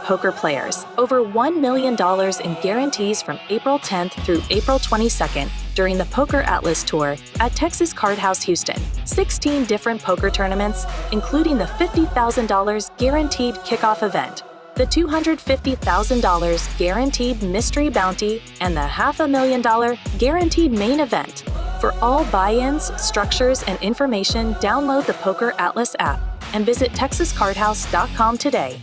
poker players. Over $1 million in guarantees from April 10th through April 22nd during the Poker Atlas Tour at Texas Card House Houston. 16 different poker tournaments, including the $50,000 guaranteed kickoff event, the $250,000 guaranteed mystery bounty, and the $500,000 guaranteed main event. For all buy-ins, structures, and information, download the Poker Atlas app and visit texascardhouse.com today.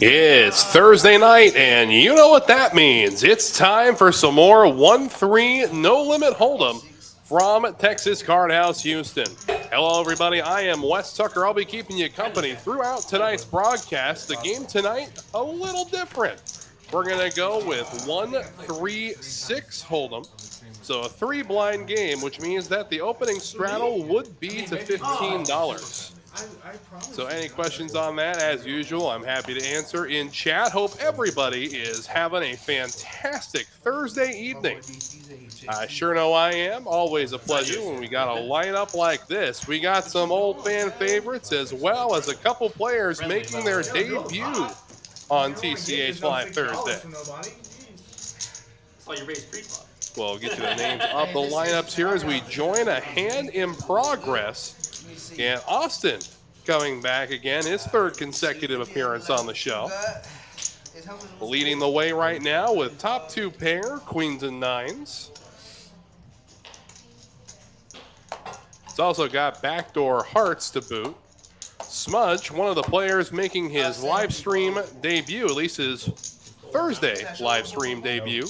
It's Thursday night, and you know what that means. It's time for some more 1-3 no-limit hold'em from Texas Card House Houston. Hello, everybody. I am Wes Tucker. I'll be keeping you company throughout tonight's broadcast. The game tonight, a little different. We're going to go with 1-3-6 hold'em. So a 3-blind game, which means that the opening straddle would be to $15. So any questions on that, as usual, I'm happy to answer in chat. Hope everybody is having a fantastic Thursday evening. I sure know I am. Always a pleasure when we got a lineup like this. We got some old fan favorites as well as a couple players making their debut on TCH Live Thursday. We'll get to the names of the lineups here as we join a hand in progress. And Austin coming back again, his third consecutive appearance on the show. Leading the way right now with top 2 pair, queens and nines. It's also got backdoor hearts to boot. Smudge, one of the players making his live stream debut, at least his Thursday live stream debut,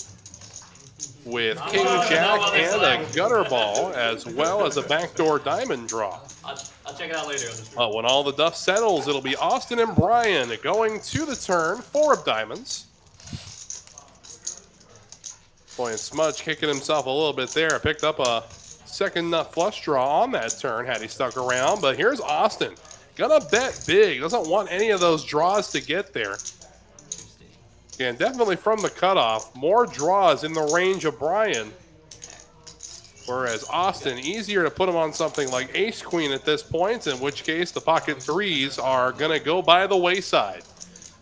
with King Jack and a gutter ball, as well as a backdoor diamond draw. I'll check it out later. When all the dust settles, it'll be Austin and Brian going to the turn, 4 of diamonds. Boy, and Smudge kicking himself a little bit there. Picked up a second nut flush draw on that turn had he stuck around. But here's Austin. Gonna bet big. Doesn't want any of those draws to get there. And definitely from the cutoff, more draws in the range of Brian. Whereas Austin, easier to put him on something like ace-queen at this point, in which case the pocket threes are going to go by the wayside.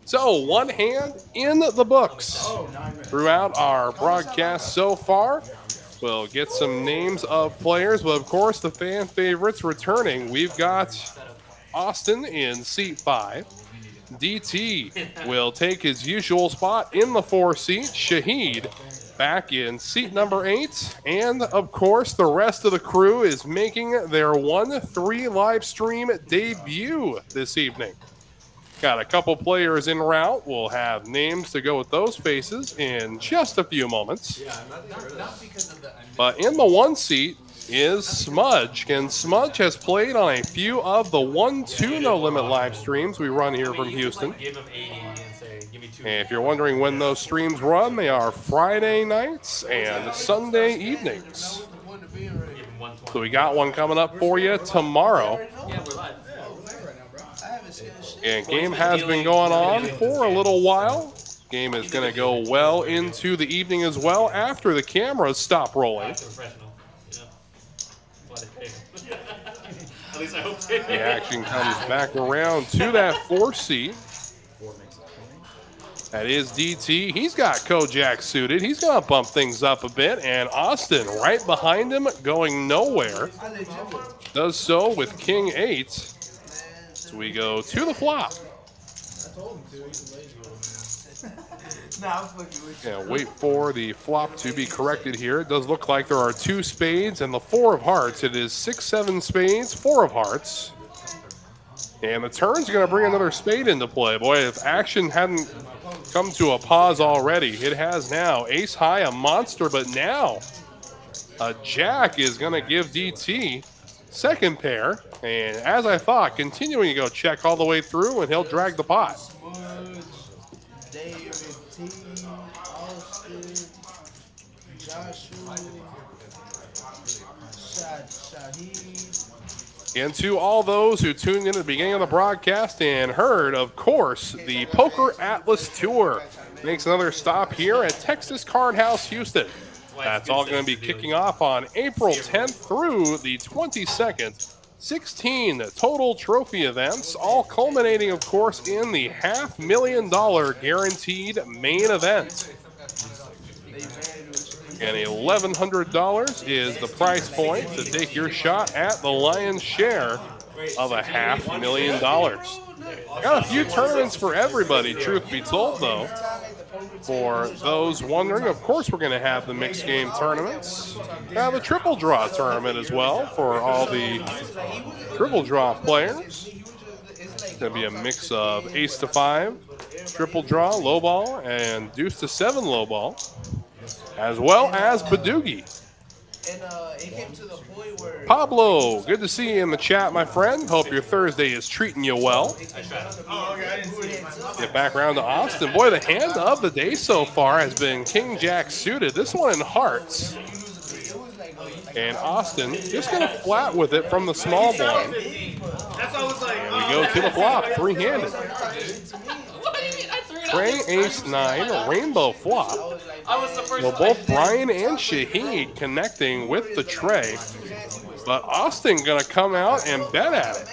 So one hand in the books throughout our broadcast so far. We'll get some names of players, but of course the fan favorites returning. We've got Austin in seat 5. DT will take his usual spot in the 4 seat. Shahid back in seat number 8. And, of course, the rest of the crew is making their 1-3 live stream debut this evening. Got a couple players en route. We'll have names to go with those faces in just a few moments. But in the 1 seat is Smudge. And Smudge has played on a few of the 1-2 No Limit live streams we run here from Houston. And if you're wondering when those streams run, they are Friday nights and Sunday evenings. So we got one coming up for you tomorrow. And game has been going on for a little while. Game is going to go well into the evening as well after the cameras stop rolling. The action comes back around to that 4 seat. That is DT. He's got Kojak suited. He's going to bump things up a bit. And Austin right behind him going nowhere. Does so with King 8. So we go to the flop. Yeah, wait for the flop to be corrected here. It does look like there are 2 spades and the 4 of hearts. It is 6-7 spades, 4 of hearts. And the turn's going to bring another spade into play. Boy, if action hadn't come to a pause already, it has now. Ace high, a monster, but now a jack is going to give DT second pair. And as I thought, continuing to go check all the way through, and he'll drag the pot. And to all those who tuned in at the beginning of the broadcast and heard, of course, the Poker Atlas Tour makes another stop here at Texas Card House Houston. That's all going to be kicking off on April 10th through the 22nd 16 total trophy events, all culminating, of course, in the $500,000 guaranteed main event. And $1,100 is the price point to take your shot at the lion's share of $500,000. Got a few tournaments for everybody, truth be told, though. For those wondering, of course, we're going to have the mixed game tournaments. Have a triple draw tournament as well for all the triple draw players. It's going to be a mix of ace to 5, triple draw, low ball, and deuce to 7 low ball, as well as Badoogie. Pablo, good to see you in the chat, my friend. Hope your Thursday is treating you well. Get back around to Austin. Boy, the hand of the day so far has been King Jack suited. This one in hearts. And Austin just going to flat with it from the small blind. And we go to the flop, three-handed. Trey, ace 9, rainbow flop. Well, both Brian and Shahid connecting with the tray, but Austin gonna come out and bet at it.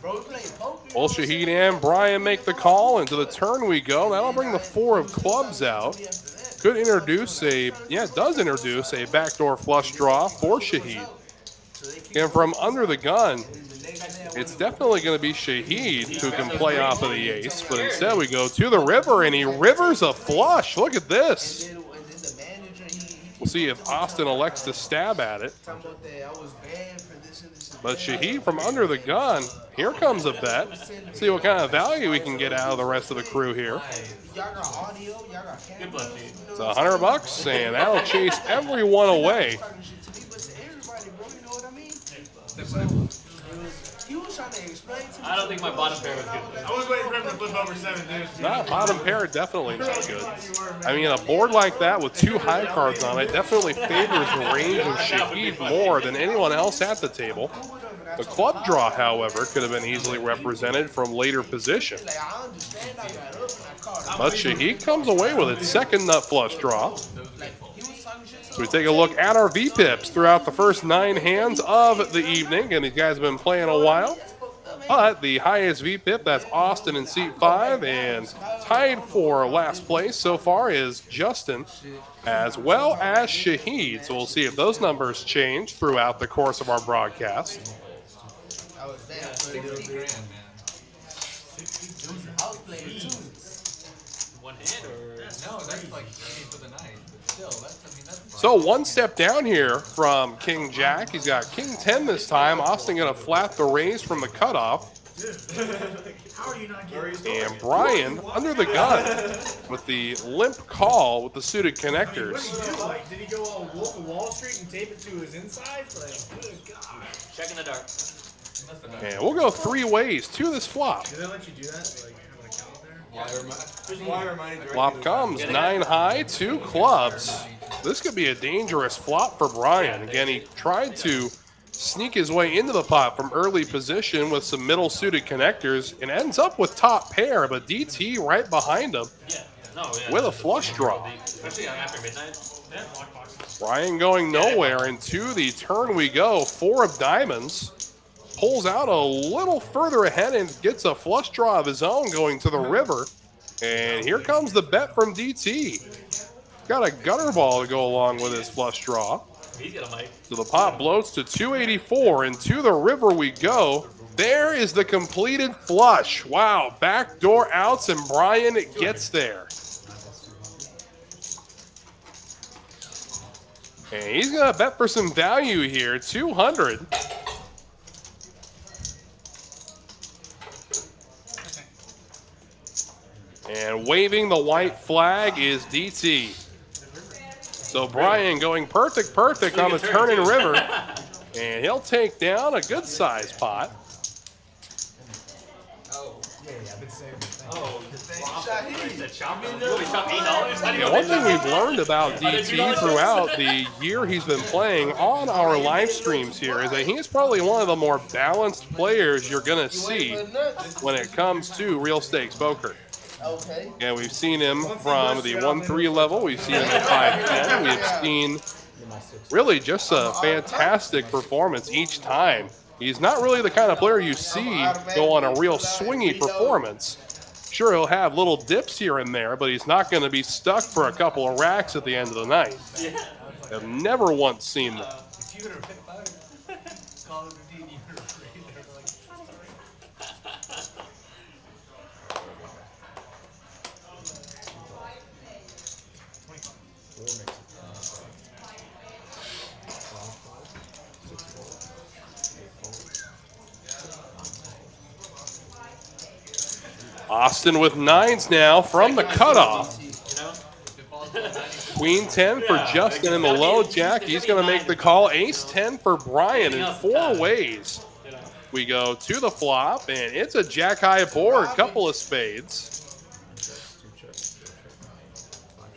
Both Shahid and Brian make the call, and to the turn we go. That'll bring the 4 of clubs out. Could introduce does introduce a backdoor flush draw for Shahid. And from under the gun, it's definitely going to be Shahid who can play off of the ace, but instead we go to the river, and he rivers a flush. Look at this. We'll see if Austin elects to stab at it. But Shahid from under the gun, here comes a bet. See what kind of value we can get out of the rest of the crew here. It's $100, and that'll chase everyone away. I don't think my bottom pair was good. I was waiting for him to flip over 7-deuce. Not bottom pair, definitely not good. I mean, a board like that with 2 high cards on it definitely favors the range of Shahid more than anyone else at the table. The club draw, however, could have been easily represented from later position. But Shahid comes away with it. Second nut flush draw. So we take a look at our VPIPs throughout the first 9 hands of the evening, and these guys have been playing a while. But the highest VPIP, that's Austin in seat 5, and tied for last place so far is Justin, as well as Shahid. So we'll see if those numbers change throughout the course of our broadcast. So one step down here from King Jack. He's got King 10 this time. Austin going to flat the raise from the cutoff. And Brian under the gun with the limp call with the suited connectors. Did he go all Wolf of Wall Street and tape it to his inside? Good God. Check in the dark. And we'll go 3 ways to this flop. Did they let you do that? Like, have an account there? Flop comes 9 high, 2 clubs. This could be a dangerous flop for Brian. Again, he tried to sneak his way into the pot from early position with some middle suited connectors and ends up with top pair, but DT right behind him with a flush draw. Brian going nowhere, and to the turn we go. 4 of diamonds. Pulls out a little further ahead and gets a flush draw of his own going to the river. And here comes the bet from DT. Got a gutter ball to go along with his flush draw. So the pot bloats to 284, and to the river we go. There is the completed flush. Wow, backdoor outs, and Brian gets there. And he's going to bet for some value here, 200. And waving the white flag is DT. So Brian going perfect on the turn and river. And he'll take down a good size pot. One thing we've learned about DT throughout the year he's been playing on our live streams here is that he's probably one of the more balanced players you're going to see when it comes to real stakes poker. And we've seen him from the 1-3 level. We've seen him at 5-10. We've seen really just a fantastic performance each time. He's not really the kind of player you see go on a real swingy performance. Sure, he'll have little dips here and there, but he's not going to be stuck for a couple of racks at the end of the night. I've never once seen that. Austin with nines now from the cutoff. Queen 10 for Justin in the low jack. He's going to make the call. Ace 10 for Brian in 4 ways. We go to the flop, and it's a jack high board, couple of spades.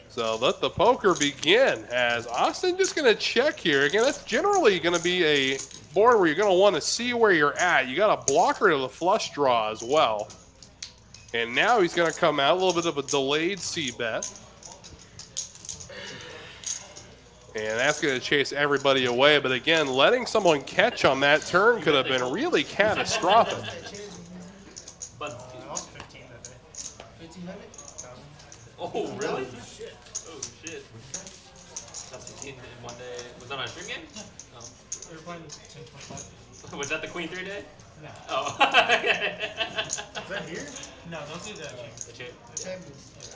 So let the poker begin as Austin just going to check here. Again, that's generally going to be a board where you're going to want to see where you're at. You got a blocker to the flush draw as well. And now he's going to come out a little bit of a delayed c-bet. And that's going to chase everybody away. But again, letting someone catch on that turn could have been really catastrophic. Oh, really? Oh, shit. That's 15 in one day. Was that on a stream game? Oh. We were playing 10-25. Was that the Queen 3 day? No. Oh. Is that here? No, don't do that. The chip.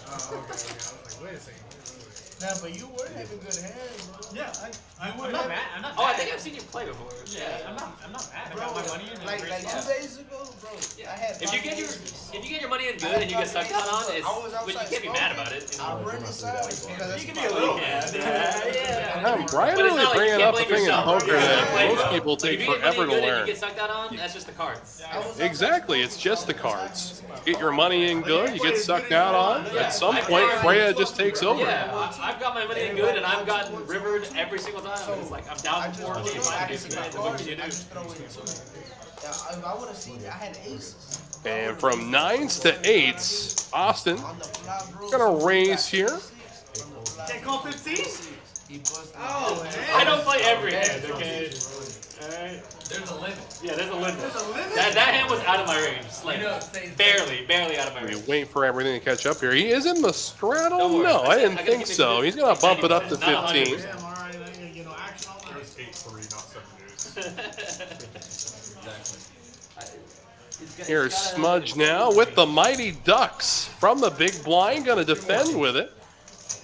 Oh, okay. I was like, wait a second. Nah, but you were having good hands, bro. Yeah, I'm not mad. I'm not mad. Oh, I think I've seen you play before. Yeah, I'm not mad. I Bro, got my money in. like 2 days ago, bro. I had If you get your money in good and you get sucked out on, it's but you can't be mad about it. I run inside because You can be a little mad. Yeah. Brian But it's really not like bringing you up can't a thing in blame yourself. poker You that can't blame most yourself. people Like, take if you get forever money to in good and learn. you get sucked out on, that's just the cards. Exactly, it's just the cards. Get your money in good, you get sucked out on. At some point, Freya just takes over. Yeah, I've got my money in good and I've gotten rivered every single time. It's like I'm down for 4 games. What can you do? I would have seen it. I had aces. And from 9s to 8s, Austin gonna raise here. Can't call 15s? Oh, man. I don't play every hand, okay? Alright. There's a limit. Yeah, there's a limit. There's a limit? That hand was out of my range. Like, barely out of my We range. wait for everything to catch up here. He is in the straddle? Don't worry. No, I didn't I gotta think give so. you He's gonna bump it up to not 15. 100%. Yeah, I'm alright. I ain't get no action on that. It's 8-3, not 7-deuce. Here's Smudge now with the Mighty Ducks from the big blind, gonna defend with it.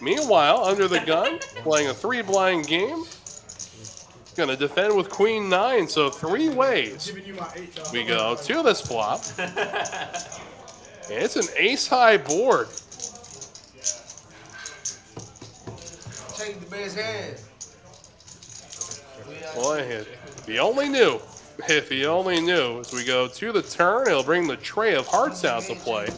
Meanwhile, under the gun, playing a 3-blind game. Gonna defend with Queen 9, so 3 ways. We go to this flop. And it's an ace-high board. Take the best hand. Boy, if he only knew. If he only knew. As we go to the turn, he'll bring the tray of hearts out to play.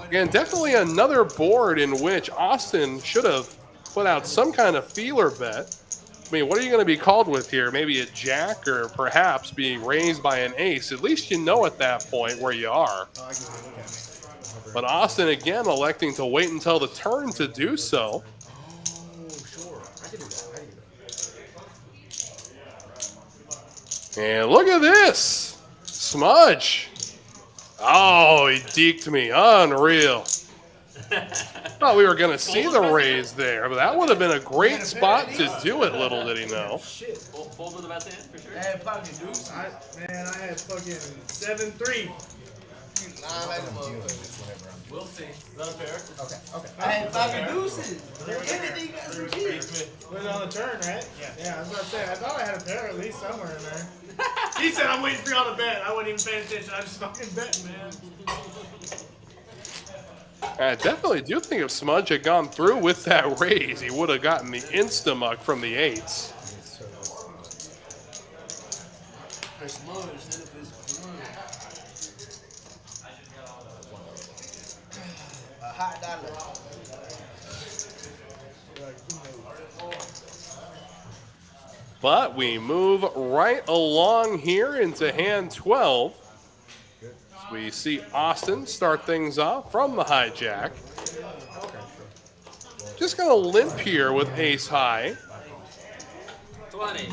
Again, definitely another board in which Austin should have put out some kind of feeler bet. I mean, what are you going to be called with here? Maybe a jack or perhaps being raised by an ace. At least you know at that point where you are. But Austin, again, electing to wait until the turn to do so. And look at this. Smudge. Oh, he deked me. Unreal. Thought we were going to see the raise there, but that would have been a great spot to do it, little did he know. Fold with the best hand, for sure. I had pocket deuce. I had fucking 7-3. We'll see. Is that fair? I had pocket deuces. Anything got some cheese. Was it on the turn, right? Yeah, I was about to say, I thought I had a pair at least somewhere in there. He said, I'm waiting for y'all to bet. I wasn't even paying attention. I just fucking bet, man. I definitely do think if Smudge had gone through with that raise, he would have gotten the insta-muck from the 8s. A hot dollar. But we move right along here into hand 12. We see Austin start things off from the hijack. Just going to limp here with ace high. 20.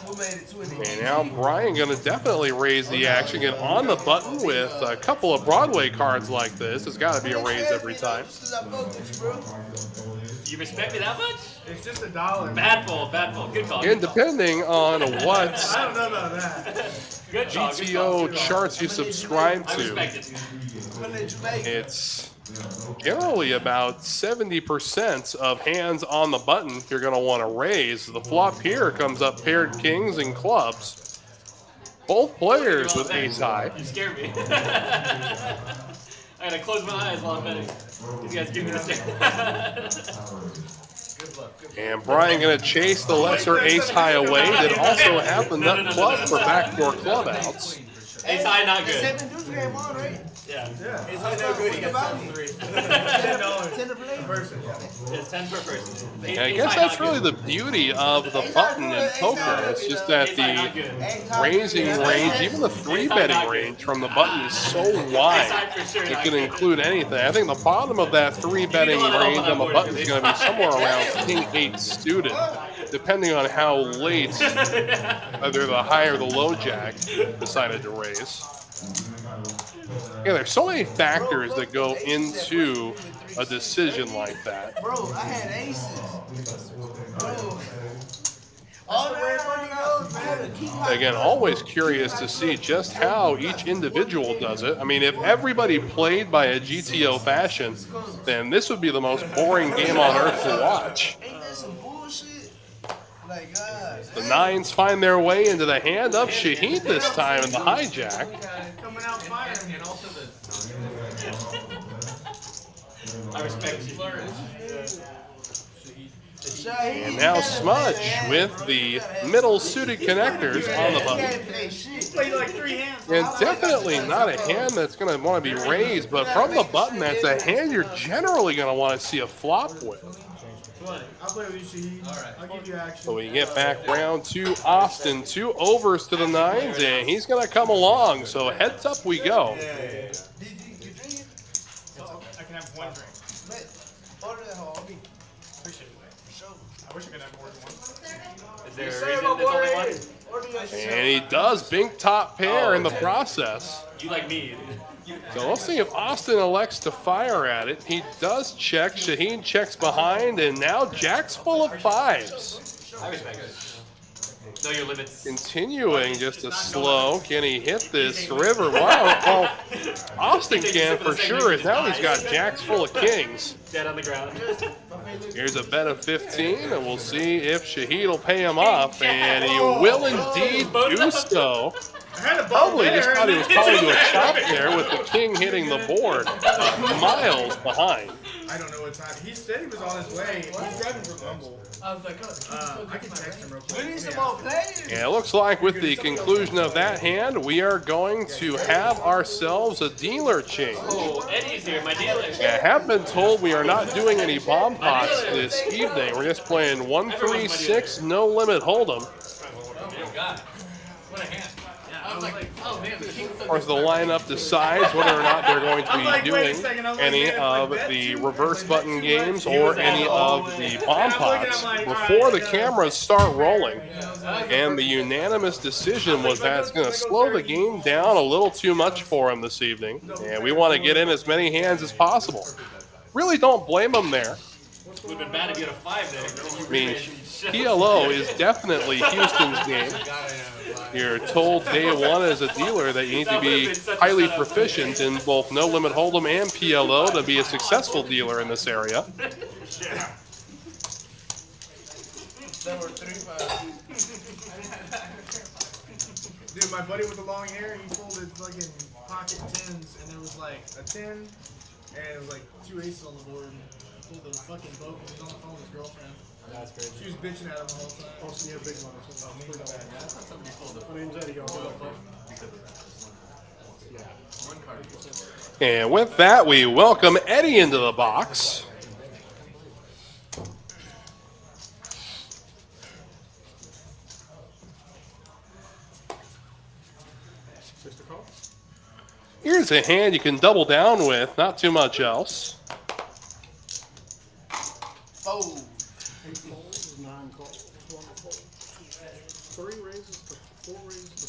Who made it 20? And now Brian going to definitely raise the action, get on the button with a couple of Broadway cards like this. It's got to be a raise every time. Because I fuck with you, bro. You respect me that much? It's just $1. Bad fold, bad fold. Good call. And Good call. depending on what I don't know about that. Good call, good call, GTO good call. charts you subscribe I to, respect it. When did you make it? it's generally about 70% of hands on the button you're going to want to raise. The flop here comes up paired kings and clubs. Both players with ace high. You scared me. I gotta close my eyes while I'm betting. These guys give me the stare. And Brian going to chase the lesser ace high away. Did also have the nut club for backdoor club outs. Ace high, not good. 7-deuce game on, right? Yeah. Yeah. It's no good. He got $10 to play. Person. It's 10 per person. And I guess that's really the beauty of the button in poker. It's just that the raising range, even the 3-betting range from the button is so wide, it can include anything. I think the bottom of that 3-betting range on the button is going to be somewhere around King 8 suited, depending on how late either the high or the low jack decided to raise. Yeah, there's so many factors that go into a decision like that. Bro, I had aces. Bro. All the way goes, man. Again, always curious to see just how each individual does it. I mean, if everybody played by a GTO fashion, then this would be the most boring game on earth to watch. Ain't that some bullshit? Like, God. The nines find their way into the hand of Shahid this time in the hijack. Coming out firing. I respect you. And now Smudge with the middle suited connectors on the button. Played like 3 hands. And definitely not a hand that's going to want to be raised, but from the button, that's a hand you're generally going to want to see a flop with. I'll play with you, Shahid. I'll give you action. So we get back round to Austin, 2 overs to the nines, and he's going to come along. So heads up we go. Did you drink it? I can have 1 drink. Order that whole. Appreciate it. For sure. I wish I could have more than 1. Is there a reason there's only one? Order that shit. And he does bink top pair in the process. You like me. So let's see if Austin elects to fire at it. He does check. Shaheen checks behind, and now Jack's full of 5s. I respect it. Know your limits. Continuing just a slow. Can he hit this river? Wow. Well, Austin can for sure, as now he's got Jacks full of kings. Dead on the ground. Here's a bet of 15, and we'll see if Shahid will pay him off. And he will indeed do so. I had a ball Probably just there. thought he was calling to a chop there with the king hitting the board miles behind. I don't know what time. He said he was on his way. He's driving from Rumble. I was like, oh, I can text him real quick. we need some more players. And it looks like with the conclusion of that hand, we are going to have ourselves a dealer change. Oh, Eddie's here, my dealer. I have been told we are not doing any bomb pots this evening. We're just playing 1-3-6 no limit hold'em. Oh, God. What a hand. Yeah, I was like, oh, man, the king's Of course, the lineup decides whether or not they're going to be doing any of the reverse button games or any of the bomb pots before the cameras start rolling. And the unanimous decision was that it's going to slow the game down a little too much for him this evening. And we want to get in as many hands as possible. Really don't blame him there. Would have been bad if you had a 5 there. I mean, PLO is definitely Houston's game. You're told day one as a dealer that you need to be highly proficient in both No Limit Hold'em and PLO to be a successful dealer in this area. Number 35. Dude, my buddy with the long hair, he folded fucking pocket 10s, and there was like a 10, and it was like 2 aces on the board. He pulled the fucking boat because he was on the phone with his girlfriend. That's crazy. She was bitching at him the whole time. Oh, so you have big ones. So I'm pretty bad. I thought somebody pulled the What did he go? because of that. Yeah. One card. And with that, we welcome Eddie into the box. Here's a hand you can double down with, not too much else. Oh. 8 folds, 9 calls, 1 fold. 3 raises to 4 raises to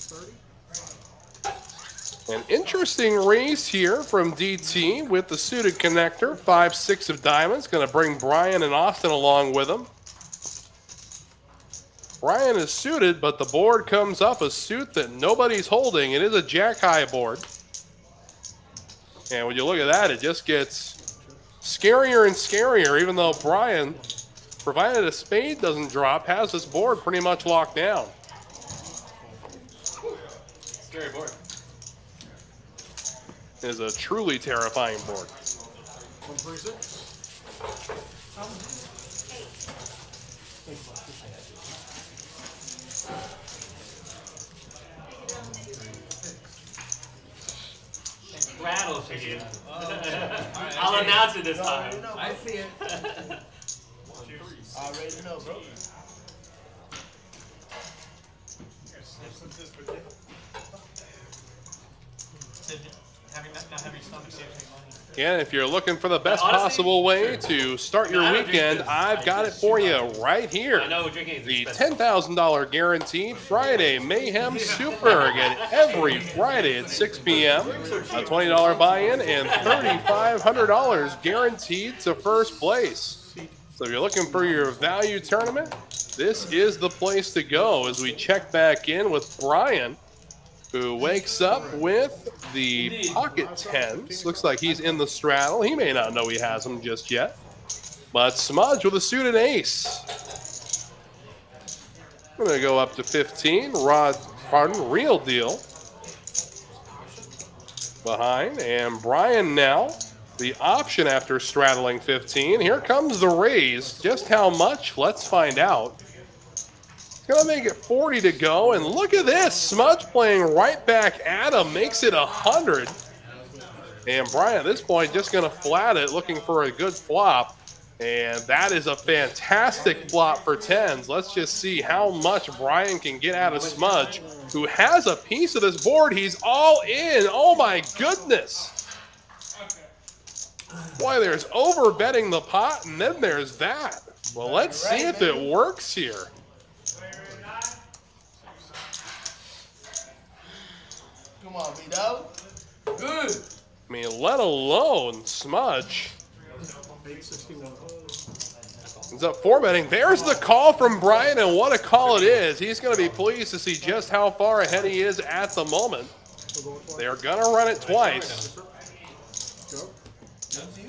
30. An interesting raise here from DT with the suited connector. 5-6 of diamonds. Going to bring Brian and Austin along with him. Brian is suited, but the board comes up a suit that nobody's holding. It is a jack-high board. And when you look at that, it just gets scarier and scarier, even though Brian, provided a spade doesn't drop, has this board pretty much locked down. Scary board. It is a truly terrifying board. 136. Rattle chicken. I'll announce it this time. I see it. I already know, bro. Again, if you're looking for the best possible way to start your weekend, I've got it for you right here. I know drinking is The expensive. $10,000 guaranteed Friday Mayhem Super. Again, every Friday at 6 p.m. A $20 buy-in and $3,500 guaranteed to first place. So if you're looking for your value tournament, this is the place to go as we check back in with Brian, who wakes up with the pocket tens. Looks like he's in the straddle. He may not know he has them just yet. But Smudge with a suited ace. I'm going to go up to 15. Real deal. Behind. And Brian now, the option after straddling 15. Here comes the raise. Just how much? Let's find out. Gonna make it 40 to go, and look at this. Smudge playing right back at him, makes it 100. And Brian at this point just gonna flat it, looking for a good flop. And that is a fantastic flop for tens. Let's just see how much Brian can get out of Smudge, who has a piece of this board. He's all in. Oh my goodness. Boy, there's over betting the pot, and then there's that. Well, let's see if it works here. Come on, B-Dog. Good. I mean, let alone Smudge. 861. He's up 4 betting. There's the call from Brian, and what a call it is. He's going to be pleased to see just how far ahead he is at the moment. They're going to run it twice. Go.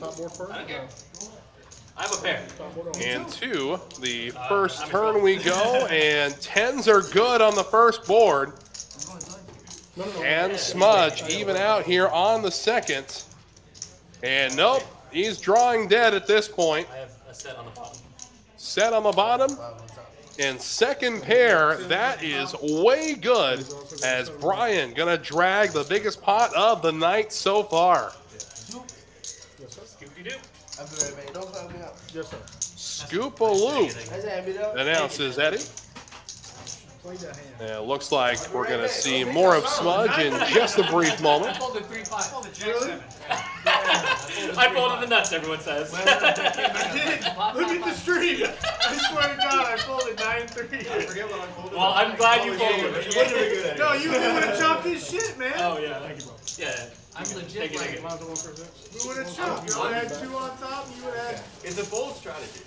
Top board first. I have a pair. Top board on. And to the first turn we go, and tens are good on the first board. And Smudge even out here on the second. And nope, he's drawing dead at this point. I have a set on the bottom. Set on the bottom. And second pair, that is way good, as Brian gonna drag the biggest pot of the night so far. Scoop-de-doo. I'm good, man. Don't fuck me up. Yes, sir. Scoop-a-loop, That's it, B-Dog. announces Eddie. Play that hand. And it looks like we're gonna see more of Smudge in just a brief moment. I folded 3-5. I folded the nuts, everyone says. I did. Look at the stream. I swear to God, I folded 9-3. I forget what I folded. Well, I'm glad you folded. No, you would have chopped his shit, man. Oh, yeah. Thank you, bro. Yeah. I'm legit. Take it, take it. We would have chopped. You would have had 2 on top, and you would have had. It's a bold strategy.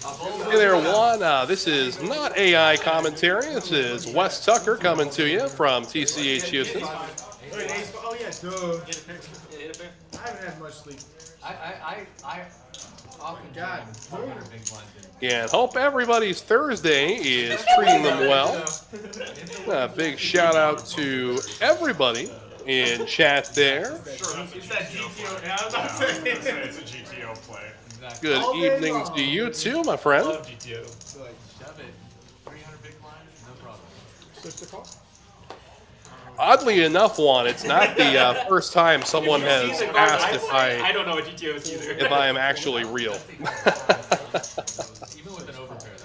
Hey there, Juan. This is not AI commentary. This is Wes Tucker coming to you from TCH Houston. Wait, oh, yeah, duh. I haven't had much sleep. I often God. big blind in. And hope everybody's Thursday is treating them well. A big shout out to everybody in chat there. It's that GTO. Yeah, I'm not saying It's a GTO play. Exactly. Good All day evenings long. to you too, my friend. Love GTO. Shove it. 300 big blind, no problem. 6 to call. Oddly enough, Juan, it's not the first time someone has See the card asked if I I don't know what GTO is either. if I am actually real. Even with an overpair,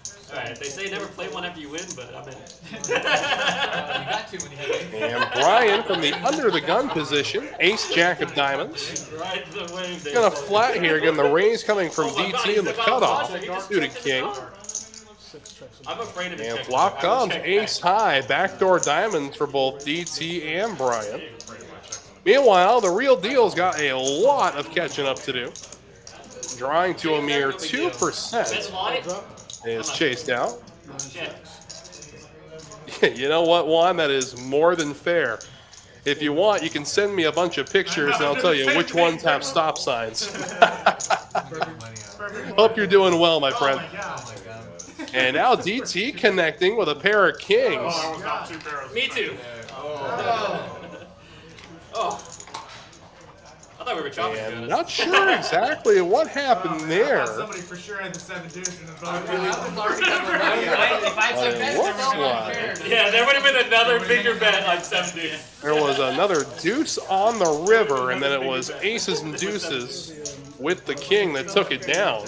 that's Alright, they say never play one after you win, but I'm in. You got to when you hit me. And Brian from the under the gun position, ace jack of diamonds. Ride the wave, Dave. Gonna flat here, getting the raise coming from Oh my God, DT he's in the got cutoff. a flush. Suited king. 6 checks. I'm afraid of And checking. flop I would comes check ace back. high, backdoor diamonds for both DT and Brian. Meanwhile, the real deal's got a lot of catching up to do. Drawing to a mere 2% Why? is chased out. 9 Shit. You know what, Juan? That is more than fair. If you want, you can send me a bunch of pictures and I'll tell you which ones have stop signs. Hope you're doing well, my friend. Oh my god. Oh my god. And now DT connecting with a pair of kings. Me too. Oh. I thought we were chopping And good. not sure exactly what happened there. Somebody for sure had the 7-deuce in the boat. If I took that, looks it's not like- fair. Yeah, there would have been another bigger bet like 7-deuce. There was another deuce on the river, and then it was aces and deuces with the king that took it down.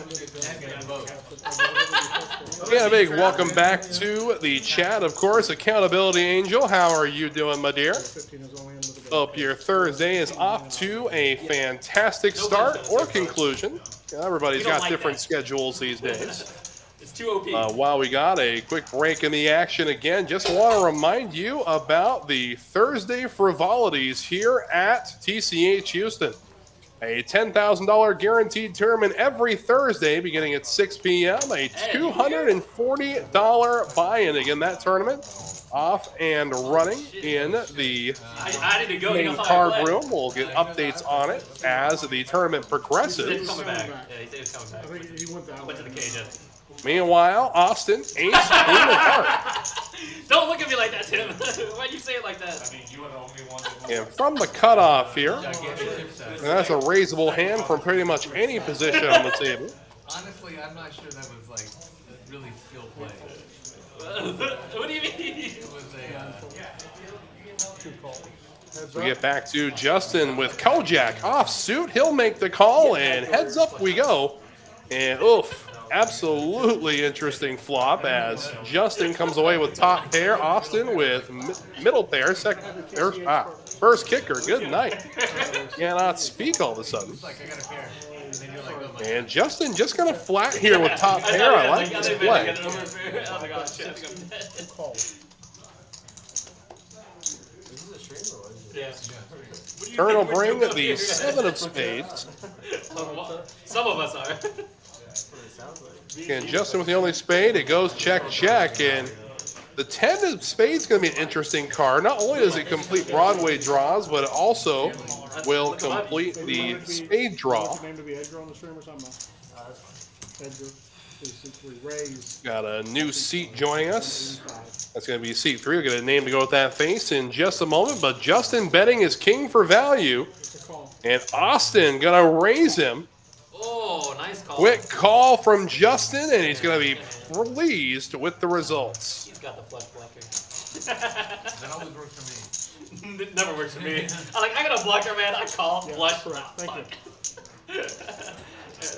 Yeah, a big welcome back to the chat, of course. Accountability Angel, how are you doing, my dear? 15 is only into the game. Hope your Thursday is off to a fantastic start or conclusion. Yeah, everybody's We don't got like different that. schedules these days. It's too OP. While we got a quick break in the action again, just want to remind you about the Thursday frivolities here at TCH Houston. A $10,000 guaranteed tournament every Thursday beginning at 6 p.m. A $240 buy-in. Again, that tournament off and running in the I need to go. You know main how I card play. room. We'll get updates on it as the tournament He's progresses. coming back. Yeah, he said he was coming I back. think he went that Went to the way. cage. Meanwhile, Austin, ace, queen of hearts. Don't look at me like that, Tim. Why you say it like that? And from the cutoff here, and that's a raisable hand from pretty much any position on the table. Honestly, I'm not sure that was like really skill play. What do you mean? It was a. 2 call. Heads We up. get back to Justin with Kojak off suit. He'll make the call, and heads up we go. And oof, absolutely interesting flop as Justin comes away with top pair. Austin with middle pair, first kicker. Good night. Cannot speak all of a sudden. Like I got a pair. And then you're like, oh my And Justin just gonna flat here with top pair. I like this play. Oh my god, shit, I think I'm dead. Call. Yeah. Turn will bring the 7 of spades. Some of us are. And Justin with the only spade, it goes check, check. And the 10 of spades is going to be an interesting card. Not only does it complete Broadway draws, but it also will complete the spade draw. What's your name to be Edgar on the stream or something? Edgar. We raise. Got a new seat joining us. That's going to be seat 3. We'll get a name to go with that face in just a moment. But Justin betting is king for value. It's a call. And Austin going to raise him. Oh, nice call. Quick call from Justin, and he's going to be pleased with the results. He's got the flush blocker. That always works for me. It never works for me. I got a blocker, man. I call flush. correct. Thank you.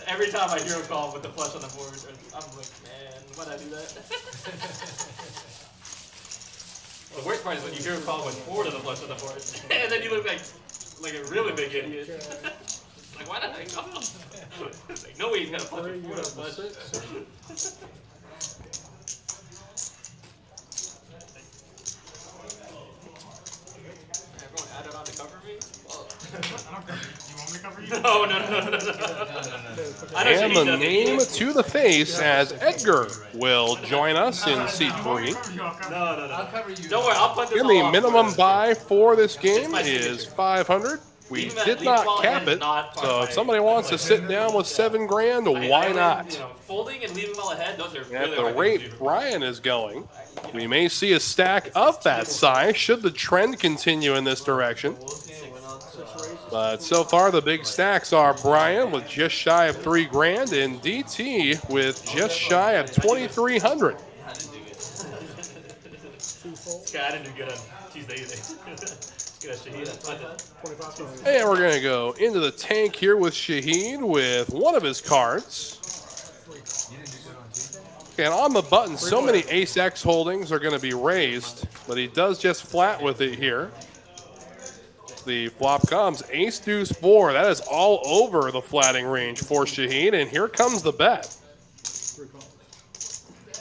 Every time I hear a call with the flush on the board, I'm like, man, why'd I do that? The worst part is when you hear a call with 4 to the flush on the board, and then you look like a really big idiot. Like, why did I call? It's like, no way he's gonna flush with 4 to the flush. Everyone added on to cover me? Whoa. I don't cover you. You want me to cover you? No. I know And she the does it. name to the face as Edgar will join us in seat 3. No. I'll cover you. Don't worry, I'll put this And all the off minimum first. buy for this game my is signature. 500. We Leave that- did leave not small cap hands it, not part so of if my- somebody wants to sit down with $7 grand, why not? You know, folding and leaving well ahead, those are At really the hard rate to do. Brian is going, we may see a stack of that size should the trend continue in this direction. But so far, the big stacks are Brian with just shy of $3 grand and DT with just shy of 2,300. Yeah, I didn't do good on Tuesday either. Good at Shahid. 25 And we're going to go into the tank here with Shahid with one of his cards. And on the button, so many ace-x holdings are going to be raised, but he does just flat with it here. The flop comes ace-deuce 4. That is all over the flatting range for Shaheen, and here comes the bet.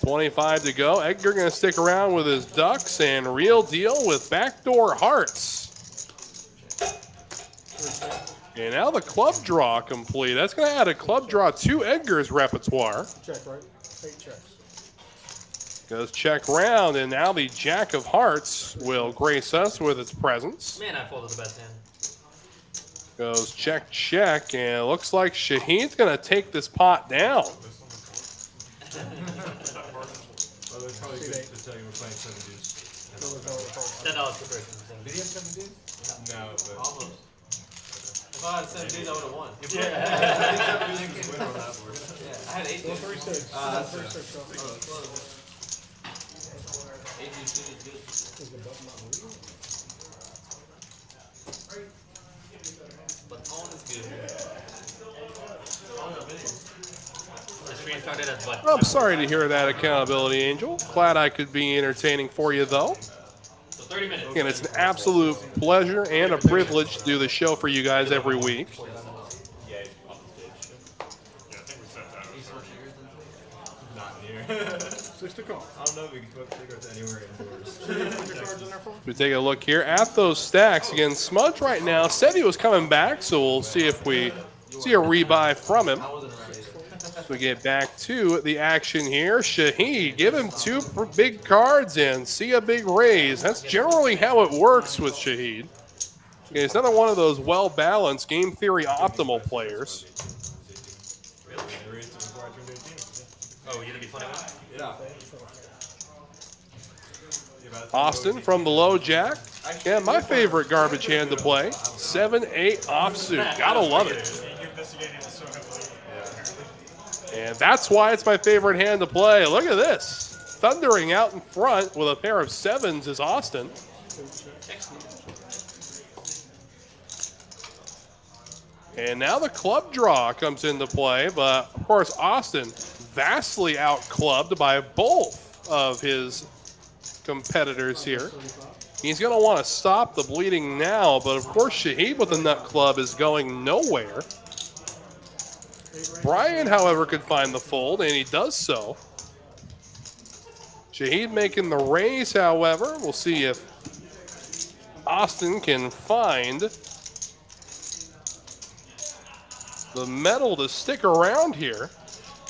25 to go. Edgar going to stick around with his ducks, and real deal with backdoor hearts. And now the club draw complete. That's going to add a club draw to Edgar's repertoire. Check, right? 8 checks. Goes check round, and now the Jack of Hearts will grace us with its presence. Man, I folded the best hand. Goes check, check, and it looks like Shaheen's going to take this pot down. Well, they're probably good to tell you we're playing seven-deuce. $10 per person. Did he have 7-deuce? No, but Almost. if I had seven-deuce, I would have won. Yeah. I had 8 deuce. 36. That's 36. Is the button not reading? But on is good. The stream started at what? I'm sorry to hear that, Accountability Angel. Glad I could be entertaining for you, though. So 30 minutes. And it's an absolute pleasure and a privilege to do the show for you guys every week. Not near. 6 to call. I don't know if we can put cigarettes anywhere indoors. Put your cards in there for him. We take a look here at those stacks. Again, Smudge right now said he was coming back, so we'll see if we see a rebuy from him. So we get back to the action here. Shaheen, give him 2 big cards and see a big raise. That's generally how it works with Shaheen. Okay, he's another one of those well-balanced, game theory optimal players. Oh, you're gonna be playing with? Yeah. Austin from the low jack. Yeah, my favorite garbage hand to play. 7-8 offsuit. Gotta love it. And that's why it's my favorite hand to play. Look at this. Thundering out in front with a pair of 7s is Austin. And now the club draw comes into play, but of course Austin vastly out-clubbed by both of his competitors here. He's going to want to stop the bleeding now, but of course Shaheen with the nut club is going nowhere. Brian, however, could find the fold, and he does so. Shaheen making the raise, however. We'll see if Austin can find the metal to stick around here.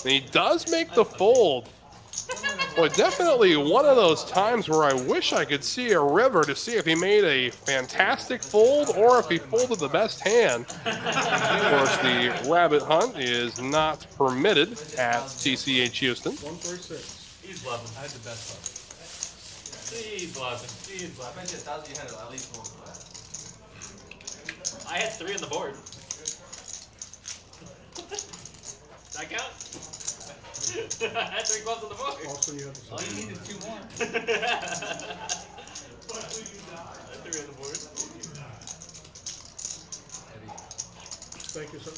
And he does make the fold. Boy, definitely one of those times where I wish I could see a river to see if he made a fantastic fold or if he folded the best hand. Of course, the rabbit hunt is not permitted at TCH Houston. 136. He's bluffing. I had the best luck. He's bluffing. He's I bluffing. bet you 1,000 you had at least one of that. I had 3 on the board. Does that count? I had 3 clubs on the board. Also, you have the All same. you needed 2 more. I had 3 on the board. Thank you, sir.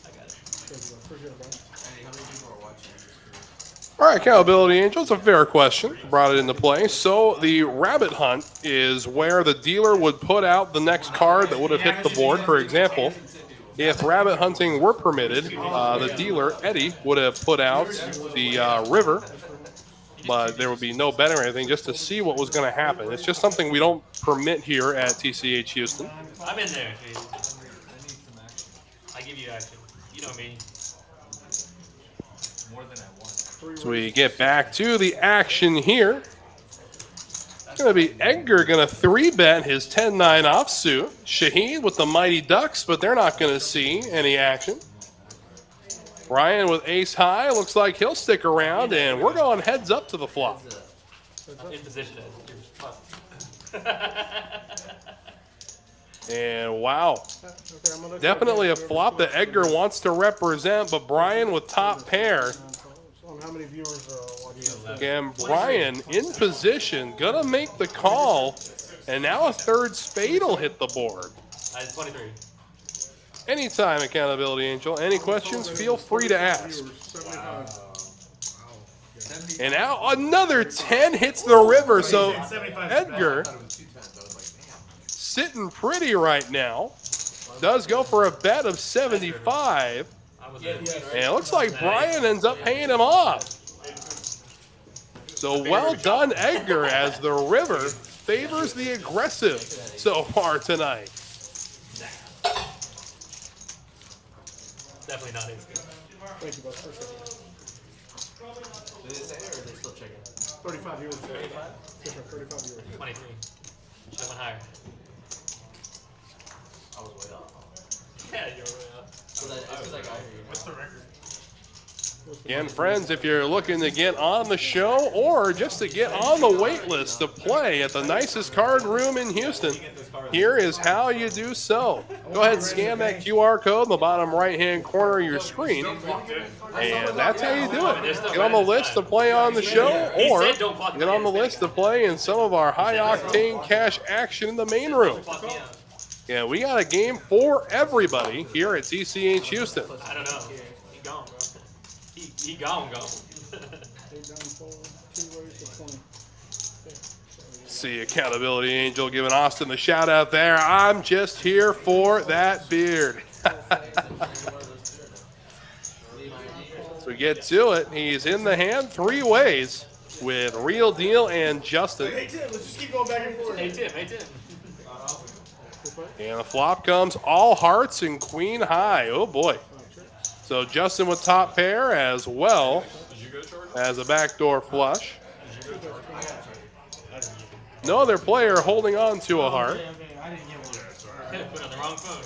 I got it. Thank you. Appreciate it, Brian. Hey, how many people are watching this? All right, Accountability Angel, it's a fair question. Brought it into play. So the rabbit hunt is where the dealer would put out the next card that would have hit the board. For example, if rabbit hunting were permitted, the dealer, Eddie, would have put out the river, but there would be no bet or anything just to see what was going to happen. It's just something we don't permit here at TCH Houston. I'm in there, Shade. I give you action. You know me. More than I want. So we get back to the action here. It's going to be Edgar going to 3-bet his 10-9 offsuit. Shaheen with the Mighty Ducks, but they're not going to see any action. Brian with ace high. Looks like he'll stick around, and we're going heads up to the flop. I'm in position as And wow, Okay, I'm gonna let definitely you a flop that Edgar wants to represent, but Brian with top pair. On how many viewers are watching? Again, Brian in position, gonna make the call, and now a third spade will hit the board. I had 23. Anytime, Accountability Angel. Any questions, feel free to ask. Viewers, 75. And now another 10 hits the river. So 75 Edgar I thought it was 2 times. I was like, damn. sitting pretty right now. Does go for a bet of 75. I was in. And it looks like Brian ends up paying him off. So well done, Edgar, as the river favors the aggressive so far tonight. Definitely not as good. Thank you, boss. Appreciate it. Did they say it or are they still checking? 35 viewers. 35 viewers. 23. Should have went higher. I was way off. Yeah, you're way up. It's because I got here. What's the record? Again, friends, if you're looking to get on the show or just to get on the wait list to play at the nicest card room in Houston, here is how you do so. Go ahead and scan that QR code in the bottom right-hand corner of your screen, and that's how you do it. Get on the list to play on the show or get on the list to play in some of our high-octane cash action in the main room. Yeah, we got a game for everybody here at TCH Houston. I don't know. He gone, bro. He gone. 8 down, fold, 2 ways to 20. See Accountability Angel giving Austin the shout out there. I'm just here for that beard. So we get to it. He's in the hand 3 ways with Real Deal and Justin. Hey, Tim, let's just keep going back and forth. Hey, Tim. And the flop comes all hearts and queen high. Oh boy. So Justin with top pair as well as a backdoor flush. No other player holding on to a heart. I didn't get one. Put on the wrong phone.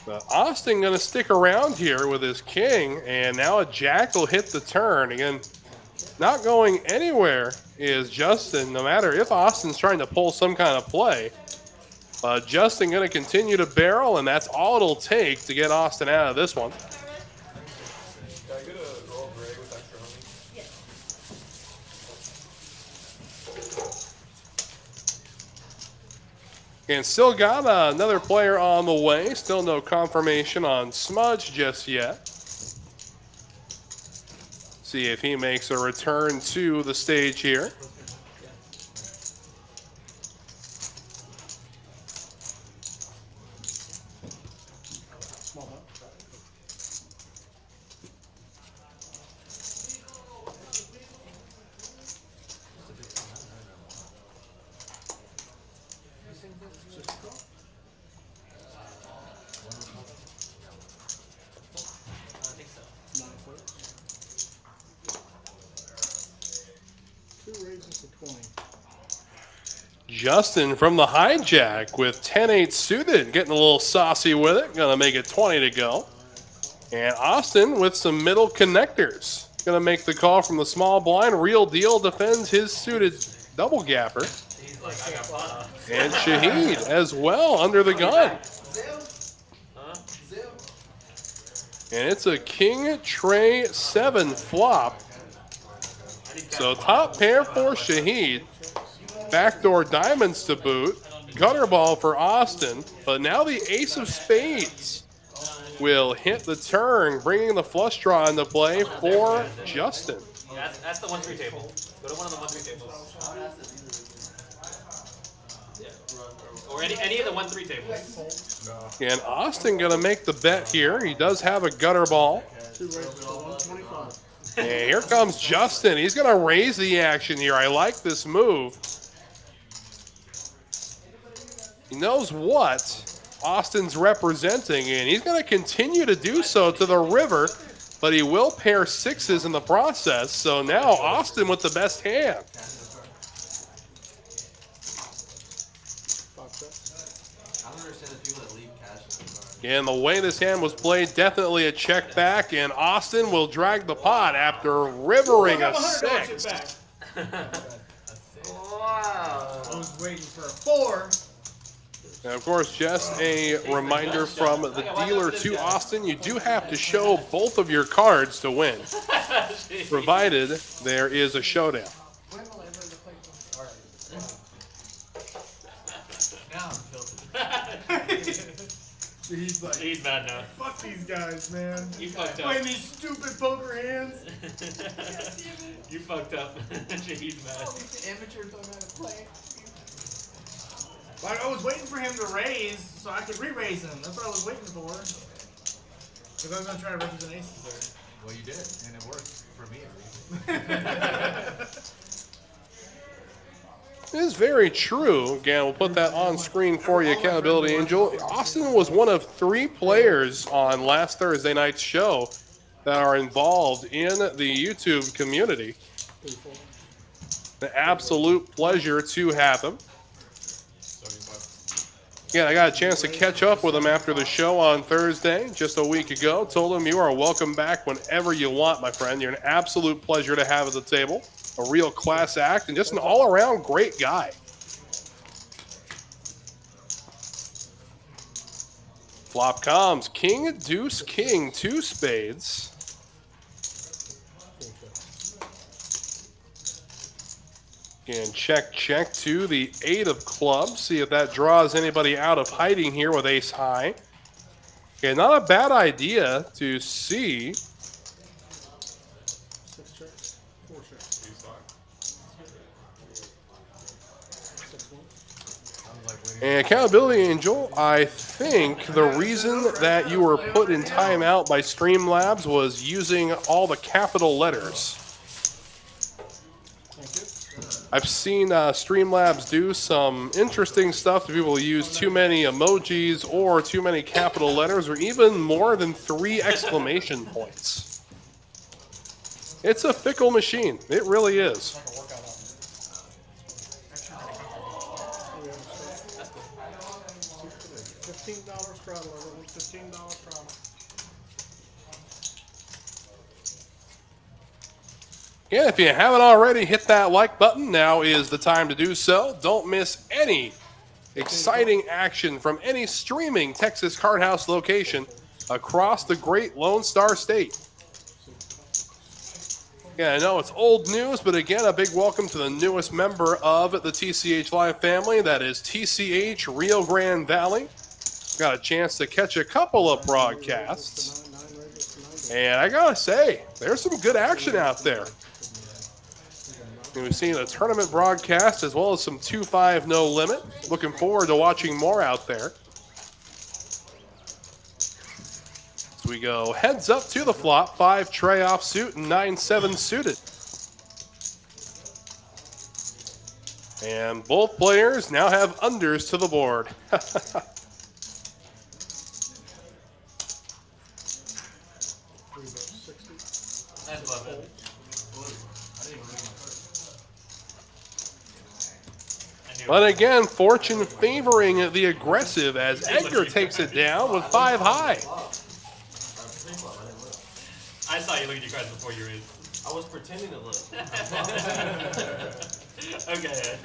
But Austin going to stick around here with his king, and now a jack will hit the turn. Again, not going anywhere is Justin, no matter if Austin's trying to pull some kind of play. Justin going to continue to barrel, and that's all it'll take to get Austin out of this one. Can I get a roll gray with extra honey? And still got another player on the way. Still no confirmation on Smudge just yet. See if he makes a return to the stage here. Small bet. I think so. 9 folds. 2 raises to 20. Justin from the hijack with 10-8 suited, getting a little saucy with it. Gonna make it 20 to go. And Austin with some middle connectors. Gonna make the call from the small blind. Real Deal defends his suited double gapper. He's like, I got pot. And Shahid as well under the gun. Huh? And it's a king tray 7 flop. So top pair for Shahid. Backdoor diamonds to boot. Gutter ball for Austin. But now the ace of spades will hit the turn, bringing the flush draw into play for Justin. Yeah, that's the 1-3 table. Go to one of the 1-3 tables. Or any of the 1-3 tables. And Austin gonna make the bet here. He does have a gutter ball. 2 raises to 125. And here comes Justin. He's gonna raise the action here. I like this move. He knows what Austin's representing, and he's going to continue to do so to the river, but he will pair 6s in the process. So now Austin with the best hand. 5 sets. I don't understand the people that leave cash in the card. And the way this hand was played, definitely a check back, and Austin will drag the pot after rivering a 6. Wow. I was waiting for a 4. And of course, just a reminder from the dealer to Austin, you do have to show both of your cards to win, provided there is a showdown. Now I'm tilted. He's like, He's mad now. fuck these guys, man. You fucked up. Playing these stupid poker hands. You fucked up. He's mad. Amateurs don't know how to play. Like, I was waiting for him to raise so I could re-raise him. That's what I was waiting for. Because I was going to try to represent aces Well, you did, and it worked for me at least. It is very true. Again, we'll put that on screen for you, Accountability Angel. Austin was one of 3 players on last Thursday night's show that are involved in the YouTube community. An absolute pleasure to have him. Yeah, I got a chance to catch up with him after the show on Thursday, just a week ago. Told him you are welcome back whenever you want, my friend. You're an absolute pleasure to have at the table. A real class act and just an all-around great guy. Flop comes king, deuce, king, 2 spades. And check to the 8 of clubs. See if that draws anybody out of hiding here with ace high. Okay, not a bad idea to see. 6 checks, 4 checks. 6-1. And Accountability Angel, I think the reason that you were put in timeout by Streamlabs was using all the capital letters. I've seen Streamlabs do some interesting stuff to people who use too many emojis or too many capital letters or even more than 3 exclamation points. It's a fickle machine. It really is. $15 straddle, everyone. $15 straddle. Yeah, if you haven't already, hit that like button. Now is the time to do so. Don't miss any exciting action from any streaming Texas Card House location across the great Lone Star State. Yeah, I know it's old news, but again, a big welcome to the newest member of the TCH Live family. That is TCH Rio Grande Valley. Got a chance to catch a couple of broadcasts. And I gotta say, there's some good action out there. We've seen a tournament broadcast as well as some 2-5 no limit. Looking forward to watching more out there. So we go heads up to the flop, 5 tray offsuit and 9-7 suited. And both players now have unders to the board. But again, fortune favoring the aggressive as Edgar takes it down with 5 high. I saw you look at your cards before you raised. I was pretending to look. Okay.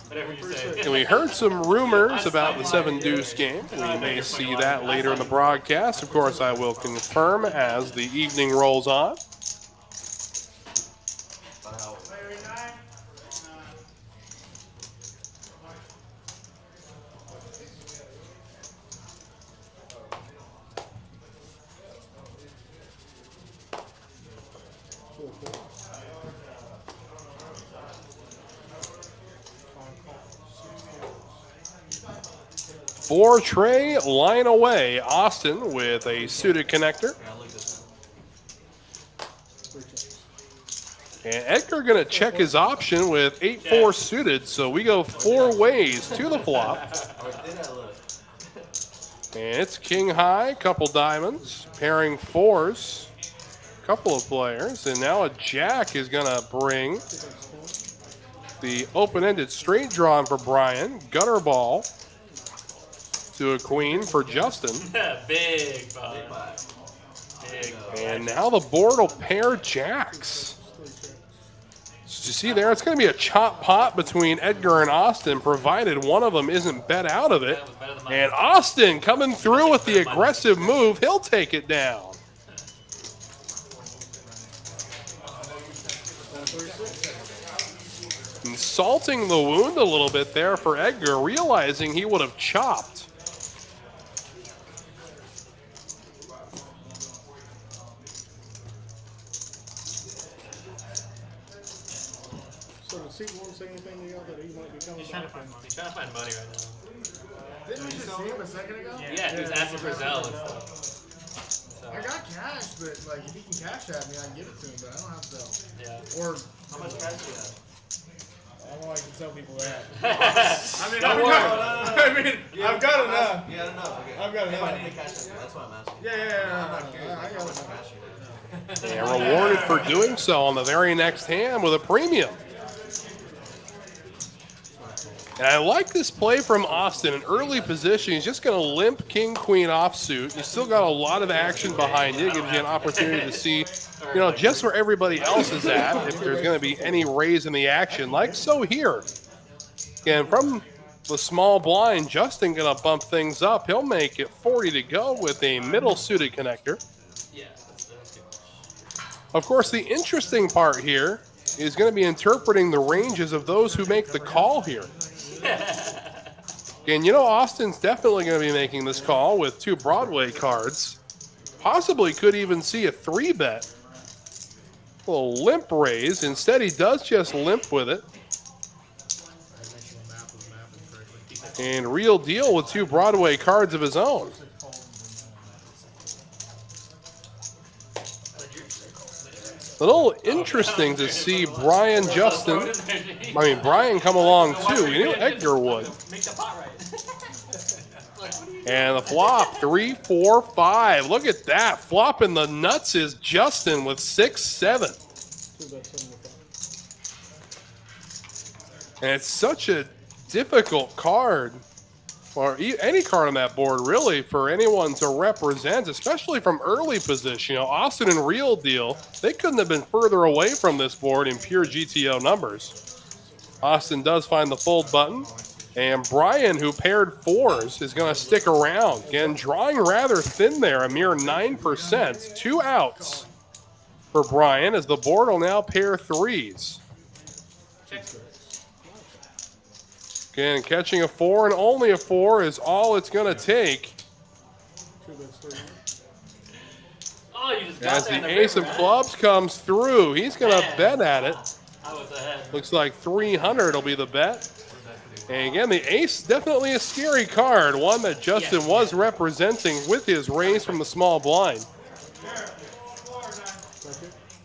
Whatever you say. And we heard some rumors about the 7-deuce game. We may see that later in the broadcast. Of course, I will confirm as the evening rolls on. Four tray line away. Austin with a suited connector. And Edgar going to check his option with 8-4 suited. So we go 4 ways to the flop. And it's king high, couple diamonds, pairing 4s, couple of players. And now a jack is going to bring the open-ended straight drawn for Brian. Gutter ball to a queen for Justin. Big bug. Big bug. And now the board will pair jacks. So you see there, it's going to be a chop pot between Edgar and Austin, provided one of them isn't bet out of it. And Austin coming through with the aggressive move. He'll take it down. Insulting the wound a little bit there for Edgar, realizing he would have chopped. Steve won't say anything to you that he might be coming He's trying to back. find money. He's trying to find money right now. Didn't we just see him a second ago? Yeah, he was asking for Zelle and stuff. So, I got cash, but like if he can cash at me, I can give it to him. But I don't have Zelle. yeah. Or How much cash do you have? I don't know why I can tell people that. Don't worry. I've got enough. Yeah, I don't know. Okay. I've got If I enough. need cash, that's why I'm asking. Yeah. I'm not curious. I Like, got how much enough. cash you have. And rewarded for doing so on the very next hand with a premium. And I like this play from Austin. An early position. He's just going to limp king, queen offsuit. You still got a lot of action behind you. It gives you an opportunity to see, just where everybody else is at, if there's going to be any raise in the action. Like so here. Again, from the small blind, Justin going to bump things up. He'll make it 40 to go with a middle suited connector. Yeah, that's too much. Of course, the interesting part here is going to be interpreting the ranges of those who make the call here. And Austin's definitely going to be making this call with 2 Broadway cards. Possibly could even see a 3-bet. A little limp raise. Instead, he does just limp with it. And real deal with 2 Broadway cards of his own. A little interesting to see Brian come along too. You knew Edgar would. Make the pot right. And the flop, 3, 4, 5. Look at that. Flopping the nuts is Justin with 6, 7. 2-bet 75. And it's such a difficult card, or any card on that board, really, for anyone to represent, especially from early position. Austin and Real Deal, they couldn't have been further away from this board in pure GTO numbers. Austin does find the fold button, and Brian, who paired 4s, is going to stick around. Again, drawing rather thin there, a mere 9%. 2 outs for Brian, as the board will now pair 3s. Again, catching a 4 and only a 4 is all it's going to take. 2-bet 3. Oh, you just got As there in the the ace river, of huh? clubs comes through, he's going to bet at it. I was ahead. Looks like 300 will be the bet. And again, the ace, definitely a scary card. One that Justin was representing with his raise from the small blind.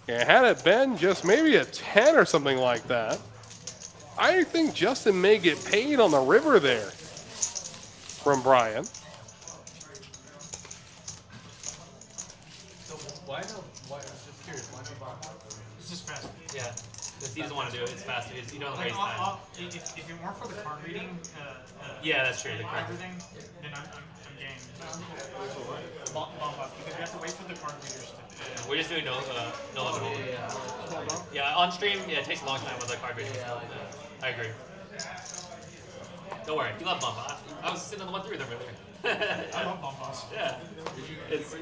And had it been just maybe a 10 or something like that, I think Justin may get paid on the river there from Brian. So why no? Why? I'm just curious. Why no bomb? It's just faster. Yeah. Because he doesn't want to do it. It's faster. You don't Like, waste time. if it weren't for the card reading, Yeah, that's true. The card. everything, then I'm game. Bomb bust, because we have to wait for the card readers to. We're just doing no limit hold. Yeah, on stream, it takes a long time with the card reading. I agree. Don't worry, you love bump. I was sitting on the one through them earlier. I love bomb bust. Yeah. It's,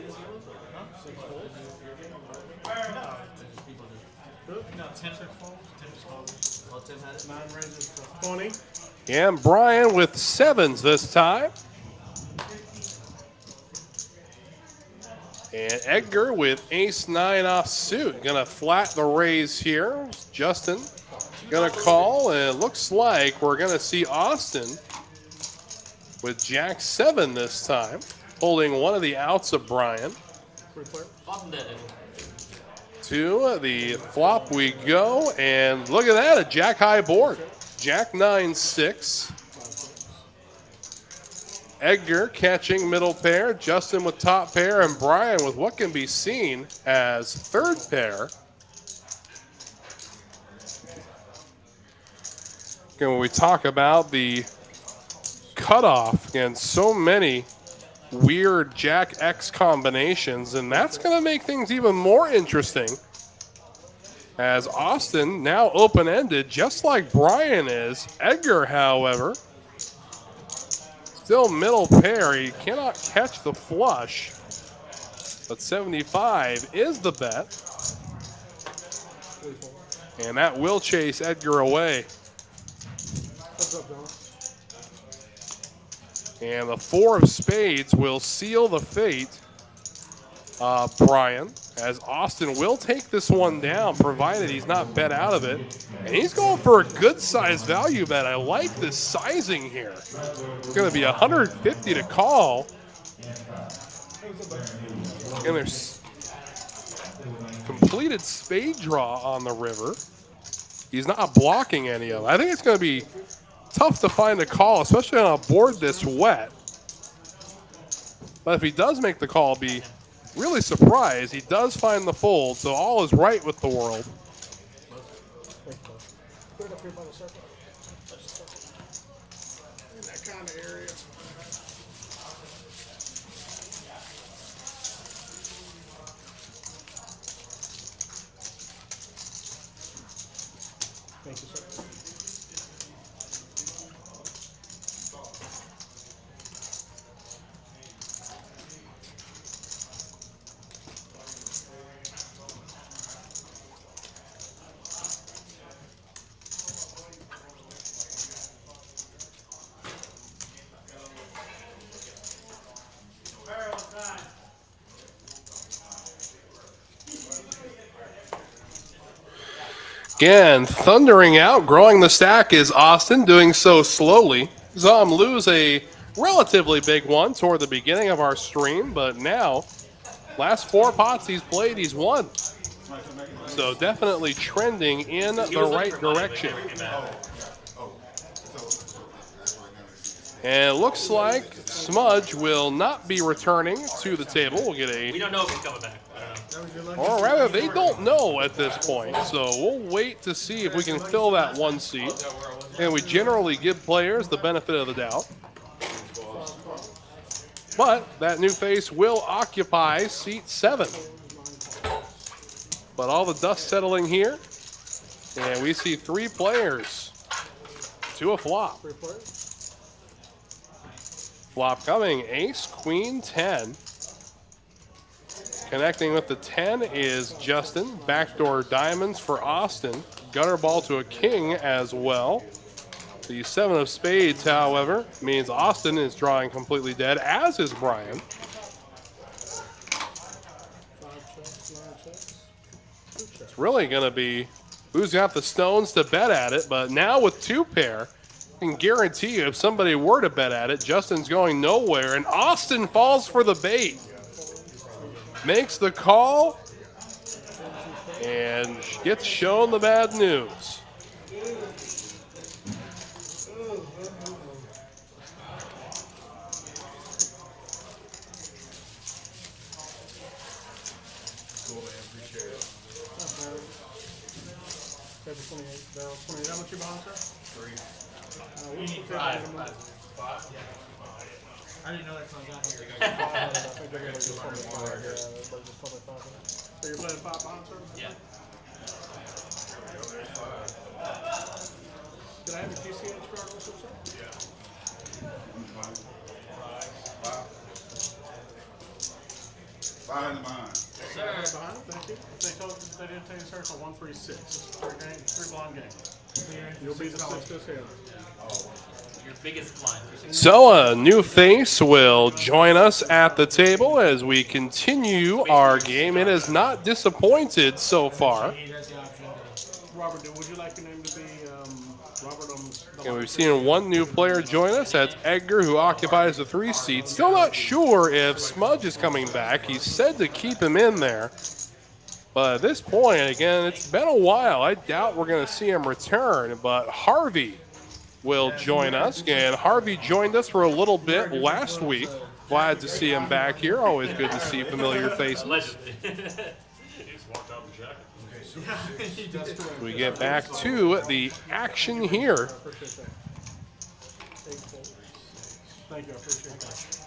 No, 10 fold, 10 fold. Well, Tim had it. 9 raises to 20. And Brian with 7s this time. And Edgar with ace-9 off suit. Gonna flat the raise here. Justin gonna call, and it looks like we're gonna see Austin with jack-7 this time, holding one of the outs of Brian. 3-player. To the flop we go, and look at that, a jack-high board. Jack-9-6. Edgar catching middle pair, Justin with top pair, and Brian with what can be seen as third pair. Again, when we talk about the cutoff, and so many weird Jack X combinations, and that's going to make things even more interesting. As Austin now open-ended, just like Brian is. Edgar, however, still middle pair. He cannot catch the flush, but 75 is the bet. And that will chase Edgar away. Heads up, John. And the 4 of spades will seal the fate Brian, as Austin will take this one down, provided he's not bet out of it. And he's going for a good size value bet. I like this sizing here. It's going to be 150 to call. And there's completed spade draw on the river. He's not blocking any of it. I think it's going to be tough to find a call, especially on a board this wet. But if he does make the call, I'll be really surprised. He does find the fold, so all is right with the world. Put it up here by the circle. In that kind of area. Thank you, sir. Again, thundering out, growing the stack is Austin, doing so slowly. Saw him lose a relatively big one toward the beginning of our stream, but now, last 4 pots he's played, he's won. So definitely trending in the right direction. And it looks like Smudge will not be returning to the table. We'll get a... We don't know if he's coming back. Or rather, they don't know at this point. So we'll wait to see if we can fill that 1 seat. And we generally give players the benefit of the doubt. But that new face will occupy seat 7. But all the dust settling here. And we see 3 players to a flop. Flop coming, ace, queen, 10. Connecting with the 10 is Justin. Backdoor diamonds for Austin. Gutter ball to a king as well. The 7 of spades, however, means Austin is drawing completely dead, as is Brian. It's really going to be who's got the stones to bet at it, but now with 2 pair, I can guarantee you if somebody were to bet at it, Justin's going nowhere, and Austin falls for the bait. Makes the call and gets shown the bad news. Cool, man. Appreciate it. That's 28. Barrel 20. How much you buying, sir? 3. You need 5. 5. Yeah. I didn't know that song got here. So you're playing 5 bonds, sir? Yeah. Did I have a GCH card also, sir? Yeah. 5 in the behind. Sir. Behind them, thank you. They didn't tell you, sir, it's a 1-3-6. 3 blind game. You'll be the 6 this hand. Your biggest blind. So a new face will join us at the table as we continue our game. It has not disappointed so far. Robert, would you like your name to be Robert? And we've seen 1 new player join us. That's Edgar, who occupies the 3 seats. Still not sure if Smudge is coming back. He said to keep him in there. But at this point, again, it's been a while. I doubt we're going to see him return. But Harvey will join us. And Harvey joined us for a little bit last week. Glad to see him back here. Always good to see familiar faces. Allegedly. He just walked out the jacket. We get back to the action here. Thank you, I appreciate that.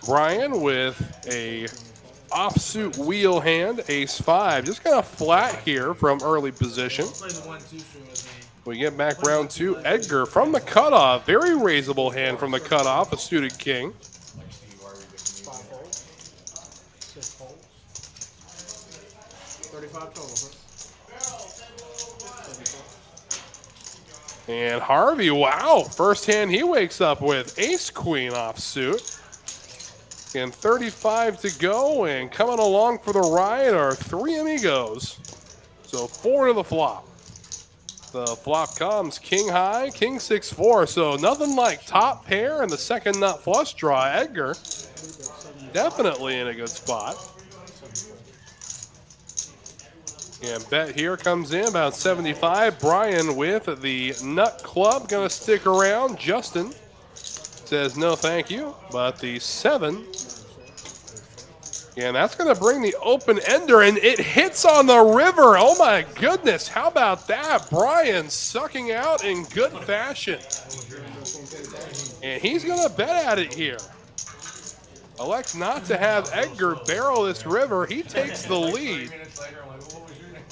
Brian with a offsuit wheel hand, ace-5. Just kind of flat here from early position. We get back round 2. Edgar from the cutoff. Very raisable hand from the cutoff, a suited king. 5 holes. 6 holes. 35 total, sir. And Harvey, wow, first hand he wakes up with ace-queen offsuit. And 35 to go, and coming along for the ride are 3 amigos. So 4 to the flop. The flop comes king high, king 6-4. So nothing like top pair and the second nut flush draw. Edgar definitely in a good spot. And bet here comes in about 75. Brian with the nut club gonna stick around. Justin says no thank you, but the 7. And that's going to bring the open ender, and it hits on the river. Oh my goodness, how about that? Brian sucking out in good fashion. And he's going to bet at it here. Elects not to have Edgar barrel this river. He takes the lead. 3 minutes later, I'm like, what was your name?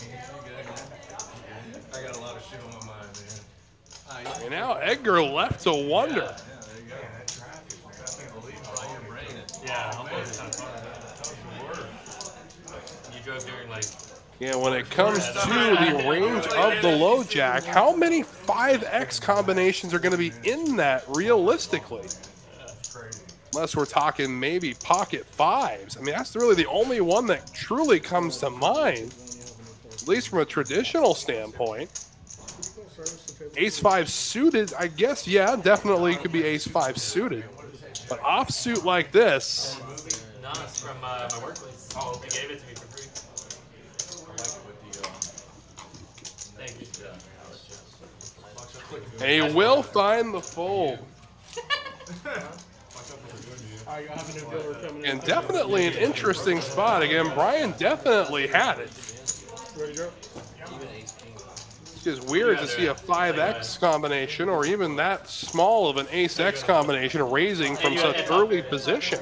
I got a lot of shit on my mind, man. And now Edgar left to wonder. Yeah, there you go. That traffic, the lead, fry your brain. Yeah, almost kind of fun. You drove during like. Yeah, when it comes to the range of the low jack, how many 5X combinations are going to be in that realistically? Unless we're talking maybe pocket 5s. I mean, that's really the only one that truly comes to mind, at least from a traditional standpoint. Ace-5 suited, I guess, yeah, definitely could be Ace-5 suited. But offsuit like this. No, it's from my workplace. Oh, they gave it to me for free. Thank you. He will find the fold. And definitely an interesting spot. Again, Brian definitely had it. Ready to go? It's just weird to see a 5X combination or even that small of an Ace-X combination raising from such early position.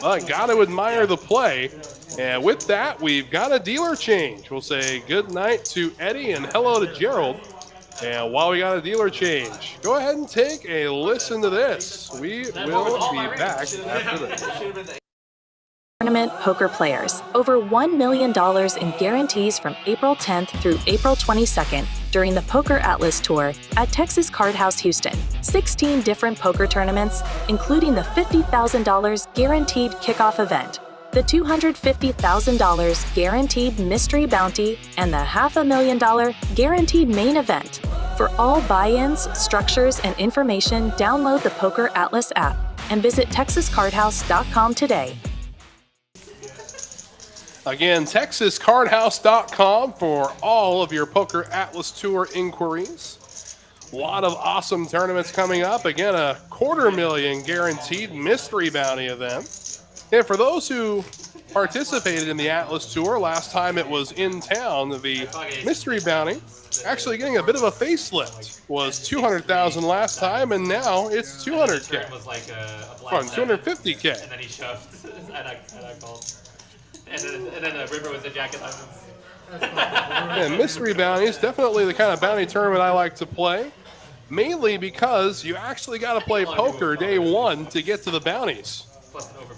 But got to admire the play. And with that, we've got a dealer change. We'll say good night to Eddie and hello to Gerald. And while we got a dealer change, go ahead and take a listen to this. We will be back after this. Tournament poker players. Over $1 million in guarantees from April 10th through April 22nd during the Poker Atlas Tour at Texas Card House Houston. 16 different poker tournaments, including the $50,000 guaranteed kickoff event, the $250,000 guaranteed mystery bounty, and the $500,000 guaranteed main event. For all buy-ins, structures, and information, download the Poker Atlas app and visit texascardhouse.com today. Again, texascardhouse.com for all of your Poker Atlas Tour inquiries. A lot of awesome tournaments coming up. Again, a $250,000 guaranteed mystery bounty event. And for those who participated in the Atlas Tour last time it was in town, the mystery bounty actually getting a bit of a facelift. Was $200,000 last time, and now it's $200K. Was like a From $250K. And then he shoved, and I called. And then the river was a jacket diamonds. And mystery bounty is definitely the kind of bounty tournament I like to play, mainly because you actually got to play poker day one to get to the bounties.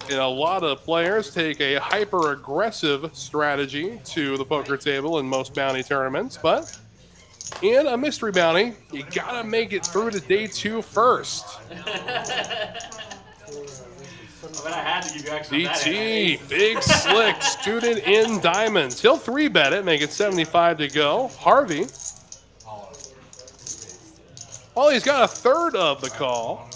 And a lot of players take a hyper-aggressive strategy to the poker table in most bounty tournaments, but in a mystery bounty, you got to make it through to day 2 first. But I had to give you extra DT, big slick, student in diamonds. He'll 3-bet it, make it 75 to go. Harvey. Well, he's got a third of the call.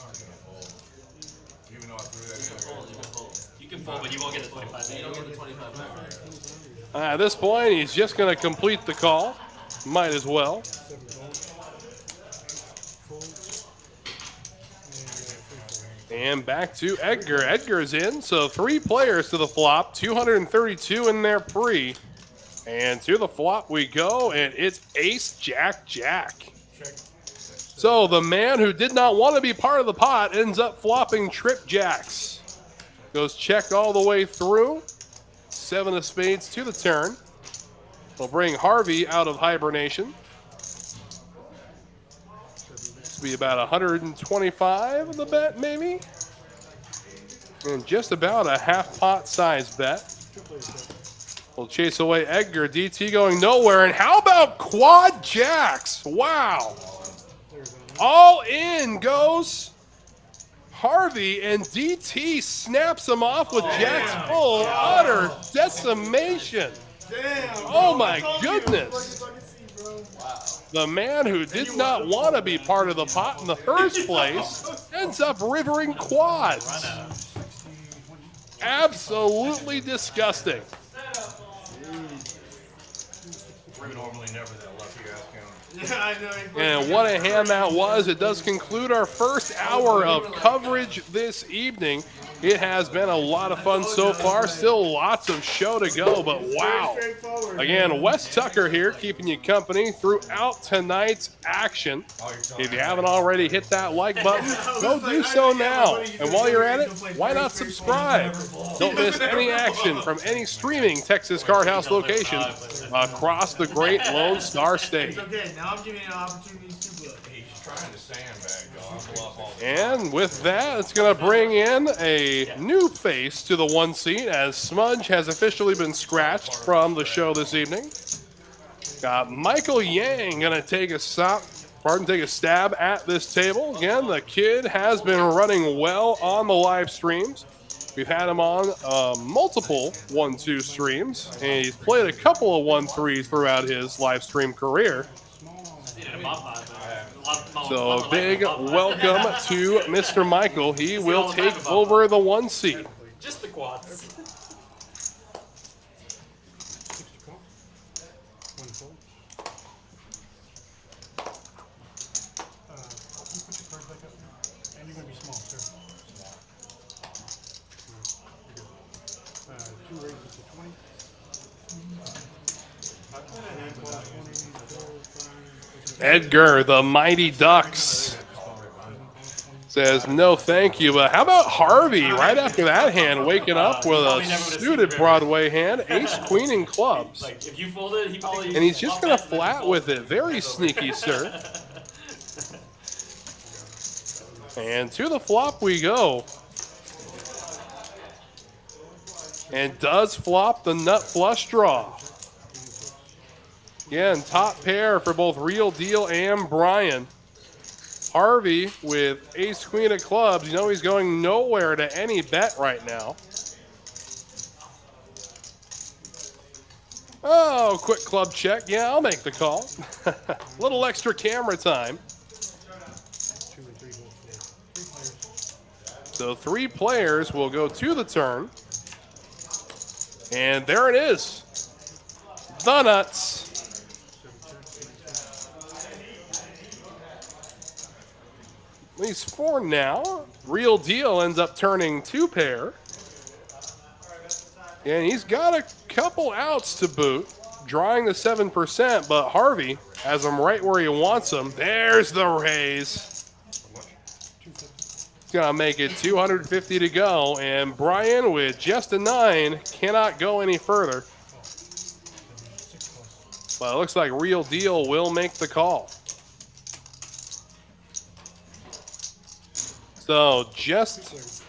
You can fold, but you won't get the 25. You don't get the 25. At this point, he's just going to complete the call. Might as well. And back to Edgar. Edgar's in, so 3 players to the flop, 232 in their pre. And to the flop we go, and it's Ace, Jack, Jack. So the man who did not want to be part of the pot ends up flopping trip jacks. Goes check all the way through. 7 of spades to the turn. We'll bring Harvey out of hibernation. Be about 125 of the bet, maybe, and just about a half pot size bet. We'll chase away Edgar. DT going nowhere, and how about quad jacks? Wow! All in goes Harvey, and DT snaps him off with Jack's full. Utter decimation. Damn. Oh bro, my I told you, goodness. fucking seat, bro. The man who did not want to be part of the pot in the first place ends up rivering quads. Absolutely disgusting. We're normally never that lucky ass counter. Yeah, I know. And what a hand that was. It does conclude our first hour of coverage this evening. It has been a lot of fun so far. Still lots of show to go, but wow. Again, Wes Tucker here keeping you company throughout tonight's action. If you haven't already hit that like button, go do so now. And while you're at it, why not subscribe? Don't miss any action from any streaming Texas Card House location across the great Lone Star State. Okay, now I'm giving you an opportunity to bluff. He's trying to sandbag, dog. I bluff all the And with that, it's going to bring in a new face to the one seat as Smudge has officially been scratched from the show this evening. Got Michael Yang going to take a stab at this table. Again, the kid has been running well on the live streams. We've had him on multiple 1-2 streams, and he's played a couple of 1-3s throughout his live stream career. So big welcome to Mr. Michael. He will take over the one seat. Just the quads. And you're going to be small, sir. 2 raises to 20. 9, 12, 20, 4, 5. Edgar, the Mighty Ducks, says no thank you. But how about Harvey right after that hand waking up with a suited Broadway hand, ace, queen, and clubs. Like, if you folded, he probably. And he's just going to flat with it. Very sneaky, sir. And to the flop we go. And does flop the nut flush draw. Again, top pair for both Real Deal and Brian. Harvey with ace, queen of clubs. You know he's going nowhere to any bet right now. Oh, quick club check. Yeah, I'll make the call. Little extra camera time. 2 and 3 votes for 3 players. So 3 players will go to the turn. And there it is. The nuts. At least 4 now. Real Deal ends up turning 2 pair. And he's got a couple outs to boot, drawing the 7%, but Harvey has him right where he wants him. There's the raise. He's gonna make it 250 to go, and Brian with just a 9 cannot go any further. But it looks like Real Deal will make the call. So just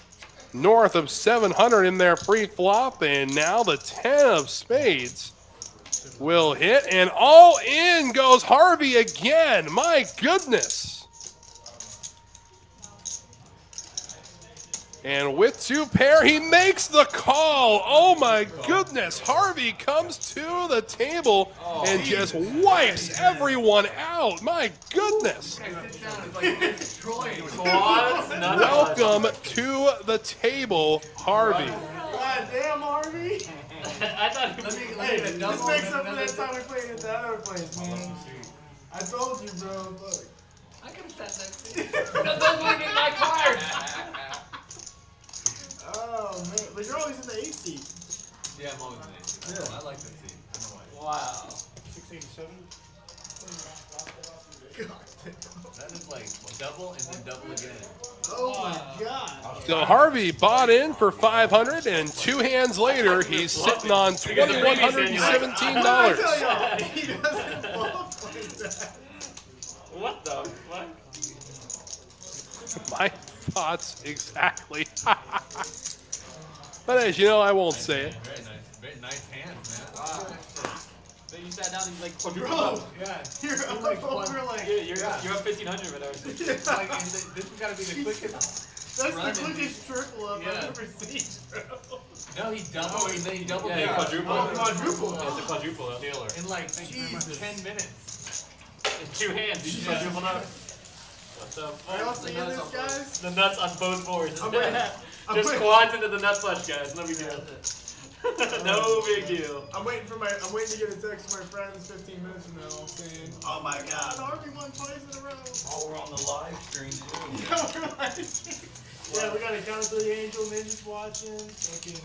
north of 700 in their pre-flop, and now the 10 of spades will hit, and all in goes Harvey again. My goodness. And with 2 pair, he makes the call. Oh my goodness. Harvey comes to the table and just wipes everyone out. My goodness. Welcome to the table, Harvey. God damn, Harvey. I thought he was Hey, this makes up for that time we played at the other place, man. I told you, bro. Look. I could have said that too. No, don't look at my card. Oh, man. But you're always in the 8 seat. Yeah, I'm always in it. Yeah. I like that seat. I know why. Wow. 687. That is like double and then double again. Oh, my God. So Harvey bought in for 500, and 2 hands later, he's sitting on $2,117. I tell y'all, he doesn't bluff like that. What the fuck? My thoughts exactly. But as you know, I won't say it. Very nice hands, man. Wow. Then you sat down and you like Bro, Yeah. you're up over like... You're up 1,500 whatever. Like, this has got to be the quickest. That's running. the quickest triple up Yeah. I've ever seen, bro. No, he doubled and then he doubled Yeah, down. quadruple. Quadruple. It's a quadruple up. In like, Jesus. 10 minutes. In 2 hands, you just quadrupled up. What the Are y'all fuck? seeing this, guys? The nuts on both boards. I'm waiting- I'm Just waiting- quads into the nut flush, guys. No big deal. No big deal. I'm waiting to get a text from my friends 15 minutes from now saying, "Oh my God, Harvey won twice in a row." Oh, we're on the live stream too. Yeah, we got a Count of the Angel Ninjas watching. Fucking,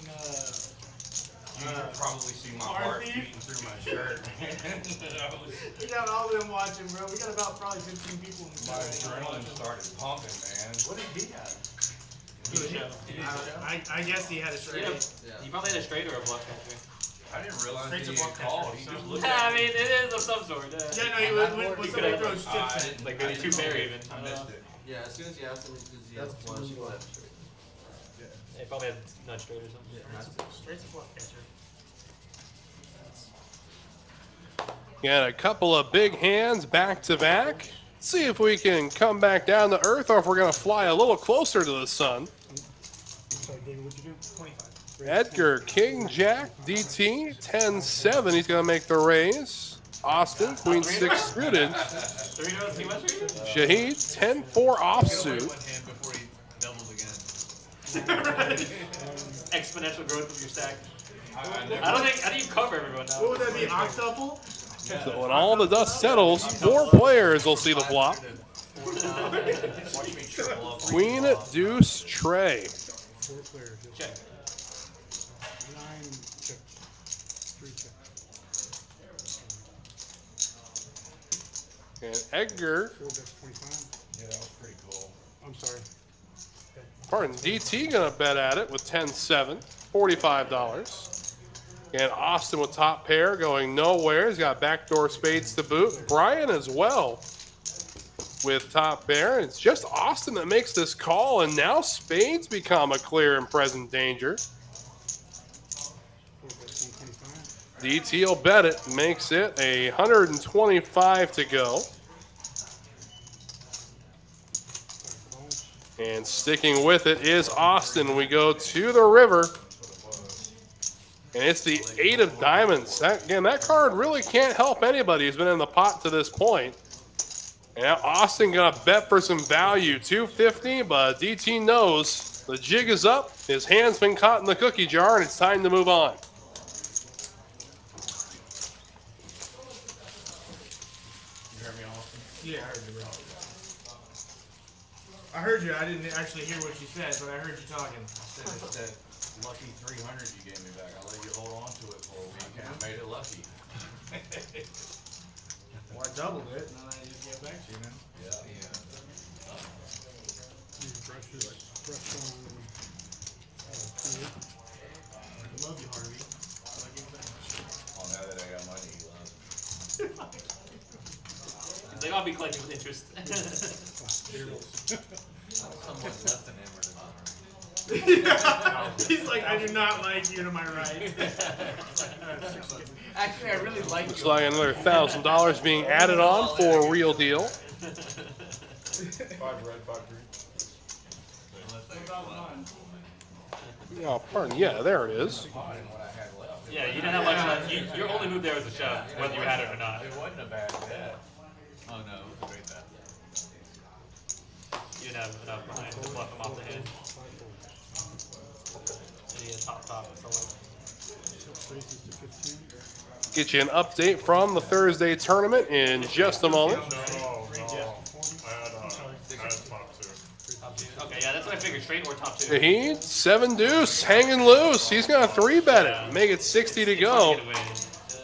You can probably see my heart Harvey? beating through my shirt. we got all of them watching, bro. We got about probably 15 people in the My chat. adrenaline started pumping, man. What did he have? I guess he had a straight. You probably had a straight or a bluff catcher. I didn't realize Straight to he block had called. catcher. He just looked Yeah, at I me. mean, it is of some sort. Yeah, no, he was when somebody could've- throws chips in. Like maybe 2 pair even. I missed it. Yeah, as soon as you asked him, because he has That's flush, he brutal. left straight. They probably had nut straight or something. Straight's a bluff catcher. Got a couple of big hands back to back. See if we can come back down to earth or if we're going to fly a little closer to the sun. Sorry, David, what'd you do? 25. Edgar, King, Jack, DT, 10-7. He's going to make the raise. Austin, Queen 6 suited. 3 notes too much for you? Shahid, 10-4 offsuit. One hand before he doubled again. Exponential growth of your stack. I I don't think. How do you cover everyone now? What would that be? Octuple? So when all the dust settles, 4 players will see the flop. Watch me triple up. Queen, Deuce, Trey. 4 players. Yes. Check. 9 chips. 3 chips. And Edgar, 4 bets 25. Yeah, that was pretty cool. I'm sorry. pardon, DT gonna bet at it with 10-7, $45. And Austin with top pair going nowhere. He's got backdoor spades to boot. Brian as well with top pair. It's just Austin that makes this call, and now spades become a clear and present danger. 4 bets 125. DT will bet it, makes it 125 to go. 5 calls. And sticking with it is Austin. We go to the river. And it's the 8 of diamonds. Again, that card really can't help anybody who's been in the pot to this point. And now Austin gonna bet for some value, 250, but DT knows the jig is up. His hand's been caught in the cookie jar, and it's time to move on. You heard me, Austin? Yeah, I heard you, bro. I heard you. I didn't actually hear what you said, but I heard you talking. I said it's that lucky 300 you gave me back. I let you hold on to it for a week and I made it lucky. Well, I doubled it, and then I just get back to you, man. Yeah. These brushes. Brush on. 2. I love you, Harvey. I like you back. Oh, now that I got money, he loves. He's like, I'll be collecting with interest. Somewhat less than enamored of He's like, I do not like you to my right. Actually, I really like Looks you. like another $1,000 being added on for a real deal. 5 red, 5 green. Oh, pardon. Yeah, there it is. Pot in what I had left. Yeah, you didn't have much left. Your only move there was a shove, whether you had it or not. It wasn't a bad bet. Oh no, it was a great bet. You didn't have enough behind to bluff him off the head. 5 folds. And he had top, so like, 6 raises to 15. Get you an update from the Thursday tournament in just a moment. okay, yeah, that's what I figured. Straight or top 2. Shahid, 7-deuce, hanging loose. He's going to 3-bet it, make it 60 to go.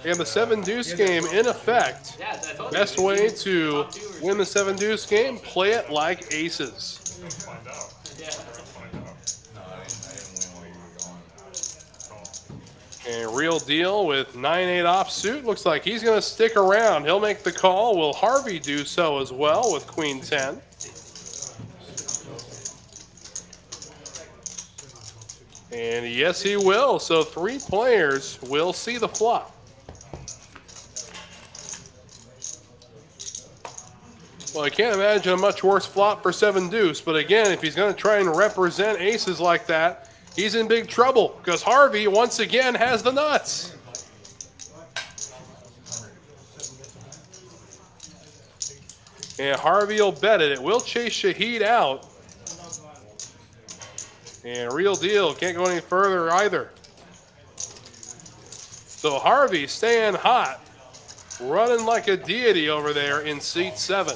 And the 7-deuce game in effect. Yeah, I told Best you. way to win the 7-deuce game, play it like aces. Yeah. No, I didn't win where you were going. A real deal with 9-8 offsuit. Looks like he's going to stick around. He'll make the call. Will Harvey do so as well with Queen 10? And yes, he will. So 3 players will see the flop. Well, I can't imagine a much worse flop for 7-deuce, but again, if he's going to try and represent aces like that, he's in big trouble because Harvey, once again, has the nuts. And Harvey will bet it. It will chase Shahid out. And Real Deal can't go any further either. So Harvey staying hot, running like a deity over there in seat 7.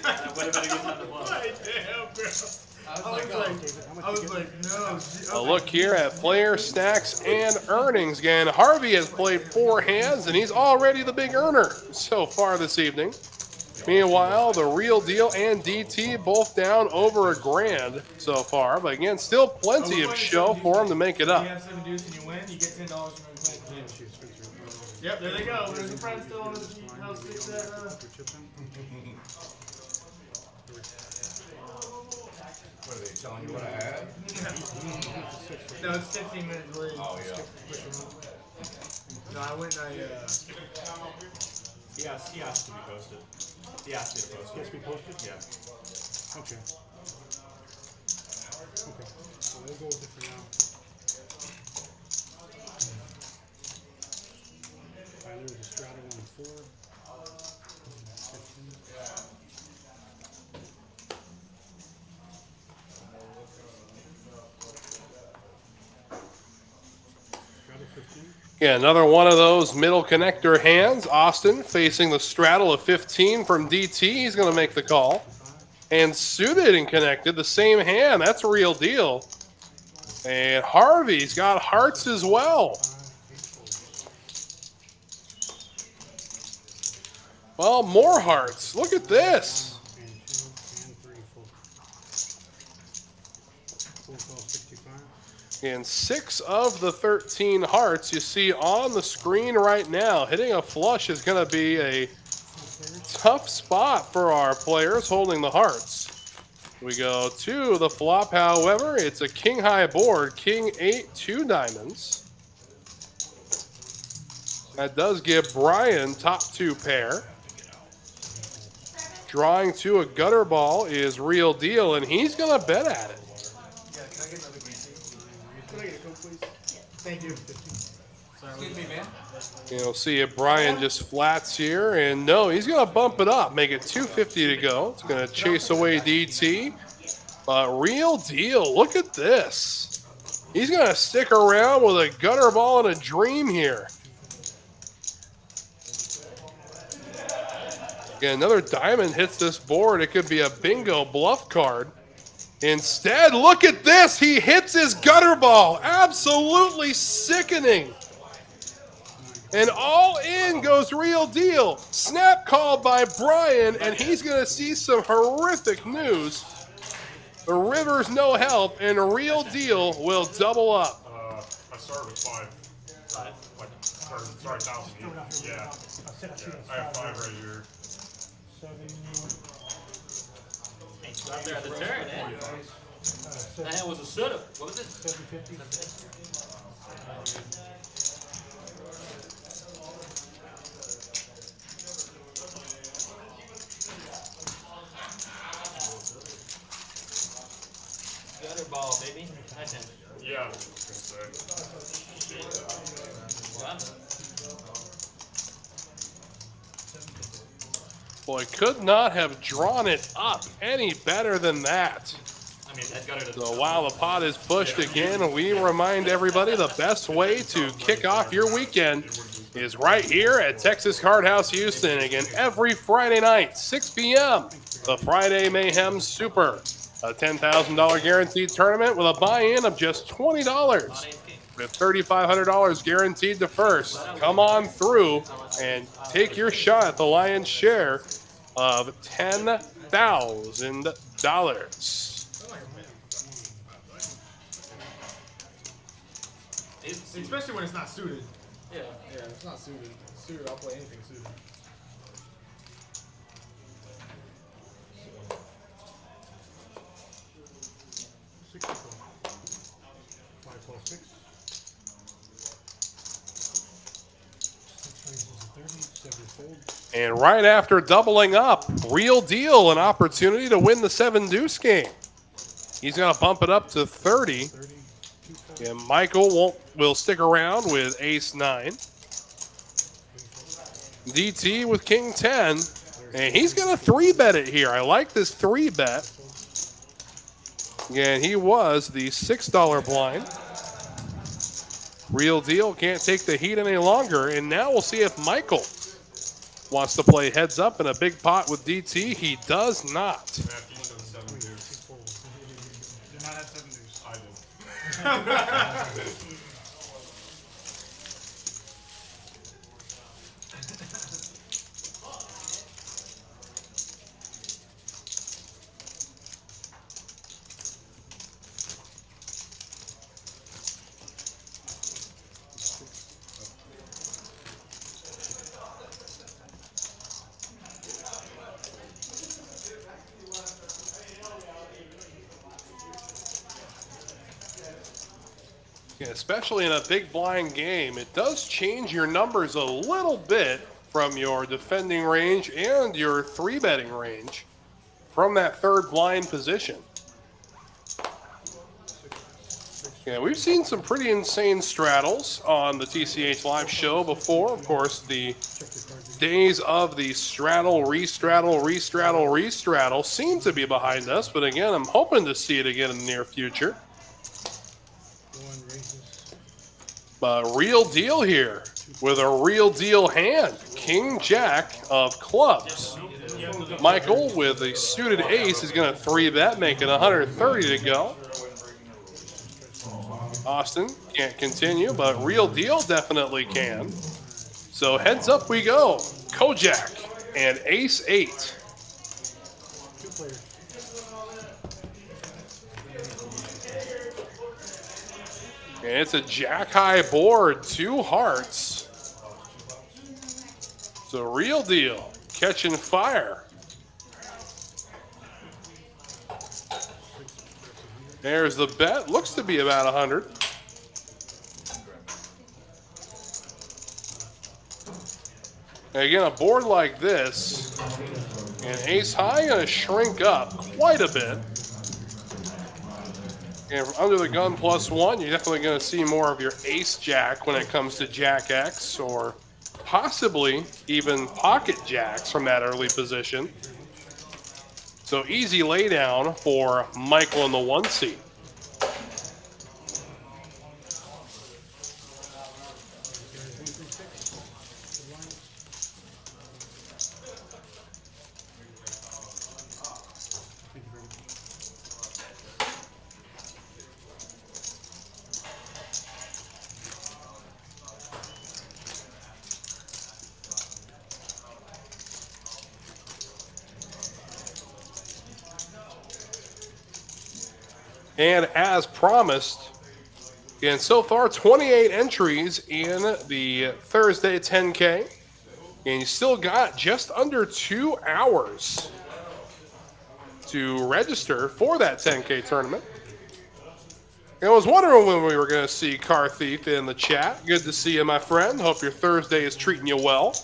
That would have been a good time to bluff. Damn, bro. I was like, no. A look here at player stacks and earnings. Again, Harvey has played 4 hands, and he's already the big earner so far this evening. Meanwhile, the Real Deal and DT both down over $1,000 so far. But again, still plenty of show for him to make it up. If you have 7 deuce and you win, you get $10 from every play. Yep, there they go. There's a friend still on the house 6 at What are they telling you what I had? No, it's 15 minutes late. Oh, yeah. No, I went and He asked to be posted. He asked me to post it. He has to be posted? Yeah. Okay. Okay. So we'll go with it for now. Alright, there's a strata 1 4. 15. Strata 15. Yeah, another one of those middle connector hands. Austin facing the straddle of 15 from DT. He's going to make the call. And suited and connected, the same hand. That's a Real Deal. And Harvey's got hearts as well. Well, more hearts. Look at this. And 2 and 3 full. Full call 65. And 6 of the 13 hearts you see on the screen right now. Hitting a flush is going to be a tough spot for our players holding the hearts. We go to the flop, however. It's a king high board, king 8, 2 diamonds. That does give Brian top 2 pair. Drawing to a gutter ball is Real Deal, and he's going to bet at it. can I get another green tea? Can I get a Coke, please? Thank you. Excuse me, man. You'll see if Brian just flats here, and no, he's going to bump it up, make it 250 to go. It's going to chase away DT. But Real Deal, look at this. He's going to stick around with a gutter ball and a dream here. Again, another diamond hits this board. It could be a bingo bluff card. Instead, look at this. He hits his gutter ball. Absolutely sickening. And all in goes Real Deal. Snap called by Brian, and he's going to see some horrific news. The river's no help, and Real Deal will double up. I started with 5. Like, sorry, 1,000. Yeah. I have 5 right here. It's right there at the turn, eh? That hand was a setup. What was it? 750. Gutter ball, baby. Nice hand. Yeah. Boy, could not have drawn it up any better than that. I mean, that gutter doesn't. So while the pot is pushed again, we remind everybody the best way to kick off your weekend is right here at Texas Card House Houston. Again, every Friday night, 6 p.m., the Friday Mayhem Super. A $10,000 guaranteed tournament with a buy-in of just $20. With $3,500 guaranteed to first. Come on through and take your shot at the lion's share of $10,000. Especially when it's not suited. Yeah. Yeah, it's not suited. Suited, I'll play anything suited. And right after doubling up, Real Deal, an opportunity to win the 7-deuce game. He's going to bump it up to 30. And Michael will stick around with ace-9. DT with king-10. And he's going to 3-bet it here. I like this 3-bet. Again, he was the $6 blind. Real Deal can't take the heat any longer. And now we'll see if Michael wants to play heads up in a big pot with DT. He does not. Matthew said 7-deuce. Did not have 7-deuce. I did. Yeah, especially in a big blind game, it does change your numbers a little bit from your defending range and your 3-betting range from that third blind position. Yeah, we've seen some pretty insane straddles on the TCH Live show before. Of course, the days of the straddle, restraddle, restraddle, restraddle seem to be behind us, but again, I'm hoping to see it again in the near future. But Real Deal here with a Real Deal hand. King Jack of clubs. Michael with a suited ace is going to 3-bet, making 130 to go. Austin can't continue, but Real Deal definitely can. So heads up we go. Kojak and ace-8. And it's a jack-high board, 2 hearts. So Real Deal catching fire. There's the bet. Looks to be about 100. And again, a board like this, and ace-high going to shrink up quite a bit. And under the gun +1, you're definitely going to see more of your ace-jack when it comes to jack-x, or possibly even pocket jacks from that early position. So easy laydown for Michael in the 1 seat. And as promised, and so far 28 entries in the Thursday 10K. And you still got just under 2 hours to register for that 10K tournament. And I was wondering when we were going to see Car Thief in the chat. Good to see you, my friend. Hope your Thursday is treating you well.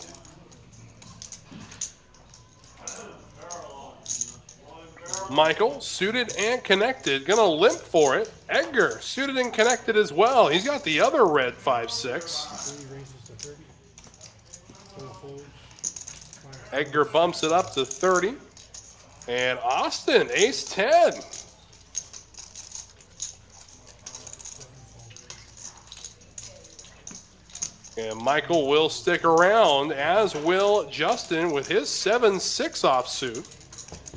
Michael, suited and connected, gonna limp for it. Edgar, suited and connected as well. He's got the other red 5-6. Edgar bumps it up to 30. And Austin, ace-10. And Michael will stick around, as will Justin with his 7-6 offsuit.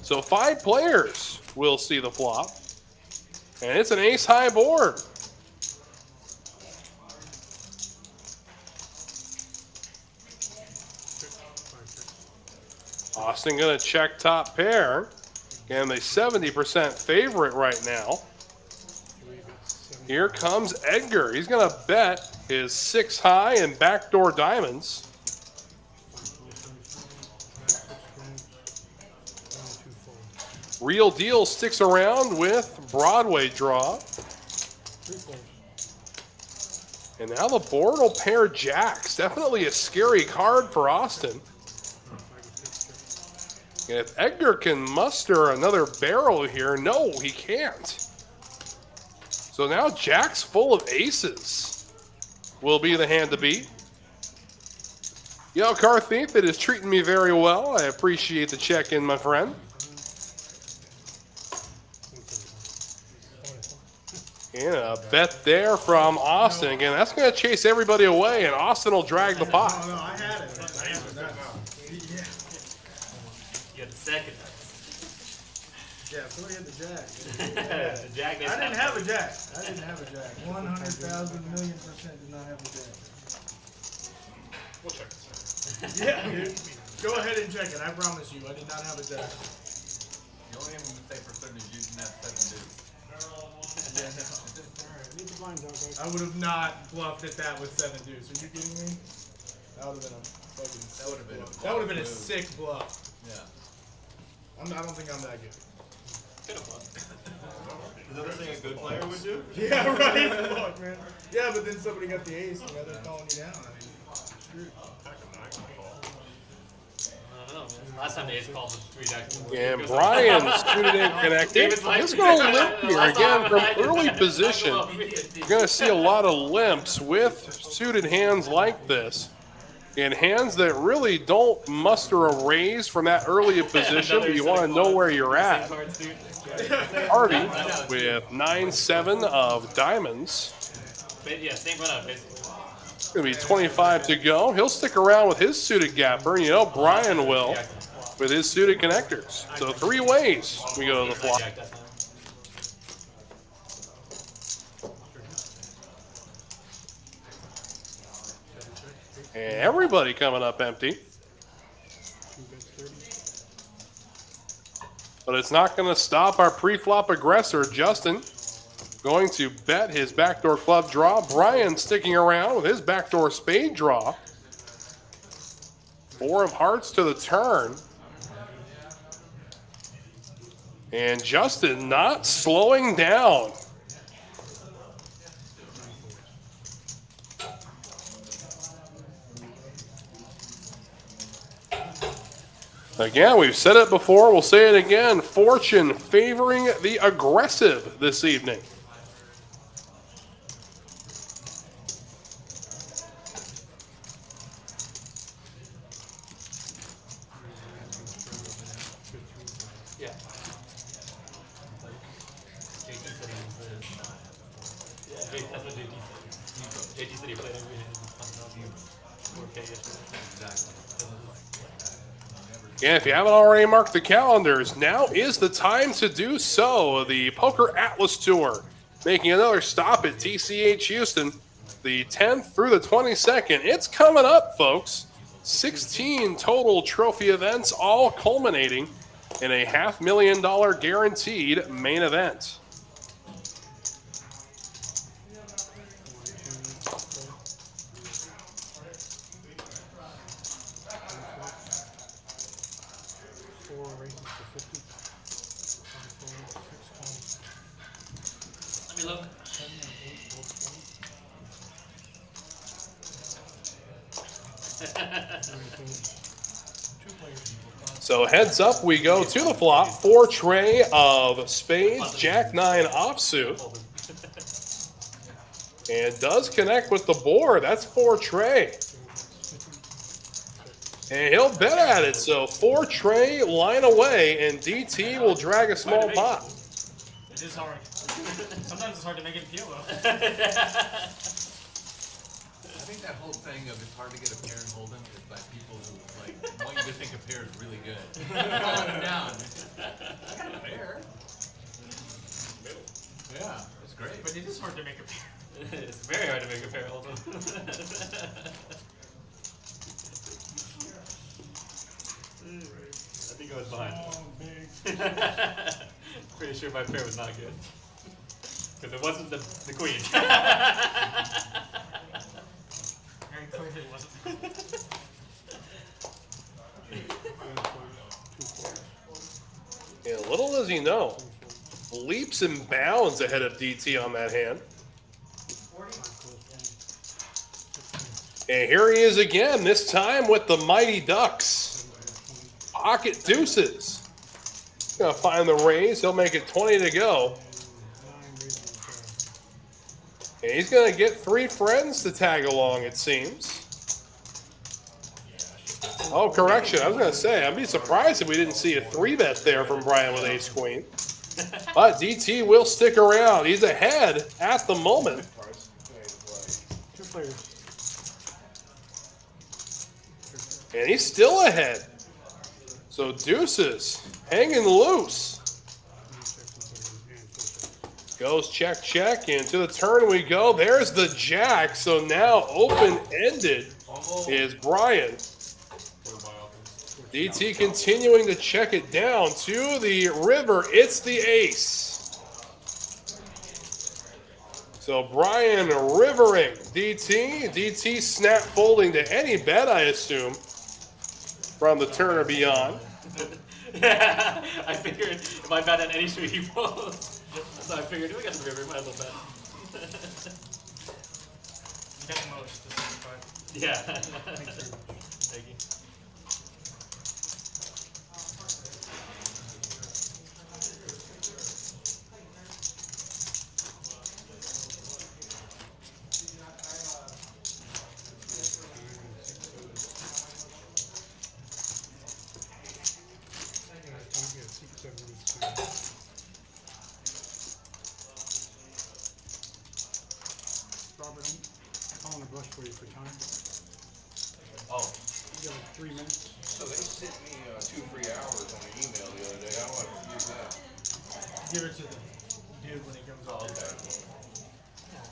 So 5 players will see the flop. And it's an ace-high board. Austin going to check top pair. And the 70% favorite right now. Here comes Edgar. He's going to bet his 6-high and backdoor diamonds. Real Deal sticks around with Broadway draw. And now the board will pair jacks. Definitely a scary card for Austin. If Edgar can muster another barrel here, no, he can't. So now Jack's full of aces will be the hand to beat. Yo, Carthief, it is treating me very well. I appreciate the check-in, my friend. And a bet there from Austin. Again, that's going to chase everybody away, and Austin will drag the pot. No, I had it. I answered that. Yeah. You had the second. Yeah, so we had the jack. The jack I didn't have a jack. 100,000,000,000% did not have a jack. We'll check this. Yeah, dude. Go ahead and check it. I promise you, I did not have a jack. The only thing we can say for certain is using that 7-deuce. I would have not bluffed at that with 7-deuce. Are you kidding me? That would have been a fucking. That would have been a sick bluff. Yeah. I don't think I'm that good. Is that the thing a good player would do? Yeah, right. Fuck, man. Yeah, but then somebody got the ace, and they're calling you down. I mean, screwed. I don't know, man. Last time the ace called was 3 jacks. And Brian suited in connected. He's going to limp here again from early position. You're going to see a lot of limps with suited hands like this. And hands that really don't muster a raise from that early position, but you want to know where you're at. Harvey with 9-7 of diamonds. Yeah, same run out, basically. It's going to be 25 to go. He'll stick around with his suited gapper. You know Brian will with his suited connectors. So 3 ways we go to the flop. And everybody coming up empty. But it's not going to stop our pre-flop aggressor, Justin. Going to bet his backdoor club draw. Brian sticking around with his backdoor spade draw. 4 of hearts to the turn. And Justin not slowing down. Again, we've said it before, we'll say it again. Fortune favoring the aggressive this evening. Yeah. JT said he that's what JT said. JT said he played every hand. 4K yesterday. Exactly. And if you haven't already marked the calendars, now is the time to do so. The Poker Atlas Tour making another stop at TCH Houston, the 10th through the 22nd. It's coming up, folks. 16 total trophy events, all culminating in a $500,000 guaranteed main event. Let me look. So heads up, we go to the flop. 4 tray of spades, Jack-9 offsuit. And does connect with the board. That's 4 tray. And he'll bet at it. So 4 tray, line away, and DT will drag a small pot. It is hard. Sometimes it's hard to make it feel though. I think that whole thing of it's hard to get a pair in Holden is by people who like want you to think a pair is really good. Calling them down. I got a pair. Yeah, it's great. But it is hard to make a pair. It's very hard to make a pair, hold on. I think I was behind. Pretty sure my pair was not good. Because it wasn't the queen. Very clearly it wasn't. And little does he know, leaps and bounds ahead of DT on that hand. And here he is again, this time with the Mighty Ducks. Pocket deuces. Gonna find the raise. He'll make it 20 to go. And he's gonna get 3 friends to tag along, it seems. Oh, correction. I was gonna say, I'd be surprised if we didn't see a 3-bet there from Brian with ace queen. But DT will stick around. He's ahead at the moment. 2 players. And he's still ahead. So deuces hanging loose. Goes check, check, and to the turn we go. There's the jack. So now open-ended is Brian. DT continuing to check it down to the river. It's the ace. So Brian rivering DT. DT snap folding to any bet, I assume, from the turn or beyond. Yeah, I figured if I bet on any street he folds. So I figured we got the river, might as well bet. You got the most, this is fine. Yeah. Thank you. Robert, I want to brush for you for time. Oh, You got like 3 minutes. So they sent me 2 free hours on an email the other day. How do I use that? Give it to the dude when he comes oh, over. okay.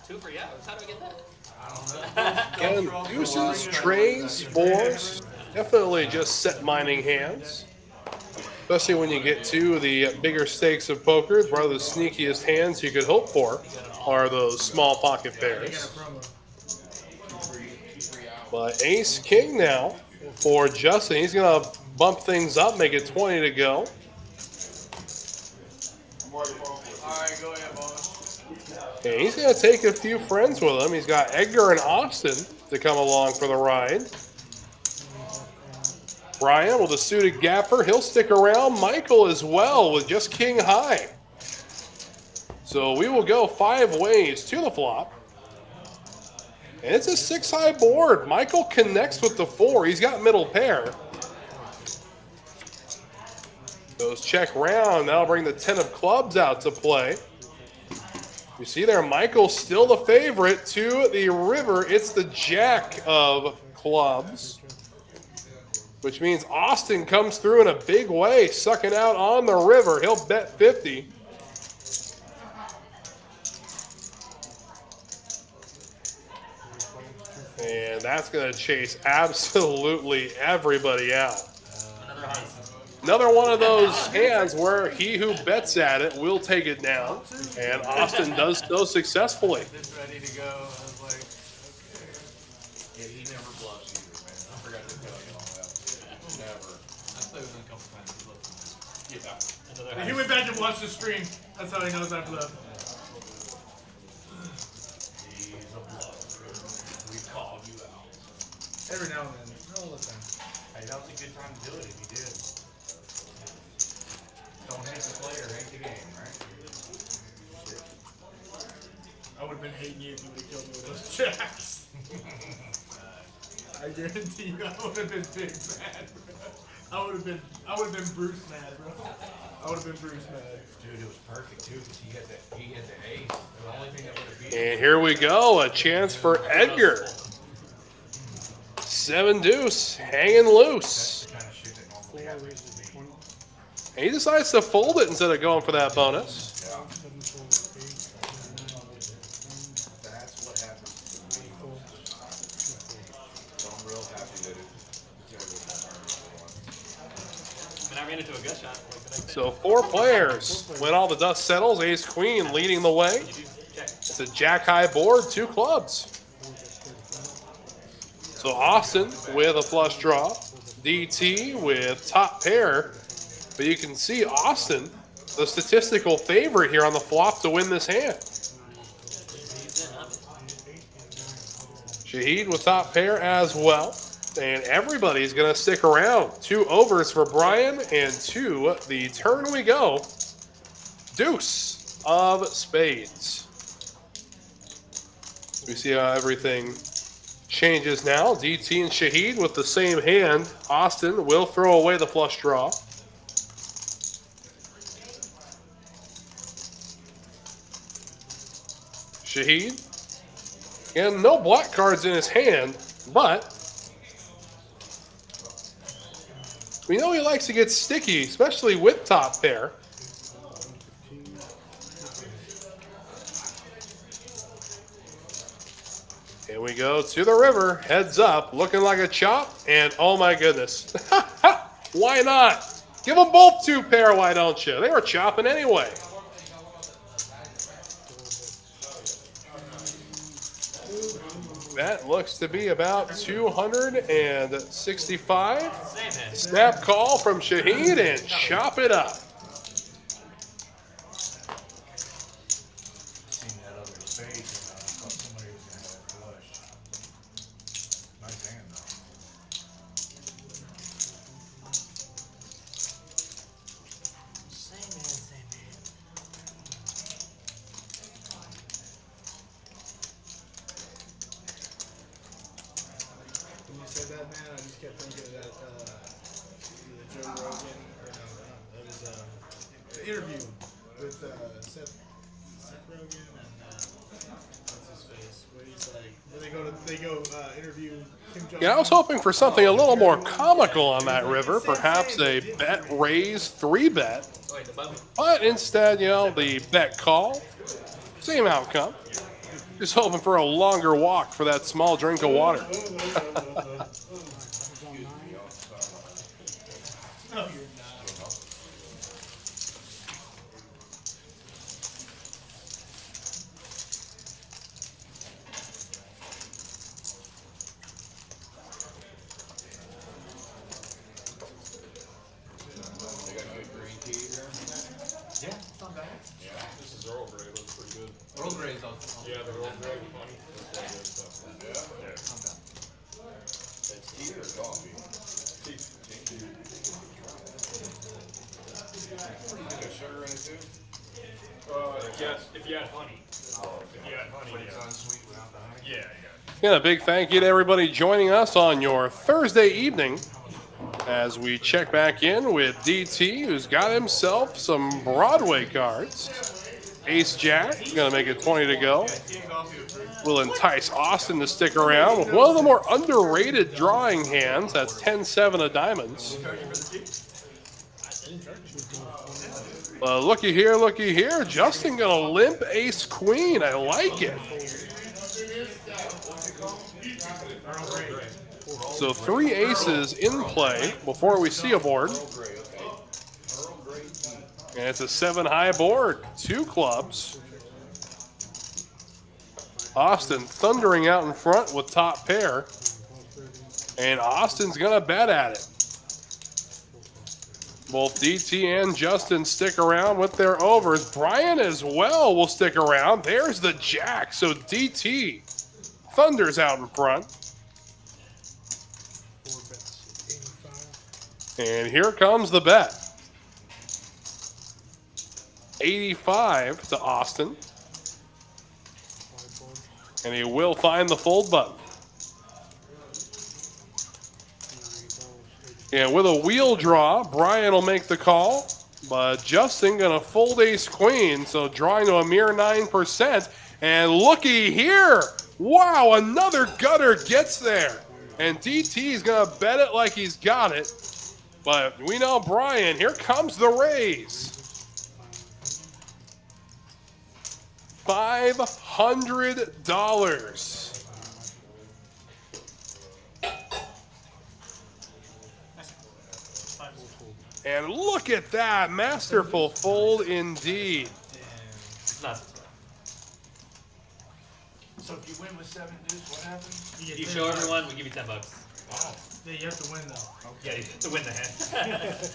2 free hours. How do I get that? I don't know. Again, deuces, trays, 4s. Definitely just set mining hands. Especially when you get to the bigger stakes of poker. One of the sneakiest hands you could hope for are those small pocket They got pairs. a promo. But ace king now for Justin. He's going to bump things up, make it 20 to go. Alright, go ahead, boss. And he's going to take a few friends with him. He's got Edgar and Austin to come along for the ride. Brian with a suited gapper. He'll stick around. Michael as well with just king high. So we will go 5 ways to the flop. And it's a 6-high board. Michael connects with the 4. He's got middle pair. Goes check round. That'll bring the 10 of clubs out to play. You see there, Michael's still the favorite to the river. It's the jack of clubs, which means Austin comes through in a big way, sucking out on the river. He'll bet 50. And that's going to chase absolutely everybody out. Another one of those hands where he who bets at it will take it down. And Austin does so successfully. This ready to go. I was like, okay. Yeah, he never bluffs either, man. I forgot to tell you all that. Never. I played with him a couple times. He looked Yeah. He went back and watched the stream. That's how he knows I bluff. He's a bluffer. We called you out. Every now and then. Not all the time. Hey, that was a good time to do it if you did. Don't hate the player, hate the game, right? I would have been hating you if you would have killed me with those jacks. I guarantee you, I would have been big mad, bro. I would have been Bruce mad, bro. I would have been Bruce mad. Dude, it was perfect too, because he had the ace. The only thing that would have beat And here we go, a chance for Edgar. 7-deuce, hanging loose. the kind of shit that normally 4 happens raises to me. 20. And he decides to fold it instead of going for that bonus. 7, 4, 8, 9, 10. That's what happens to me. So I'm real happy that it And I ran into a gut shot like the next day. So 4 players. When all the dust settles, ace queen leading the way. Check. It's a jack high board, 2 clubs. So Austin with a flush draw. DT with top pair. But you can see Austin, the statistical favorite here on the flop to win this hand. Shahid with top pair as well. And everybody's going to stick around. 2 overs for Brian, and to the turn we go. Deuce of spades. We see how everything changes now. DT and Shahid with the same hand. Austin will throw away the flush draw. Shahid. And no black cards in his hand, but we know he likes to get sticky, especially with top pair. Here we go to the river, heads up, looking like a chop, and oh my goodness. Why not? Give them both 2 pair, why don't you? They were chopping anyway. That looks to be about 265. Snap call from Shahid and chop it up. Seen that other spade, thought somebody was gonna have a flush. Nice hand though. When you said that, man, I just kept thinking of that, the Joe Rogan, or no, it was the interview with Seth Rogen and what's his face? Where he's like, where they go interview Kim Jong-un. Yeah, I was hoping for something a little more comical on that river, perhaps a bet raise 3-bet. But instead, you know, the bet call, same outcome. Just hoping for a longer walk for that small drink of water. No, you're not. Earl Grey's on. Yeah, the Earl Grey funny. It's tea or coffee? Tea. You got sugar in it too? Yes, if you add honey. If you add honey, But it's unsweet without the honey? yeah. Again, a big thank you to everybody joining us on your Thursday evening as we check back in with DT, who's got himself some Broadway cards. Ace Jack, gonna make it 20 to go. Will entice Austin to stick around with one of the more underrated drawing hands. That's 10-7 of diamonds. Looky here. Justin gonna limp ace queen. I like it. So 3 aces in play before we see a board. And it's a 7-high board, 2 clubs. Austin thundering out in front with top pair. And Austin's gonna bet at it. Both DT and Justin stick around with their overs. Brian as well will stick around. There's the jack, so DT thunders out in front. 4 bets, 85. And here comes the bet. 85 to Austin. And he will find the fold button. And with a wheel draw, Brian will make the call. But Justin gonna fold ace queen, so drawing to a mere 9%. And looky here. Wow, another gutter gets there. And DT's gonna bet it like he's got it. But we know Brian, here comes the raise. $500. And look at that, masterful fold indeed. It's not. So if you win with 7-deuce, what happens? You show everyone, we give you $10. Yeah, you have to win though. Yeah, you have to win the hand.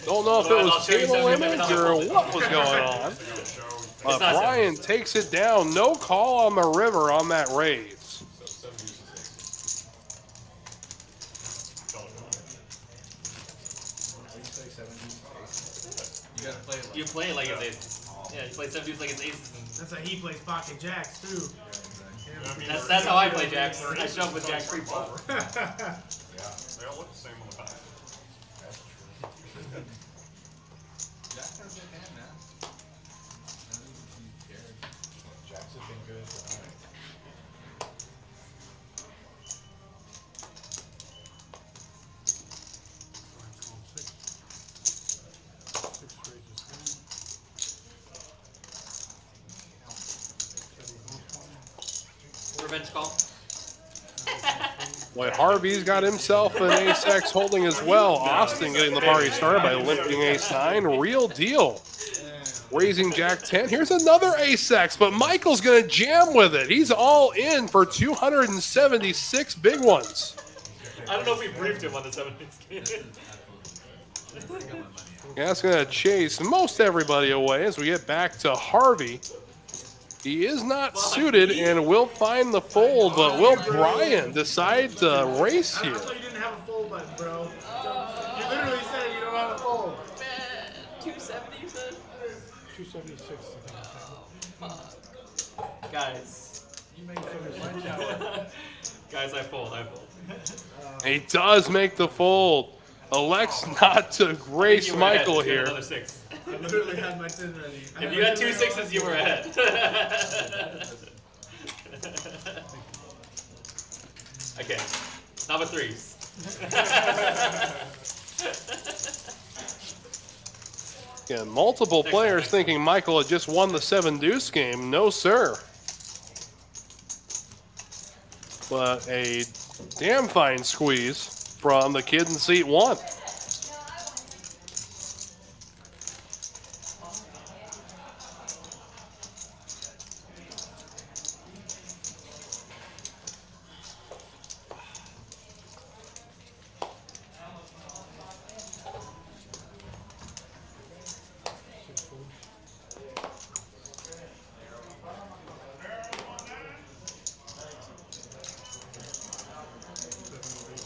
Don't know if it was table limit or what was going on. But Brian takes it down. No call on the river on that raise. You play like it's aces. Yeah, you play 7-deuce like it's aces. And That's how he plays pocket jacks too. that's how I play jacks. I shove with jack 3 ball. Yeah, they all look the same on the back. Jack's not a good hand, man. I don't even care. Jacks have been good. Revenge call. Boy, Harvey's got himself an ace-x holding as well. Austin getting the party started by limping ace-9. Real deal. Raising jack 10. Here's another ace-x, but Michael's going to jam with it. He's all in for 276 big ones. I don't know if we briefed him on the 7-deuce game. Yeah, that's going to chase most everybody away as we get back to Harvey. He is not suited and will find the fold, but will Brian decide to race I here? thought you didn't have a fold button, bro. You literally said you don't have a fold. Man, 270 you said? 276. Guys. You make some Guys, I fold. He does make the fold. Elects not to race You were ahead. Michael You had here. Another 6. I literally had my 10 ready. If you had 2 6s, you were ahead. Okay, number 3s. Yeah, multiple players thinking Michael had just won the 7-deuce game. No, sir. But a damn fine squeeze from the kid in seat 1.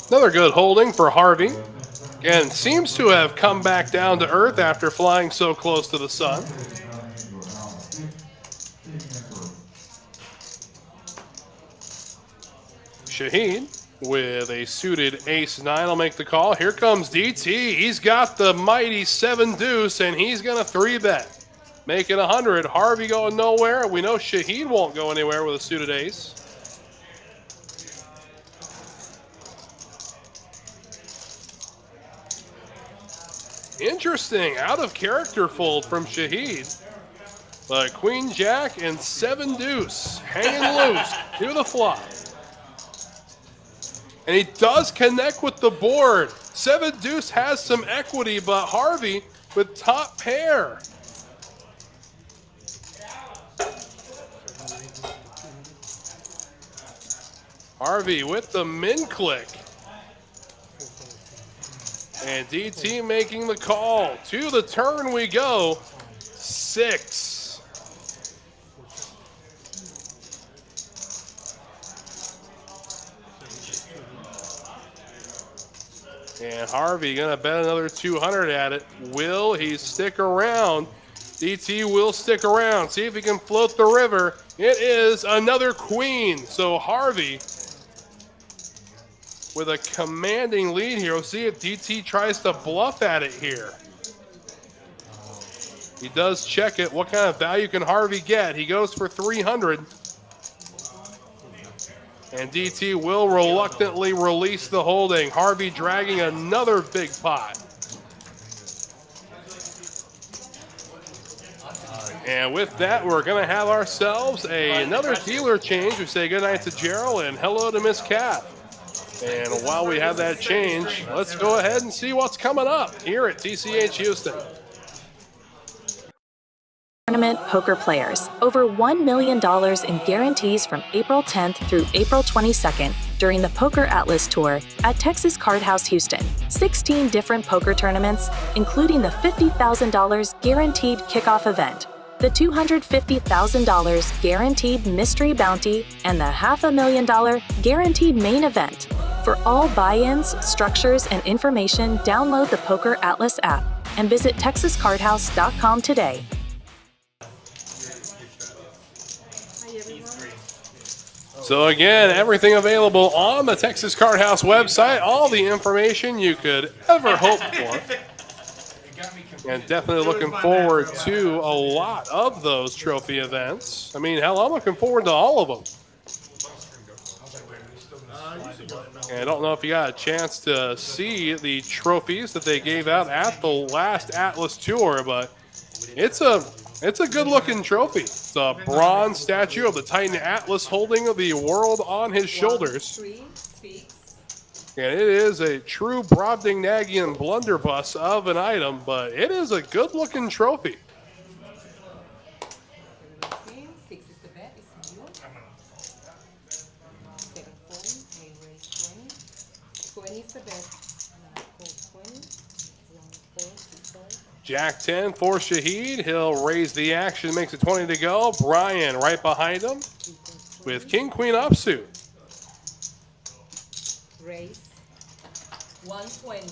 Another good holding for Harvey. Again, seems to have come back down to earth after flying so close to the sun. Shaheen with a suited ace-9 will make the call. Here comes DT. He's got the mighty 7-deuce, and he's going to 3-bet. Make it 100. Harvey going nowhere. We know Shaheen won't go anywhere with a suited ace. Interesting, out of character fold from Shahid. But Queen Jack and 7-deuce hanging loose to the flop. And he does connect with the board. 7-deuce has some equity, but Harvey with top pair. Harvey with the min click. And DT making the call. To the turn we go. 6. And Harvey gonna bet another 200 at it. Will he stick around? DT will stick around. See if he can float the river. It is another queen. So Harvey with a commanding lead here. We'll see if DT tries to bluff at it here. He does check it. What kind of value can Harvey get? He goes for 300. And DT will reluctantly release the holding. Harvey dragging another big pot. And with that, we're going to have ourselves another dealer change. We say goodnight to Gerald and hello to Miss Cat. And while we have that change, let's go ahead and see what's coming up here at TCH Houston. Tournament poker players. Over $1 million in guarantees from April 10th through April 22nd during the Poker Atlas Tour at Texas Card House Houston. 16 different poker tournaments, including the $50,000 guaranteed kickoff event, the $250,000 guaranteed mystery bounty, and the $500,000 guaranteed main event. For all buy-ins, structures, and information, download the Poker Atlas app. and visit texascardhouse.com today. So again, everything available on the Texas Card House website, all the information you could ever hope for. And definitely looking forward to a lot of those trophy events. I mean, hell, I'm looking forward to all of them. And I don't know if you got a chance to see the trophies that they gave out at the last Atlas Tour, but it's a good looking trophy. It's a bronze statue of the Titan Atlas holding the world on his shoulders. And it is a true Brobdingnagian blunderbuss of an item, but it is a good looking trophy. 6 is the bet, it's you. 7 fold, I raise 20. 20 is the bet. Now call 20. 1 fold, 2 fold. Jack 10 for Shahid. He'll raise the action, makes it 20 to go. Brian right behind him with King Queen offsuit. Raise 120.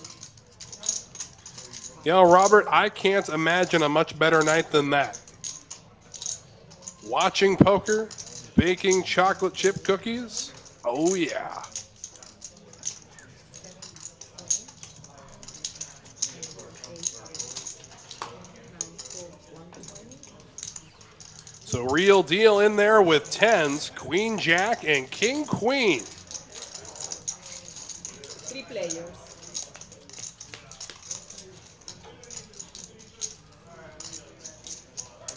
You know, Robert, I can't imagine a much better night than that. Watching poker, baking chocolate chip cookies. Oh, yeah. So real deal in there with 10s, Queen Jack and King Queen. 3 players.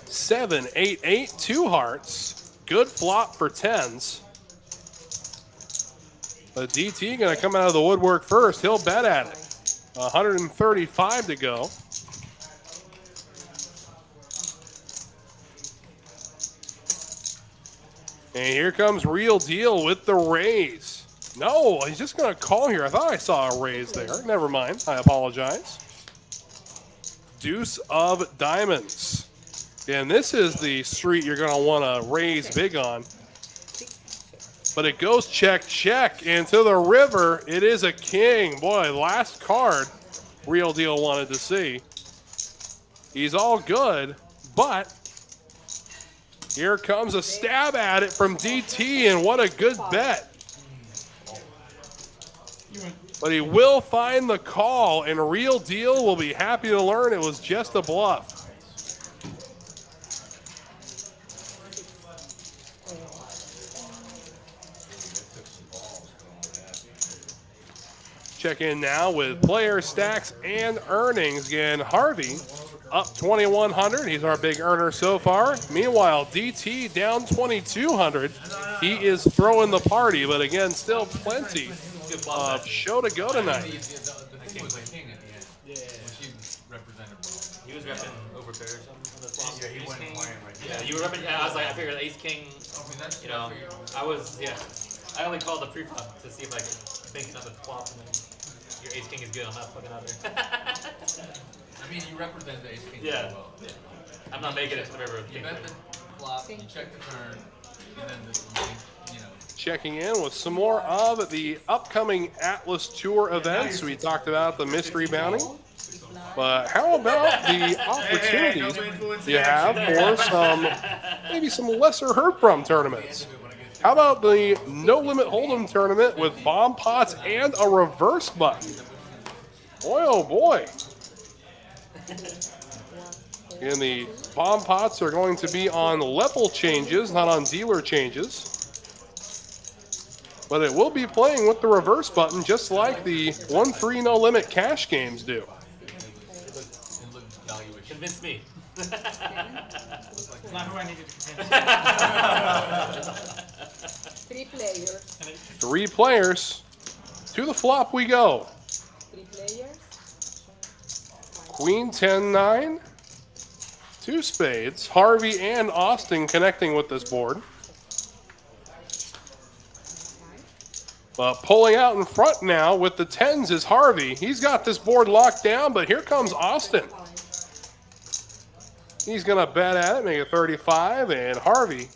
7, 8, 8, 2 hearts. Good flop for 10s. But DT going to come out of the woodwork first. He'll bet at it. 135 to go. And here comes Real Deal with the raise. No, he's just going to call here. I thought I saw a raise there. Never mind. I apologize. Deuce of diamonds. And this is the street you're going to want to raise big on. But it goes check, check into the river. It is a king. Boy, last card Real Deal wanted to see. He's all good, but here comes a stab at it from DT, and what a good bet. But he will find the call, and Real Deal will be happy to learn it was just a bluff. Check in now with player stacks and earnings. Again, Harvey up 2,100. He's our big earner so far. Meanwhile, DT down 2,200. He is throwing the party, but again, still plenty of show to go tonight. The king was king at the end. Yeah. Which he represented well. He was repping overpair or something on the flop. Yeah, he Ace wasn't king. playing like Yeah, you were repping. Yeah, I was like, I figured ace king. You know, I was, yeah. I only called the pre-flop to see if I could think another flop, and then your ace king is good. I'm not fucking out there. I mean, you represent the ace king Yeah. well. Yeah. I'm not making it to the river. You bet the flop, you check the turn, and then you know. Checking in with some more of the upcoming Atlas Tour events. We talked about the mystery bounty. But how about the opportunities you have for some, maybe some lesser heard from tournaments? How about the No Limit Hold'em tournament with bomb pots and a reverse button? Boy, oh boy. And the bomb pots are going to be on level changes, not on dealer changes. But it will be playing with the reverse button, just like the 1-3 No Limit cash games do. Convince me. It's not who I needed to convince. 3 players. 3 players. To the flop we go. 3 players. Queen 10-9. 2 spades. Harvey and Austin connecting with this board. But pulling out in front now with the 10s is Harvey. He's got this board locked down, but here comes Austin. He's going to bet at it, make it 35, and Harvey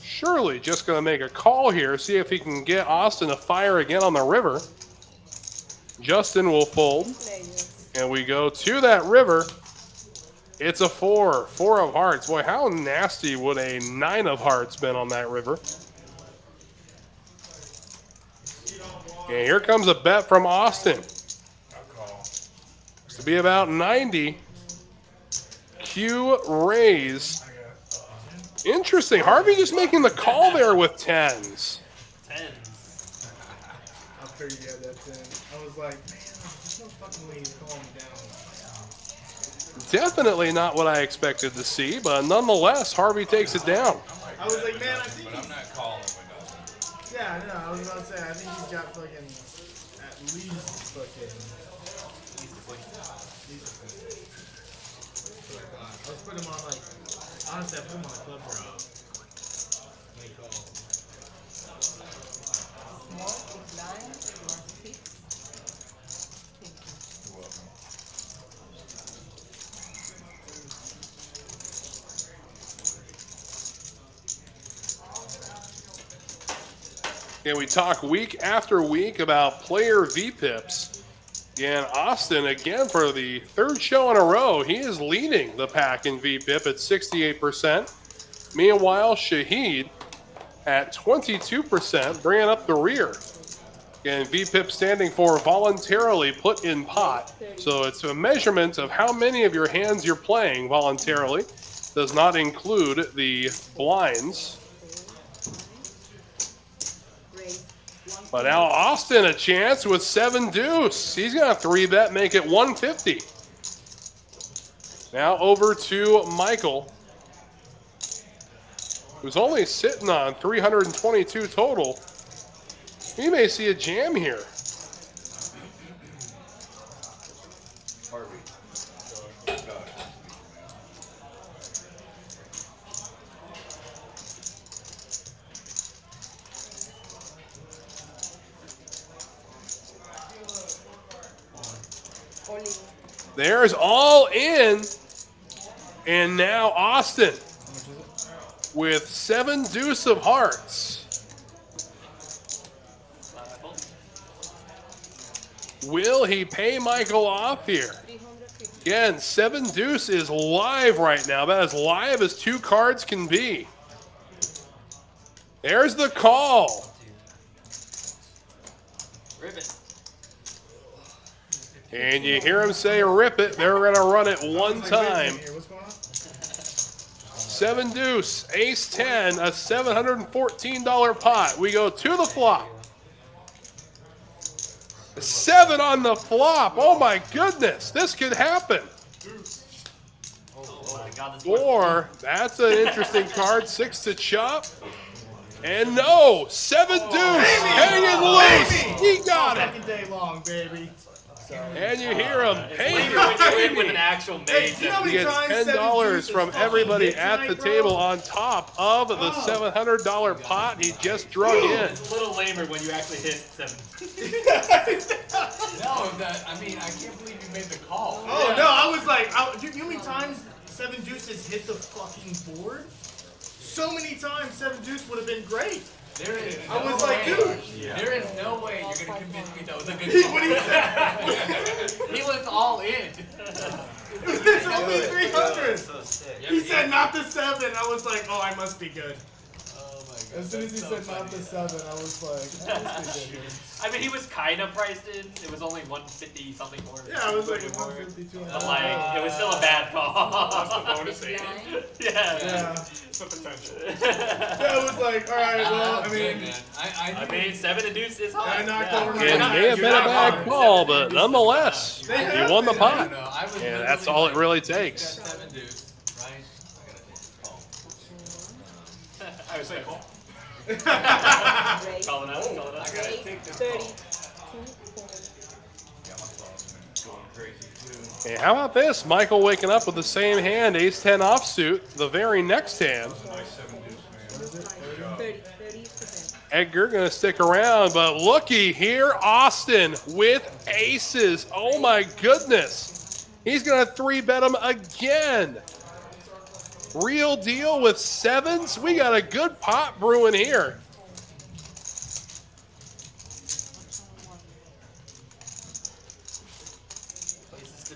surely just going to make a call here, see if he can get Austin to fire again on the river. Justin will fold. And we go to that river. It's a 4. 4 of hearts. Boy, how nasty would a 9 of hearts been on that river? And here comes a bet from Austin. To be about 90. Q raise. Interesting. Harvey just making the call there with 10s. 10s. I figured you had that 10. I was like, man, there's no fucking way he's calling me down. Definitely not what I expected to see, but nonetheless, Harvey takes it down. I was like, man, I think But I'm not calling with nothing. yeah, I know. I was about to say, I think he's got fucking at least fucking. I was putting him on like, honestly, I put him on a club draw. They call. Small, big blind, you want 6. You're welcome. And we talk week after week about player VPIPs. And Austin, again, for the 3rd show in a row, he is leading the pack in VPIP at 68%. Meanwhile, Shahid at 22%, bringing up the rear. And VPIP standing for voluntarily put in pot. So it's a measurement of how many of your hands you're playing voluntarily. Does not include the blinds. But now Austin a chance with 7-deuce. He's going to 3-bet, make it 150. Now over to Michael, who's only sitting on 322 total. We may see a jam here. Harvey. There's all in. And now Austin with 7-deuce of hearts. Will he pay Michael off here? Again, 7-deuce is live right now. About as live as 2 cards can be. There's the call. Rip it. And you hear him say, rip it. They're going to run it one time. What's going on? 7-deuce, ace-10, a $714 pot. We go to the flop. 7 on the flop. Oh my goodness, this could happen. Oh my God, this Or, that's an interesting card, 6 to chop. And no, 7-deuce, hanging loose. He got it. Second day long, baby. And you hear him, hey, When you with an actual mate. you know how he many gets times $10 from 7-deuce everybody fucking at hit the tonight, table bro? on top of the $700 pot he just drug in. It's a little lamer when you actually hit 7. No, I mean, I can't believe you made the call. Oh no, I was like, you know how many times 7-deuce has hit the fucking board? So many times 7-deuce would have been greit. There is I was no like, way. dude. There is no way you're gonna convince me that was a good He, call. what he said? He was all in. It's only 300. So sick. He said not the 7. I was like, oh, I must be good. Oh my God. As soon as he said not the 7, I was like, I must be good here. I mean, he was kind of priced in. It was only 150 something more. Yeah, I was like more. 152. But like, it was still a bad call. That's the bonus Big aid. blind. Yeah. Yeah. For potential. Yeah, I was like, all right, well, I Good, mean, man. I mean, 7-deuce is hot. I knocked over my It may have been a bad call, but nonetheless, you won the No, pot. no, I was And that's literally all it really like, takes. 7-deuce, right? I gotta take the call. I was like, oh. Raise. Calling out, calling out. Raise 32. Yeah, my phone's been going crazy too. Hey, how about this? Michael waking up with the same hand, ace-10 offsuit, the very next hand. 30%. Edgar gonna stick around, but looky here, Austin with aces. Oh my goodness. He's gonna 3-bet him again. Real deal with 7s. We got a good pot brewing here. Place is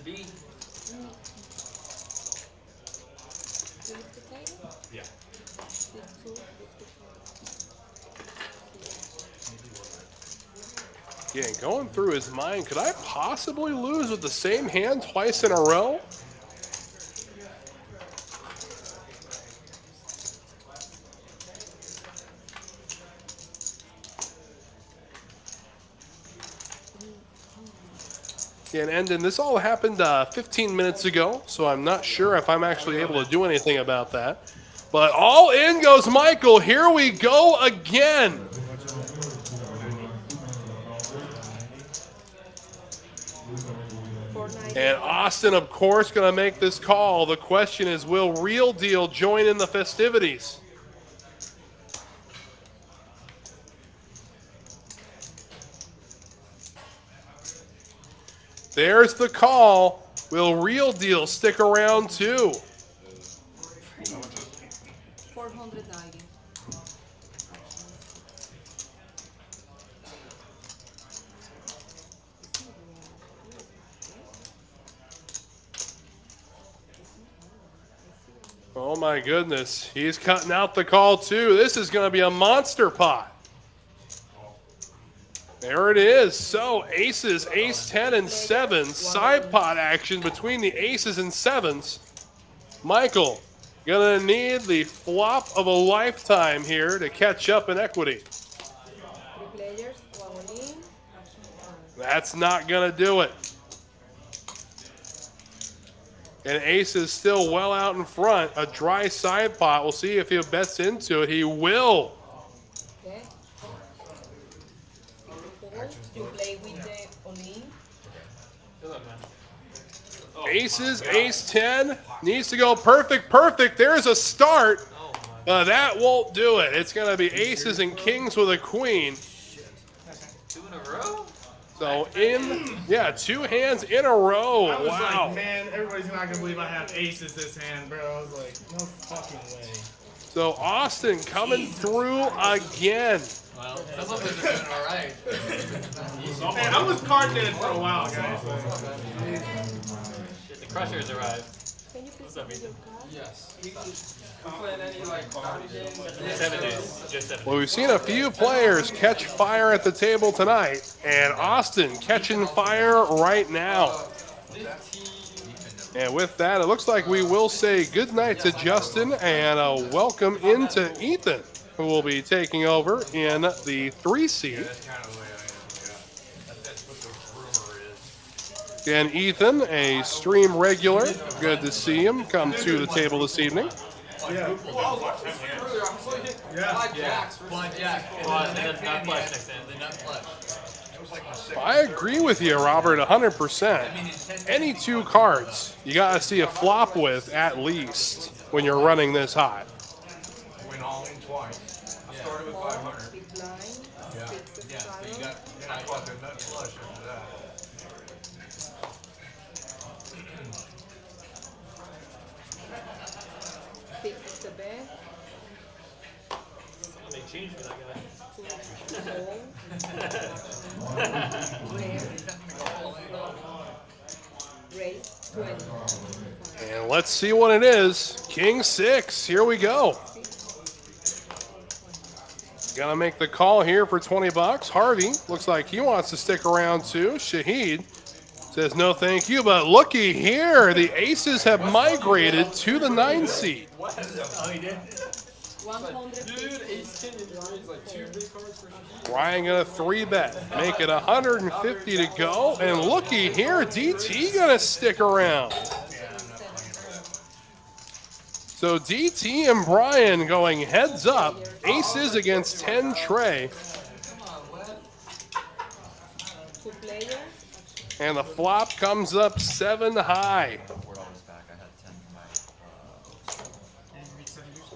Again, going through his mind, could I possibly lose with the same hand twice in a row? And Endon, this all happened 15 minutes ago, so I'm not sure if I'm actually able to do anything about that. But all in goes Michael. Here we go again. And Austin, of course, going to make this call. The question is, will Real Deal join in the festivities? There's the call. Will Real Deal stick around too? 490. Oh my goodness. He's cutting out the call too. This is going to be a monster pot. There it is. So aces, ace 10 and 7. Side pot action between the aces and 7s. Michael, gonna need the flop of a lifetime here to catch up in equity. 3 players, 1 in. That's not gonna do it. And ace is still well out in front. A dry side pot. We'll see if he bets into it. He will. Okay. You play with the only. Aces, ace 10. Needs to go perfect, perfect. There's a start. That won't do it. It's going to be aces and kings with a queen. 2 in a row? So yeah, 2 hands in a row. I was Wow. like, man, everybody's not gonna believe I have aces this hand, bro. I was like, no fucking way. So Austin coming through again. Well, some of us are doing all right. Man, I was card dead for a while, guys. Shit, the crushers arrived. Can you please What's up, read Ethan? your card? Yes. Playing any like party games? 7-deuce. Just 7-deuce. Well, we've seen a few players catch fire at the table tonight, and Austin catching fire right now. And with that, it looks like we will say good night to Justin and welcome into Ethan, who will be taking over in the 3 seat. That's kind of the way I am, yeah. That's what the rumor is. And Ethan, a stream regular. Good to see him come to the table this evening. Yeah. Blind jack. And then not flush next hand. The nut flush. I agree with you, Robert, 100%. Any 2 cards you got to see a flop with at least when you're running this hot. Went all in twice. I started with 500. Big blind, 6 Yeah, so you spiral. got Then I caught the nut flush after that. 6 is the bet. I'll make change for that guy. 2 fold. Raise 20. And let's see what it is. King 6, here we go. Gonna make the call here for 20 bucks. Harvey looks like he wants to stick around too. Shahid says no thank you, but looky here. The aces have migrated to the 9 seat. Oh, he did? 100. Dude, ace 10 is like 2 big cards for Ryan gonna 3-bet, make it 150 to go. And looky here, DT gonna stick around. So DT and Brian going heads up. Aces against 10 Trey. 2 players. And the flop comes up 7 high.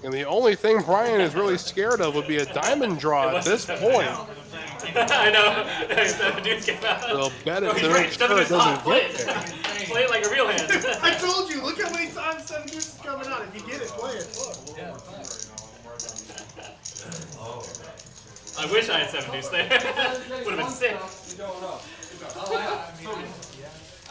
And the only thing Brian is really scared of would be a diamond draw at this point. I know. 7-deuce came out. They'll bet it Oh, he's to right. make sure it 7-deuce doesn't off. Play get it. there. Play it like a real hand. I told you, look how many times 7-deuce is coming out. If you get it, play it. I wish I had 7-deuce there. Would have been sick. Oh, yeah, I mean,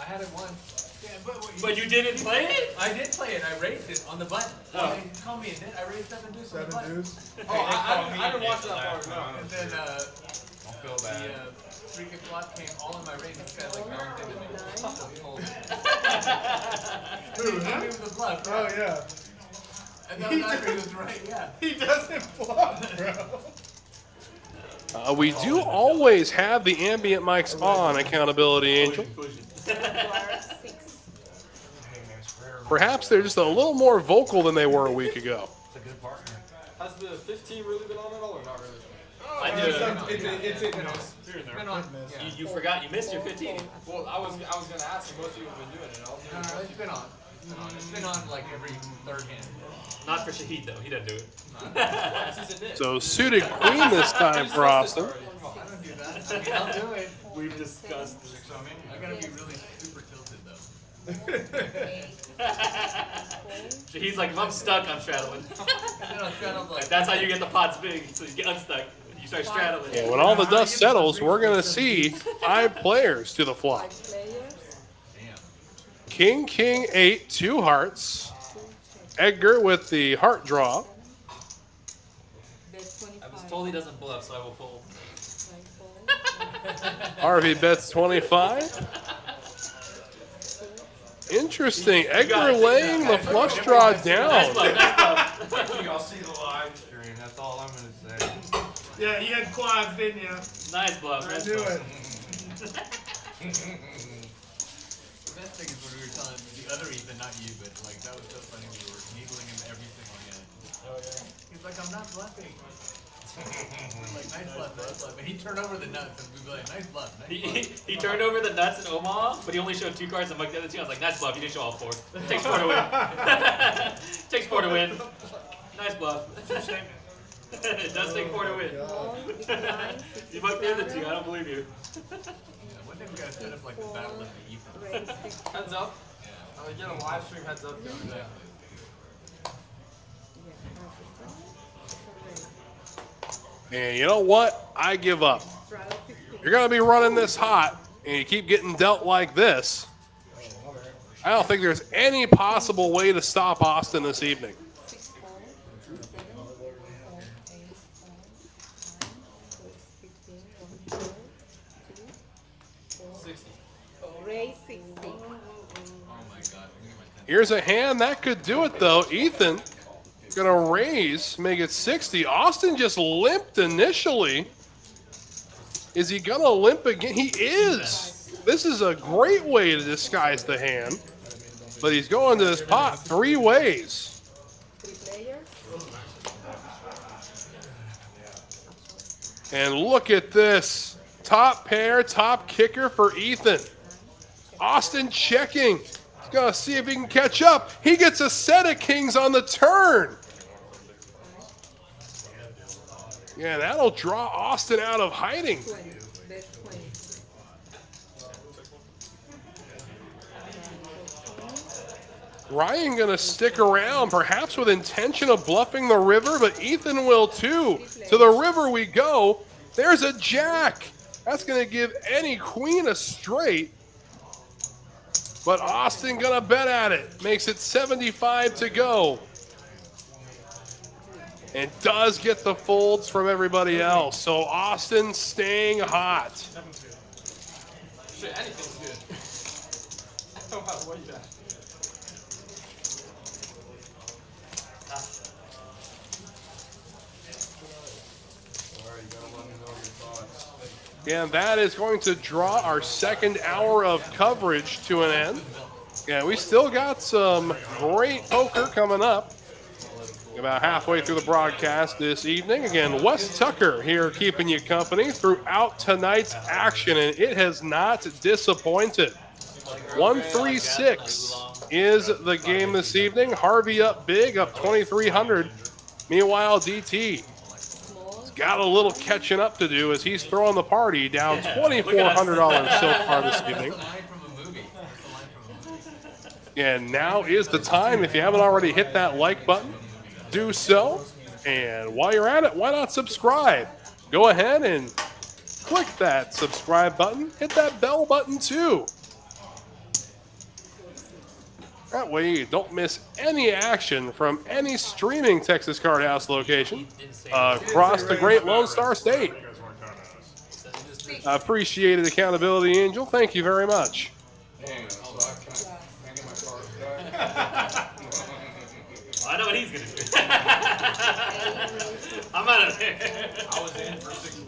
I had it once. Yeah, But you didn't play it? I did play it. I raised it on the button. Oh. You told me it did. I raised 7-deuce on the button. 7-deuce. I didn't watch that part, no. And then, feel bad. The freaking block came all in my range. This guy like knocked into me. He gave me the bluff. Oh, yeah. And then after he was right, yeah. He doesn't bluff, bro. We do always have the ambient mics on, Accountability Angel. Perhaps they're just a little more vocal than they were a week ago. It's a good partner. Has the 15 really been on at all or not really? I do. It's Been on. Yeah. You forgot you missed your 15. Well, I was gonna ask you. Most people have been doing it. No, it's been on. It's been on like every third hand. Not for Shahid though. He doesn't do it. So suited queen this time for Austin. I don't do that. I mean, I'll do it. We've discussed. So, I mean, I gotta be really super tilted though. Shahid's like, if I'm stuck, I'm straddling. Like, That's how you get the pots big. So you get unstuck. You start straddling. Yeah, when all the dust settles, we're going to see 5 players to the flop. King, king, 8, 2 hearts. Edgar with the heart draw. I was told he doesn't bluff, so I will fold. Harvey bets 25. Interesting. Edgar laying the flush draw down. Y'all see the live stream. That's all I'm going to say. Yeah, you had quads, didn't you? Nice bluff. I Nice knew bluff. it. The best thing is when we were telling the other Ethan, not you, but like that was so funny. We were needling him every single hand. Oh yeah. He's like, I'm not bluffing. We're like, nice bluff, nice bluff. And he turned over the nuts, and we'd be like, nice bluff, nice bluff. He turned over the nuts in Omaha, but he only showed 2 cards. And like the other 2, I was like, nice bluff. You didn't show all 4. Takes 4 to win. Takes 4 to win. Nice bluff. It does take 4 to win. You might be the other 2. I don't believe you. One day we gotta set up like the battle of the Ethan. Heads up. I'm gonna get a live stream heads up going. And you know what? I give up. You're going to be running this hot, and you keep getting dealt like this. I don't think there's any possible way to stop Austin this evening. Raise 16. Oh my god. Here's a hand that could do it, though. Ethan going to raise, make it 60. Austin just limped initially. Is he going to limp again? He is. This is a great way to disguise the hand. But he's going to this pot 3 ways. 3 players. And look at this. Top pair, top kicker for Ethan. Austin checking. He's going to see if he can catch up. He gets a set of kings on the turn. Yeah, that'll draw Austin out of hiding. 20. Bet 20. Ryan going to stick around, perhaps with intention of bluffing the river, but Ethan will too. To the river we go. There's a jack. That's going to give any queen a straight. But Austin going to bet at it. Makes it 75 to go. And does get the folds from everybody else. So Austin staying hot. Shit, anything's good. No matter what you ask. And that is going to draw our second hour of coverage to an end. Yeah, we still got some great poker coming up. About halfway through the broadcast this evening. Again, Wes Tucker here keeping you company throughout tonight's action, and it has not disappointed. 1-3-6 is the game this evening. Harvey up big, up 2,300. Meanwhile, DT has got a little catching up to do as he's throwing the party down $2,400 so far this evening. And now is the time, if you haven't already hit that like button, do so. And while you're at it, why not subscribe? Go ahead and click that subscribe button. Hit that bell button too. That way you don't miss any action from any streaming Texas Card House location across the great Lone Star State. Appreciated accountability, Angel. Thank you very much. Damn, so can I get my card back? I know what he's gonna do. I'm out of there. I was in for $6.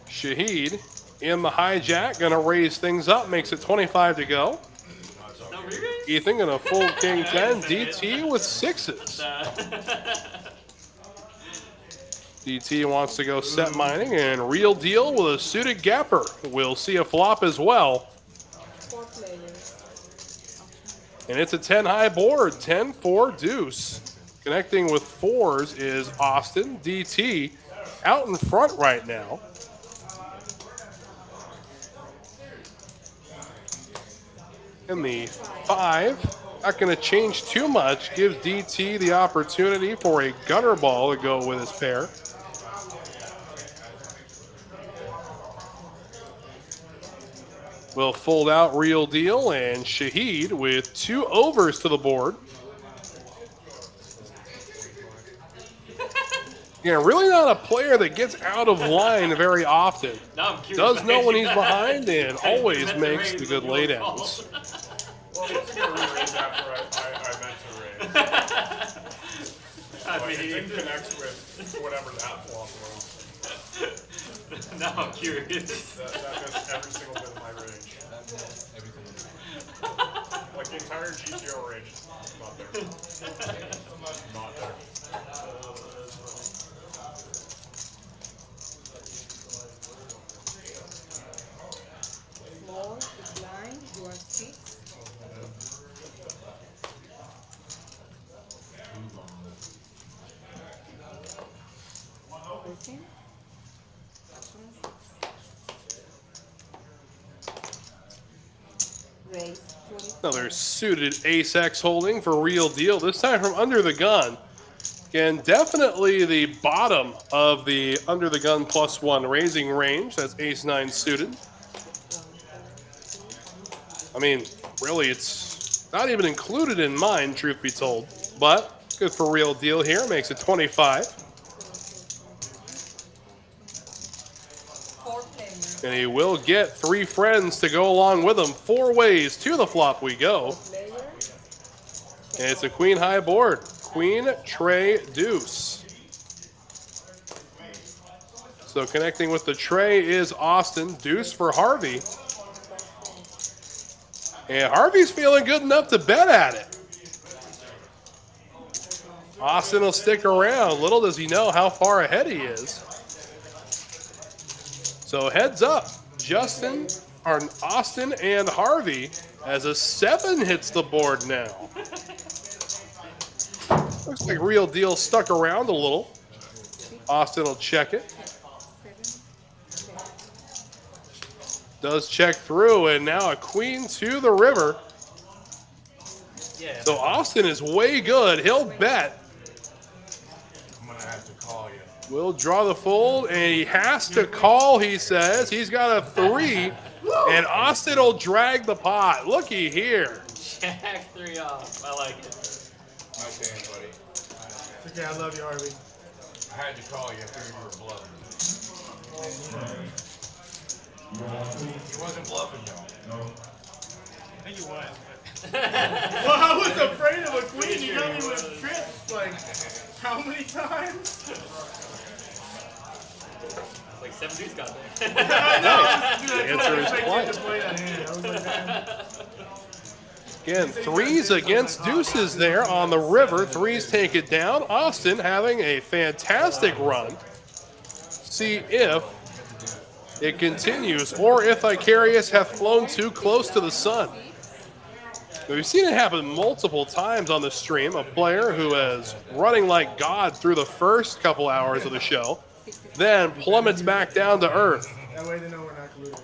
Shahid in the hijack, gonna raise things up, makes it 25 to go. No re-raise? Ethan gonna fold king 10, DT with sixes. DT wants to go set mining, and Real Deal with a suited gapper. We'll see a flop as well. 4 players. And it's a 10 high board, 10-4 deuce. Connecting with fours is Austin. DT out in front right now. And the 5, not going to change too much, gives DT the opportunity for a gutter ball to go with his pair. We'll fold out Real Deal and Shahid with 2 overs to the board. Yeah, really not a player that gets out of line very often. Now I'm curious. Does know when he's behind and always makes the good laydowns. Well, I wasn't going to re-raise after I meant to raise. Like, it connects with whatever that flop was. Now I'm curious. That missed every single bit of my range. Like the entire GTO range, not there. Not there. Small, decline, you are 6. Listen. Raise 20. Another suited ace-X holding for Real Deal, this time from under the gun. Again, definitely the bottom of the under the gun +1 raising range. That's ace-9 suited. I mean, really, it's not even included in mine, truth be told. But good for Real Deal here, makes it 25. 4 players. And he will get 3 friends to go along with him. 4 ways to the flop we go. And it's a queen high board. Queen, tray, deuce. So connecting with the tray is Austin. Deuce for Harvey. And Harvey's feeling good enough to bet at it. Austin will stick around. Little does he know how far ahead he is. So heads up, Austin and Harvey as a 7 hits the board now. Looks like Real Deal stuck around a little. Austin will check it. Does check through, and now a queen to the river. Yeah. So Austin is way good. He'll bet. I'm going to have to call you. Will draw the fold, and he has to call, he says. He's got a 3, and Austin will drag the pot. Looky here. Jack 3 off. I like it. Nice hand, buddy. It's okay, I love you, Harvey. I had to call you. I figured you were bluffing. He wasn't bluffing, though. I think he was. Well, I was afraid of a queen. You got me with trips, like, how many times? Like 7-deuce got there. I know. Dude, The answer is quiet. to play that hand. I was like, man. Again, 3s against deuces there on the river. 3s take it down. Austin having a fantastic run. See if it continues, or if Icarius hath flown too close to the sun. We've seen it happen multiple times on the stream. A player who is running like God through the first couple hours of the show, then plummets back down to earth. That way they know we're not colluding.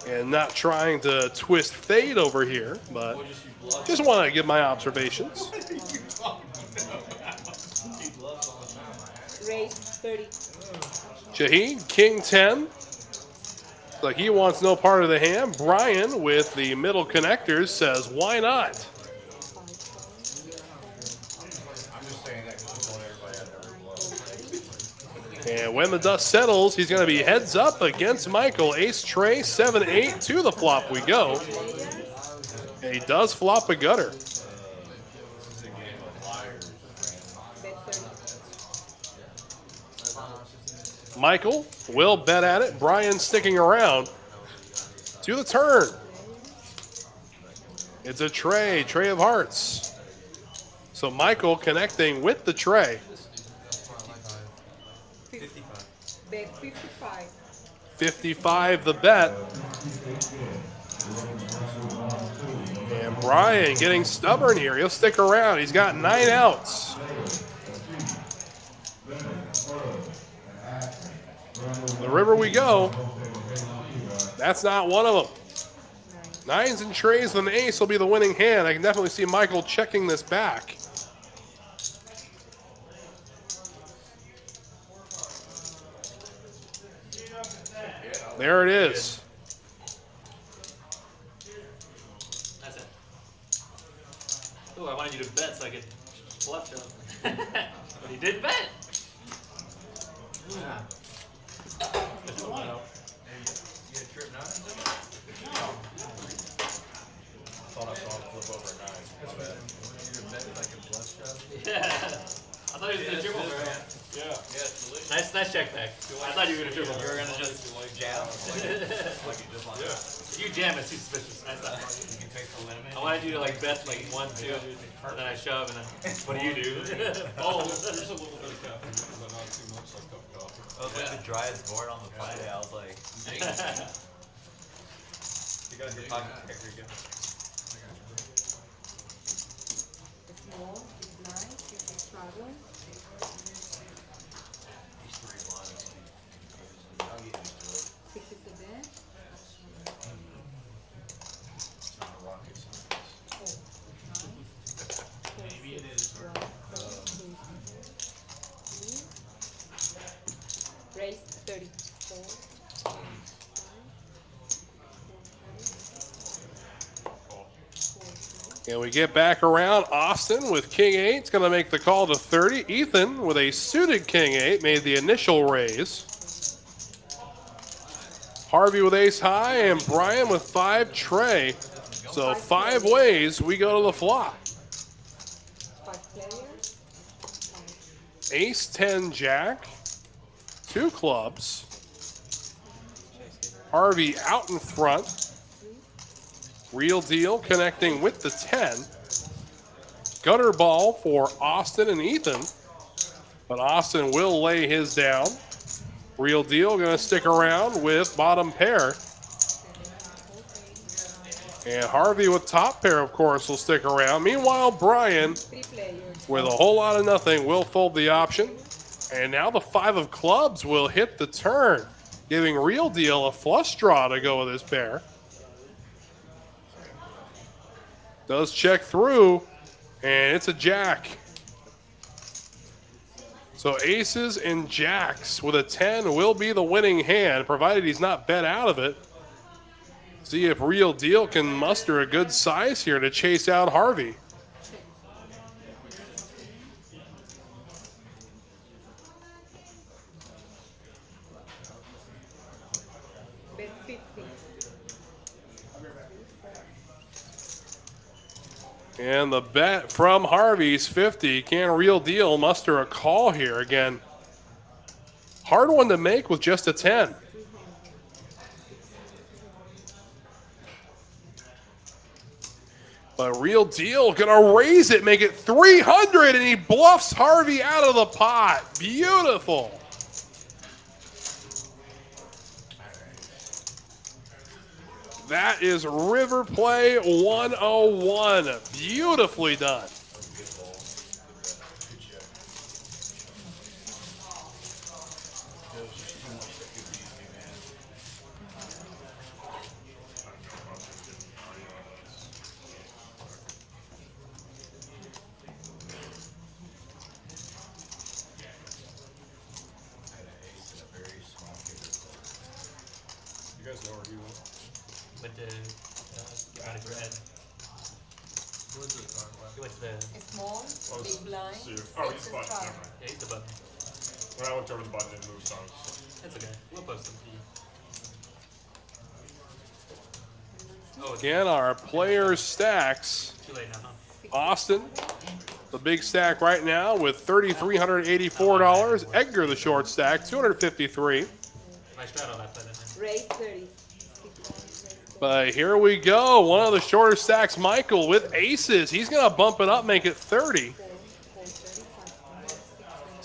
And not trying to twist fate over here, but just want to give my observations. Raise 30. Shahid, king 10. Like he wants no part of the hand. Brian with the middle connectors says, why not? I'm just saying that because I want everybody out there to bluff. And when the dust settles, he's going to be heads up against Michael. Ace tray, 7-8 to the flop we go. And he does flop a gutter. Michael will bet at it. Brian sticking around. To the turn. It's a tray of hearts. So Michael connecting with the tray. 55. 55 the bet. And Brian getting stubborn here. He'll stick around. He's got 9 outs. The river we go. That's not one of them. 9s and trays with an ace will be the winning hand. I can definitely see Michael checking this back. There it is. That's it. Oh, I wanted you to bet so I could bluff show. But he did bet. Yeah. You get a trip now? Thought I saw him flip over a 9. That's bad. You bet like a bluff shot? Yeah. I thought he was going to triple. Yeah. Nice check back. I thought you were going to triple. You were going to just jam. If you jam, it's too suspicious. I thought You can take the limit. I wanted you to like bet like 1, 2, and then I shove, and then what do you do? Oh, there's a little bit of caffeine, but not too much like cup of coffee. I was like the driest board on the planet. I was like, You got your pocket picker again. Small, blind, 57. these 3 blinds. I'll get used to it. 67. It's not a rocket science. Maybe it is. Raise 34. And we get back around. Austin with King 8 is going to make the call to 30. Ethan with a suited King 8 made the initial raise. Harvey with ace high and Brian with 5 tray. So 5 ways we go to the flop. 5 players. Ace 10 jack. 2 clubs. Harvey out in front. Real deal connecting with the 10. Gutter ball for Austin and Ethan. But Austin will lay his down. Real deal going to stick around with bottom pair. And Harvey with top pair, of course, will stick around. Meanwhile, Brian, 3 players. with a whole lot of nothing, will fold the option. And now the 5 of clubs will hit the turn, giving Real Deal a flush draw to go with his pair. Does check through, and it's a jack. So aces and jacks with a 10 will be the winning hand, provided he's not bet out of it. See if Real Deal can muster a good size here to chase out Harvey. Bet 50. And the bet from Harvey's 50. Can Real Deal muster a call here again? Hard one to make with just a 10. But Real Deal gonna raise it, make it 300, and he bluffs Harvey out of the pot. Beautiful. That is River Play 101. Beautifully done. You guys know where he went? Went to get out of red. Who is it? He went to the Small, big blind. Oh, he's 5. Never mind. yeah, he's above me. When I looked over the button, it moved songs. That's okay. We'll post them to you. Oh, Again, our players' stacks. too late now, huh? Austin, the big stack right now with $3,384. Edgar, the short stack, $253. Nice straddle that then. Raise 30. But here we go. One of the shorter stacks, Michael, with aces. He's going to bump it up, make it 30. He's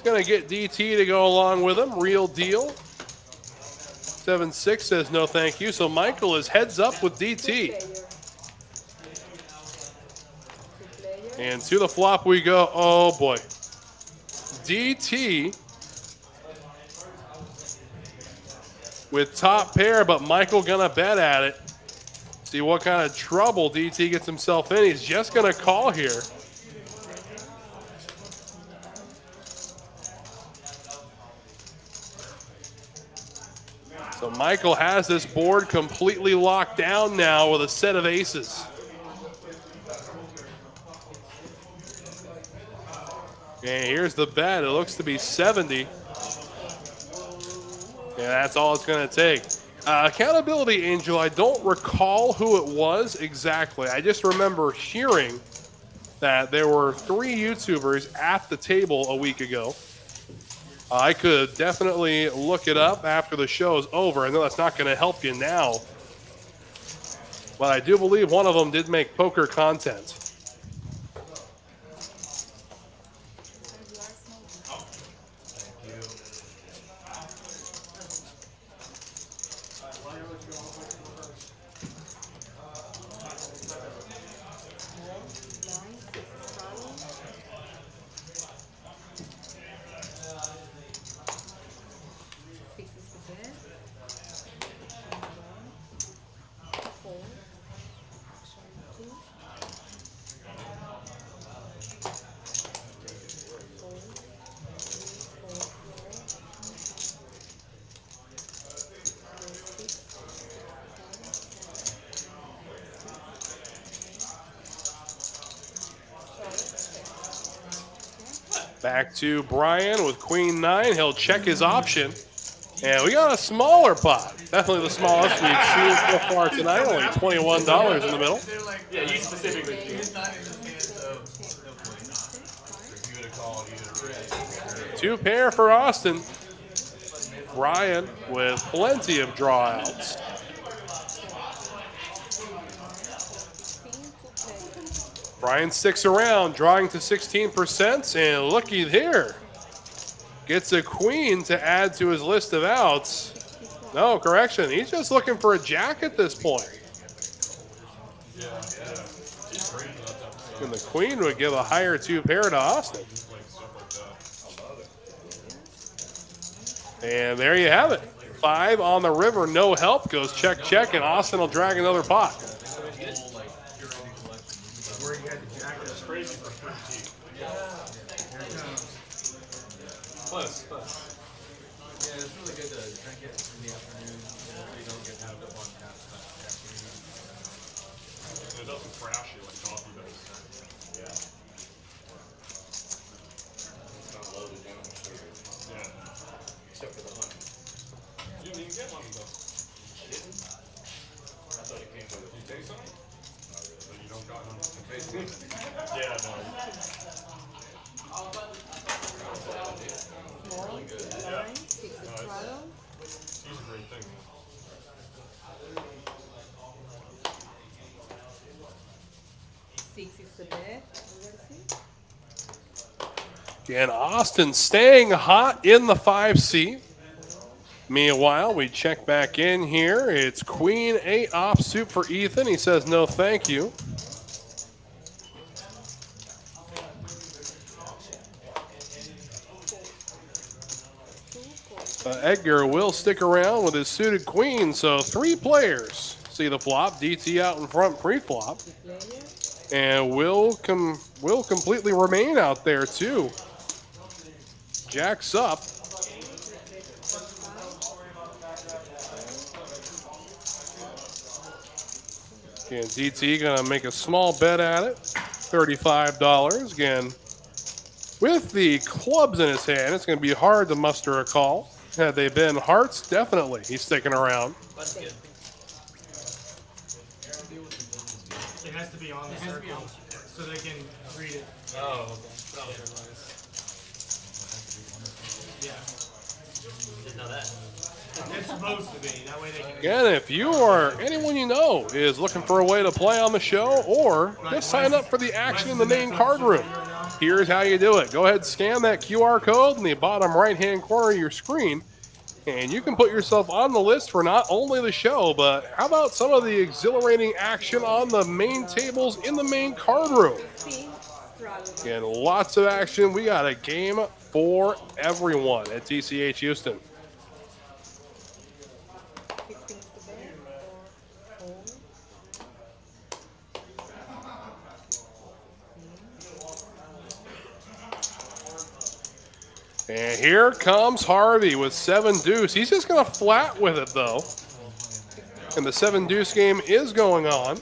going to get DT to go along with him. Real deal. 7-6 says no thank you. So Michael is heads up with DT. And to the flop we go. Oh, boy. DT with top pair, but Michael going to bet at it. See what kind of trouble DT gets himself in. He's just going to call here. So Michael has this board completely locked down now with a set of aces. And here's the bet. It looks to be 70. Yeah, that's all it's going to take. Accountability Angel, I don't recall who it was exactly. I just remember hearing that there were 3 YouTubers at the table a week ago. I could definitely look it up after the show is over. I know that's not going to help you now. But I do believe one of them did make poker content. Back to Brian with Queen 9. He'll check his option. And we got a smaller pot. Definitely the smallest we've seen so far tonight. Only $21 in the middle. Yeah, you specifically. Two pair for Austin. Brian with plenty of drawouts. Brian sticks around, drawing to 16%, and looky there. Gets a queen to add to his list of outs. No, correction, he's just looking for a jack at this point. And the queen would give a higher 2 pair to Austin. And there you have it. 5 on the river, no help, goes check, check, and Austin will drag another pot. Close, close. Yeah, it's really good to drink it in the afternoon. You don't get hopped up on caffeine. It doesn't crash you like coffee does. Yeah. It's not loaded down with sugar. Yeah. Except for the honey. You didn't even get honey though. You didn't? I thought it came with it. You taste something? But you don't got honey. Yeah, no. Small, 9, 6 straddle. He's a great thing. 6 is the bet. Again, Austin staying hot in the 5C. Meanwhile, we check back in here. It's Queen 8 offsuit for Ethan. He says no thank you. Edgar will stick around with his suited queen, so 3 players see the flop. DT out in front pre-flop, and will completely remain out there too. Jacks up. Again, DT gonna make a small bet at it, $35. Again, With the clubs in his hand, it's going to be hard to muster a call. Had they been hearts, definitely he's sticking around. That's good. It has to be on the circle so they can read it. Oh, okay. Yeah. Didn't know that. It's supposed to be. That way they can. Again, if you or anyone you know is looking for a way to play on the show or just sign up for the action in the main card room, here's how you do it. Go ahead and scan that QR code in the bottom right-hand corner of your screen, and you can put yourself on the list for not only the show, but how about some of the exhilarating action on the main tables in the main card room? And lots of action. We got a game for everyone at TCH Houston. 15 to bet or fold. And here comes Harvey with 7-deuce. He's just going to flat with it, though. And the 7-deuce game is going on.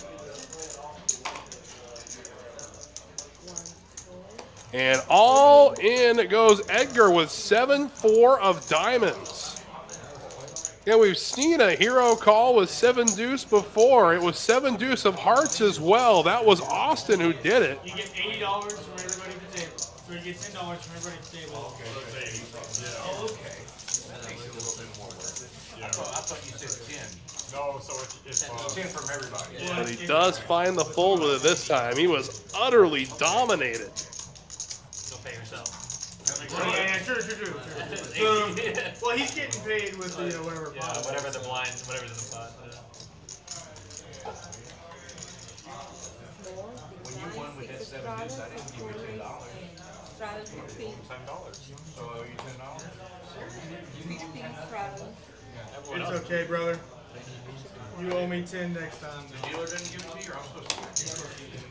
And all in goes Edgar with 7-4 of diamonds. Yeah, we've seen a hero call with 7-deuce before. It was 7-deuce of hearts as well. That was Austin who did it. You get $80 from everybody at the table. So you get $10 from everybody at the table. Okay. Oh, okay. That makes it a little bit more worth it. I thought you said 10. No, so it's 10 from everybody. But he does find the fold with it this time. He was utterly dominated. Go pay yourself. Yeah, true. So, well, he's getting paid with the whatever. Yeah, whatever the blind, whatever's in the pot. When you won with that 7-deuce, I didn't give you $10. Strategy. $10. So you $10? It's okay, brother. You owe me 10 next time. The dealer didn't give it to you, or I'm supposed to?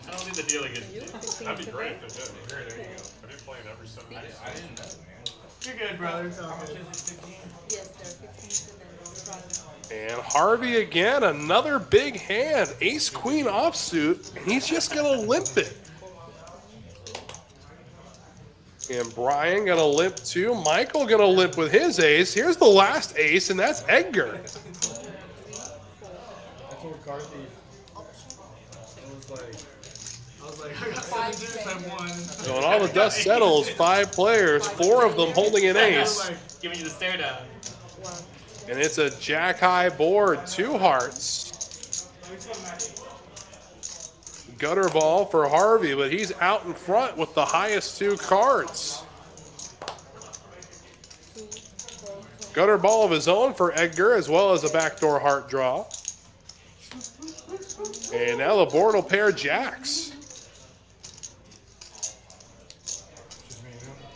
I don't think the dealer gets You, 15 That'd be to great bet. if it did. There you go. I didn't play in every 7 days. I didn't know, man. You're good, brother. It's all good. Yes, sir. 15 to bet. Strategy. And Harvey again, another big hand. Ace-queen offsuit, and he's just going to limp it. And Brian going to limp too. Michael going to limp with his ace. Here's the last ace, and that's Edgar. I told Carthy. I was like, I got 7-deuce, I won. So when all the dust settles, 5 players, 4 of them holding an ace. giving you the stare down. And it's a jack-high board, 2 hearts. Gutter ball for Harvey, but he's out in front with the highest 2 cards. Gutter ball of his own for Edgar, as well as a backdoor heart draw. And now the board will pair jacks.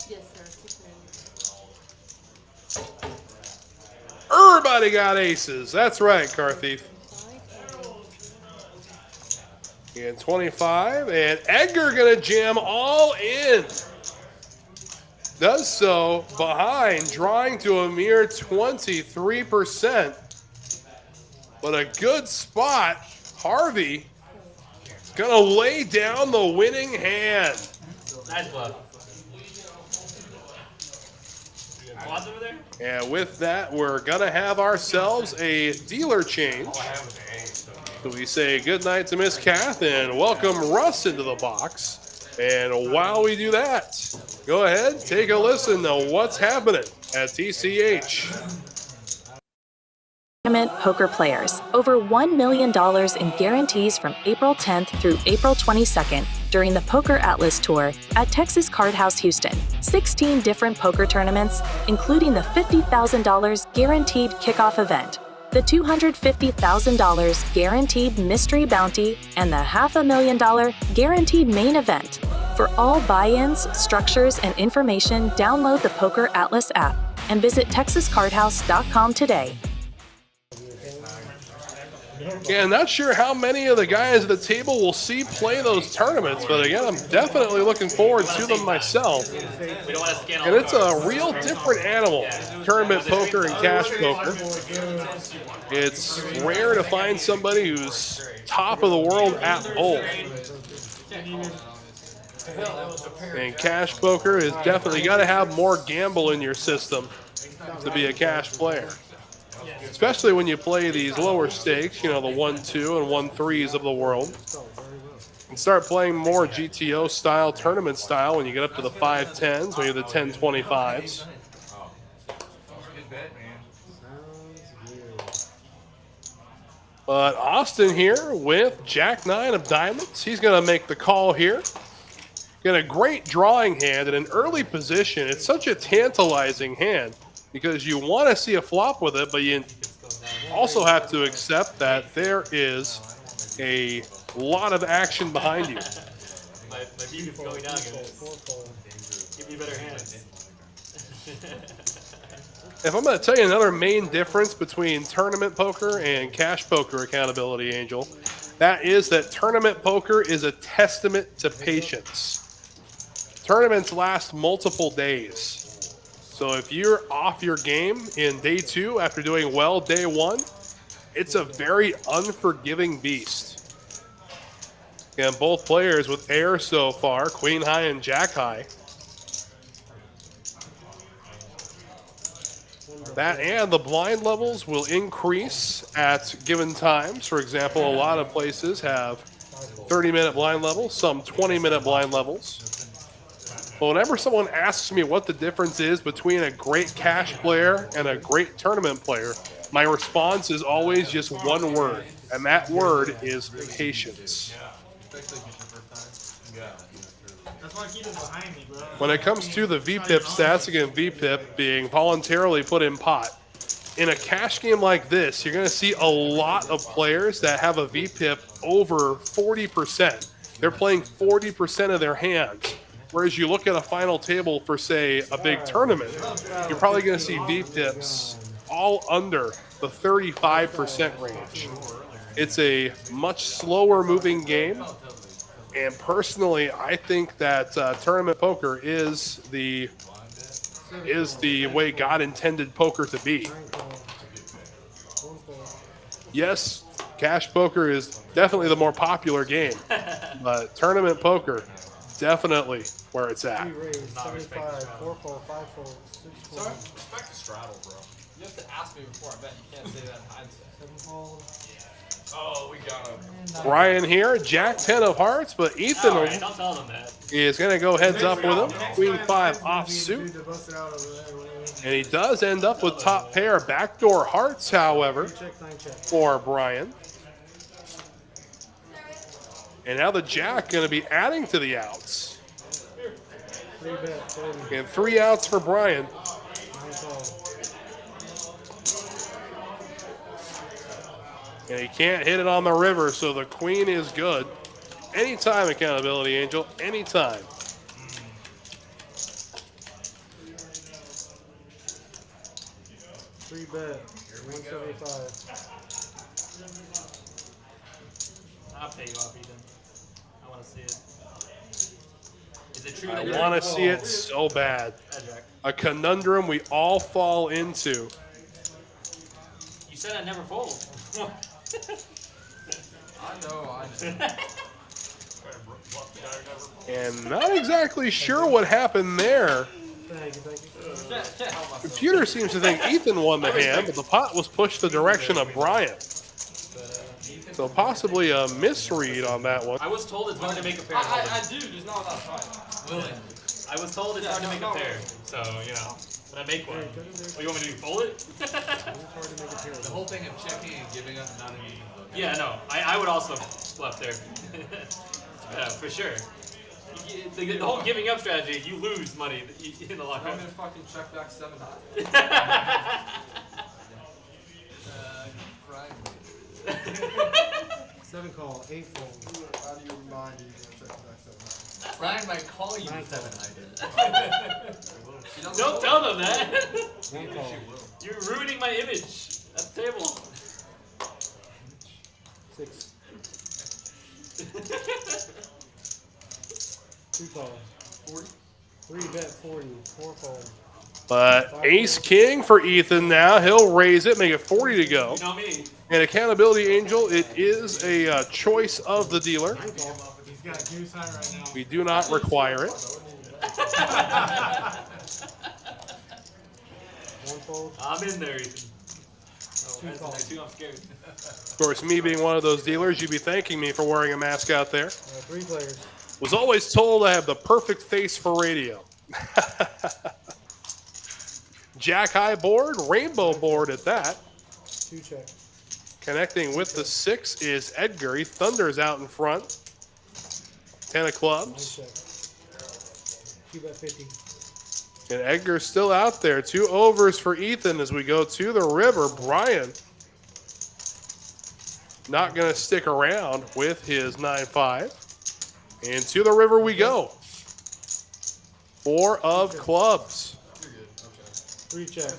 Yes, sir. 6 men. Everybody got aces. That's right, Carthy. And 25, and Edgar gonna jam all in. Does so behind, drawing to a mere 23%. But a good spot. Harvey gonna lay down the winning hand. Nice bluff. Quads over there? And with that, we're gonna have ourselves a dealer change. So we say goodnight to Miss Kath and welcome Russ into the box. And while we do that, go ahead, take a listen to what's happening at TCH. Tournament poker players. Over $1 million in guarantees from April 10th through April 22nd during the Poker Atlas Tour at Texas Card House Houston. 16 different poker tournaments, including the $50,000 guaranteed kickoff event, the $250,000 guaranteed mystery bounty, and the $500,000 guaranteed main event. For all buy-ins, structures, and information, download the Poker Atlas app and visit texascardhouse.com today. Yeah, not sure how many of the guys at the table will see play those tournaments, but again, I'm definitely looking forward to them myself. We don't want to scan all And the it's cards. a real different animal, tournament poker and cash poker. It's rare to find somebody who's top of the world at both. And cash poker is definitely got to have more gamble in your system to be a cash player. Especially when you play these lower stakes, you know, the 1-2 and 1-3s of the world. And start playing more GTO style, tournament style when you get up to the 5-10s, maybe the 10-25s. But Austin here with Jack-9 of diamonds. He's going to make the call here. Got a great drawing hand in an early position. It's such a tantalizing hand because you want to see a flop with it, but you also have to accept that there is a lot of action behind you. My beat is going down, guys. Give me better hands. If I'm going to tell you another main difference between tournament poker and cash poker, Accountability Angel, that is that tournament poker is a testament to patience. Tournaments last multiple days. So if you're off your game in day 2 after doing well day 1, it's a very unforgiving beast. And both players with air so far, queen high and jack high. That and the blind levels will increase at given times. For example, a lot of places have 30-minute blind levels, some 20-minute blind levels. But whenever someone asks me what the difference is between a great cash player and a great tournament player, my response is always just one word, and that word is patience. That's why I keep it behind me, bro. When it comes to the VPIP stats, again, VPIP being voluntarily put in pot, in a cash game like this, you're going to see a lot of players that have a VPIP over 40%. They're playing 40% of their hands. Whereas you look at a final table for, say, a big tournament, you're probably going to see VPIPs all under the 35% range. It's a much slower moving game. And personally, I think that tournament poker is the way God intended poker to be. Yes, cash poker is definitely the more popular game, but tournament poker, definitely where it's at. 3 raise, 75, 4-fold, 5-fold, 6-fold. Sorry? Respect the straddle, bro. You have to ask me before I bet. You can't say that in hindsight. 7-fold. Oh, we got him. Ryan here, Jack 10 of hearts, but Ethan Alright, don't tell them that. is going to go heads up with him. Queen 5 off suit. And he does end up with top pair backdoor hearts, however, for Brian. And now the Jack going to be adding to the outs. 3-bet, 40. And 3 outs for Brian. 9-fold. And he can't hit it on the river, so the queen is good. Anytime, Accountability Angel, anytime. Three bet, 175. I'll pay you off, Ethan. I want to see it. Is it true I that want to see it so bad. A conundrum we all fall into. You said I'd never fold. I know. And not exactly sure what happened there. Computer seems to think Ethan won the hand, but the pot was pushed the direction of Brian. So possibly a misread on that one. I was told it's hard to make a pair. I do. There's not a lot of time. I was told it's hard to make a pair. So, you know, but I make one. What, you want me to do? Fold it? The whole thing of checking and giving up not an eating book. Yeah, no. I would also bluff there. Yeah, for sure. The whole giving up strategy, you lose money in the lockup. I'm gonna fucking check back 7 high. 7 call, 8-fold. How do you remind you to check back 7 high? Brian might call you 7 Don't tell them that. 1 call. You're ruining my image at the table. 6. 2 call. 40. 3 bet, 40. 4-fold. But ace king for Ethan now. He'll raise it, make it 40 to go. You know me. And Accountability Angel, it is a choice of the dealer. got goose high right now. We do not require it. One fold. I'm in there, Ethan. Two calls. I'm scared. Of course, me being one of those dealers, you'd be thanking me for wearing a mask out there. 3 players. Was always told I have the perfect face for radio. Jack high board, rainbow board at that. 2 check. Connecting with the 6 is Edgar. He thunders out in front. 10 of clubs. 1 check. 2 bet 50. And Edgar's still out there. 2 overs for Ethan as we go to the river. Brian not going to stick around with his 9-5. And to the river we go. 4 of clubs. 3 check.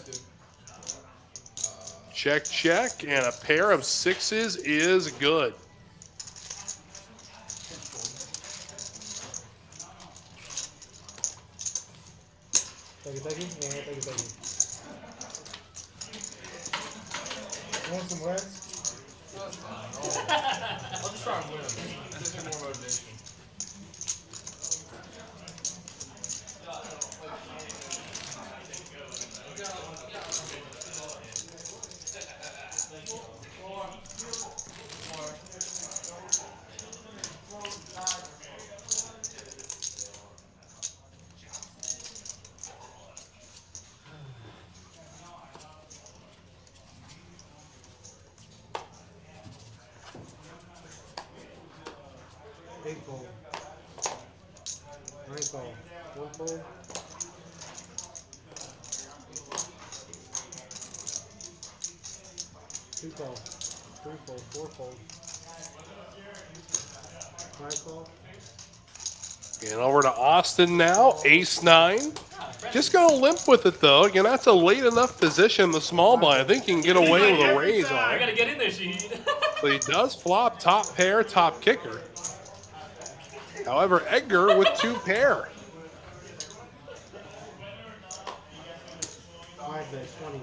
Check, check, and a pair of 6s is good. Thank you, thank you. Yeah, thank you, thank you. Want some reds? I'll just try and win. Gives me more motivation. Big fold. 9 call. 1 fold. 2 call. 3 fold. 4 fold. 5 call. And over to Austin now, ace-9. Just going to limp with it, though. Again, that's a late enough position, the small blind. I think he can get away with a raise on I it. gotta get in there, Shahid. But he does flop top pair, top kicker. However, Edgar with 2 pair. 5 bet 20.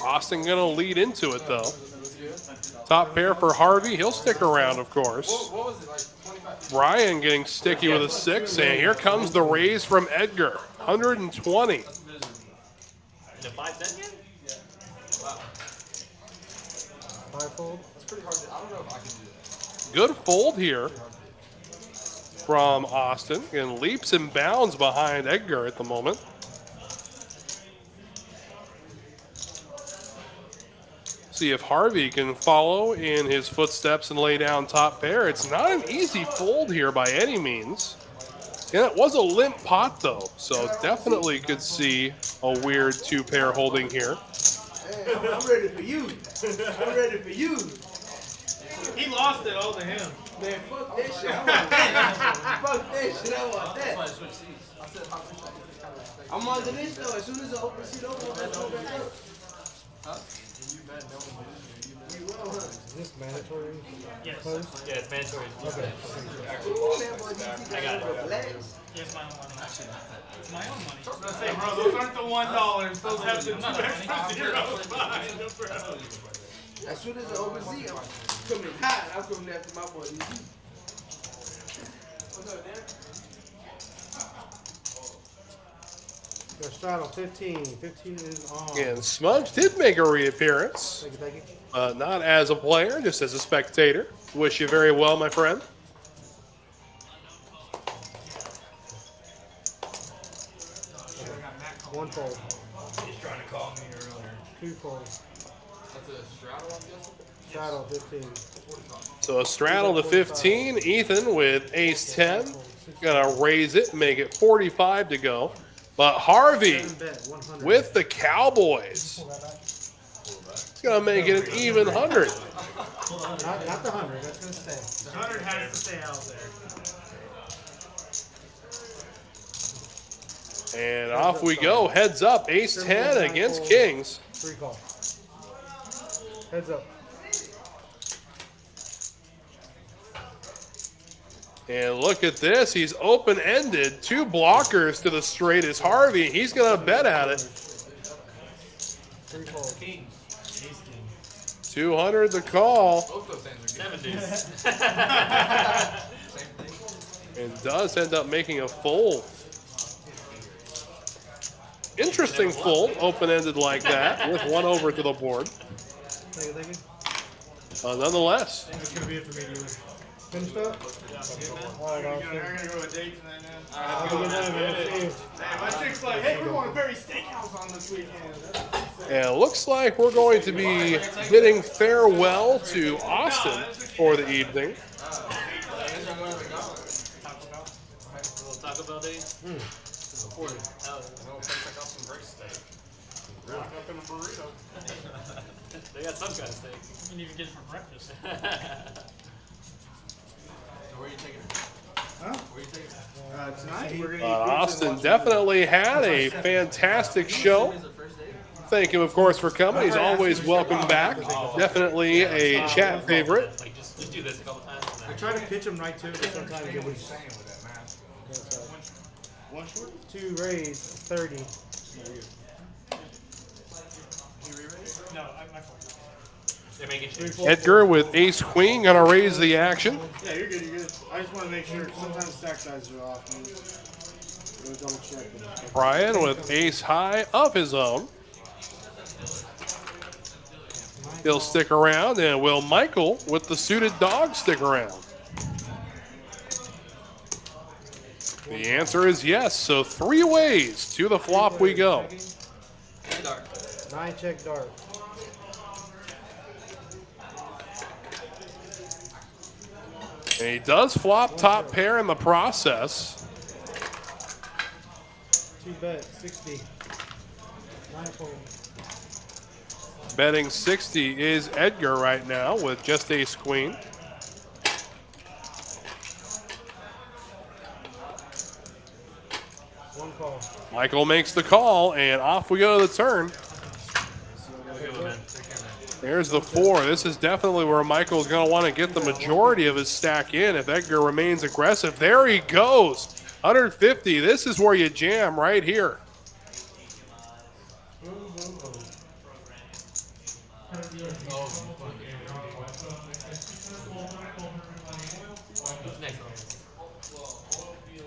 Austin going to lead into it, though. Top pair for Harvey. He'll stick around, of course. What was it, like 25? Brian getting sticky with a 6, and here comes the raise from Edgar. 120. The 5 10 yet? Wow. 5 fold. That's pretty hard to, I don't know if I can do that. Good fold here from Austin, and leaps and bounds behind Edgar at the moment. See if Harvey can follow in his footsteps and lay down top pair. It's not an easy fold here by any means. And it was a limp pot though, so definitely could see a weird 2 pair holding here. Hey, I'm ready for you. I'm ready for you. He lost it all to him. Man, fuck that shit. I want that. Fuck that shit. I want That's why I that. switched seats. I said, how much I kind of I'm on the list though. As soon as I open seat open, I'm gonna go back up. Huh? You bet no one loses. You will, huh? Is this mandatory? Yes. Close? Yeah, it's mandatory. Okay. Ooh, that boy DT I got it. relax. It's my own money. It's my own money. I was gonna say, bro, those aren't the $1. Those have the 2 No, no, extra zeros behind them, bro. As soon as I open seat, I'm coming hot. I'm coming after my boy DT. What's up, Dan? Got straddle 15. 15 is on. And Smudge did make a reappearance. Thank you, thank you. Not as a player, just as a spectator. Wish you very well, my friend. One fold. He's trying to call me earlier. 2 fold. That's a straddle, I'm guessing? Straddle 15. So a straddle to 15. Ethan with ace-10. Gonna raise it, make it 45 to go. But Harvey 7 bet 100. with the Cowboys. He's gonna make it an even 100. Not the 100. That's gonna stay. The 100 has to stay out there. And off we go. Heads up. Ace-10 against Kings. 3 call. Heads up. And look at this. He's open-ended. 2 blockers to the straight is Harvey. He's going to bet at it. 3 fold. King. Ace king. 200 the call. Both those hands are good. 7-deuce. And does end up making a fold. Interesting fold, open-ended like that, with one over to the board. Thank you. Nonetheless, That's gonna be it for me, dealer. Finished up? Alright, We're I'll gonna go a date tonight, man. Have a good night, man. See you. Hey, my chick's like, hey, we're going to Perry Steakhouse on this weekend. and it looks like we're going to be bidding farewell to Austin for the evening. Little Taco Bell day. They got some kind of steak. You can even get it for breakfast. So where are you taking it? Huh? Where are you taking it? Tonight, we're going to eat Austin definitely had a fantastic show. Thank him, of course, for coming. He's always welcome back. Definitely a chat favorite. Like just do this a couple times. I try to pitch them right too, but sometimes it was One short? 2 raised, 30. No, my fault. They're making sure. Edgar with ace queen gonna raise the action. Yeah, you're good, you're good. I just want to make sure, sometimes stack sizes are off. And we'll double check them. Brian with ace high of his own. He'll stick around, and will Michael with the suited dog stick around? The answer is yes, so 3 ways to the flop we go. 9 check dark. And he does flop top pair in the process. 2 bet, 60. 9 fold. Betting 60 is Edgar right now with just ace queen. One call. Michael makes the call, and off we go to the turn. There's the 4. This is definitely where Michael's going to want to get the majority of his stack in if Edgar remains aggressive. There he goes. 150. This is where you jam right here.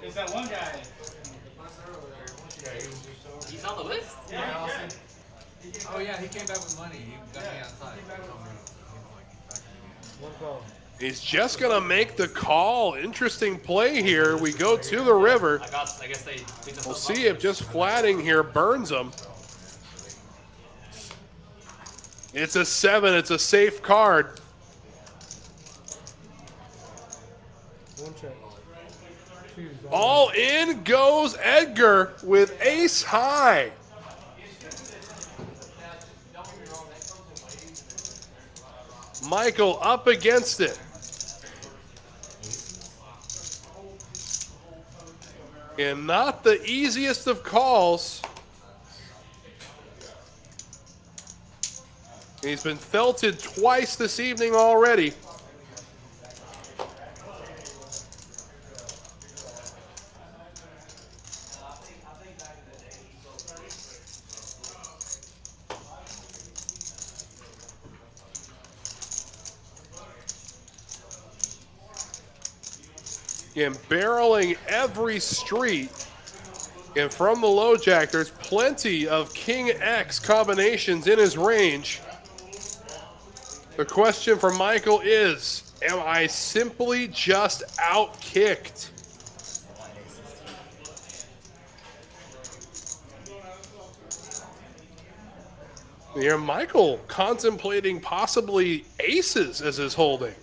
It's that one guy. He's on the list? Yeah. Oh yeah, he came back with money. He got me outside. One call. He's just going to make the call. Interesting play here. We go to the river. I guess they We'll see if just flatting here burns him. It's a 7. It's a safe card. One check. 2's All in goes Edgar with ace high. Michael up against it. And not the easiest of calls. He's been felted twice this evening already. And barreling every street. And from the low jack, there's plenty of King X combinations in his range. The question for Michael is, am I simply just outkicked? Here, Michael contemplating possibly aces as his holding.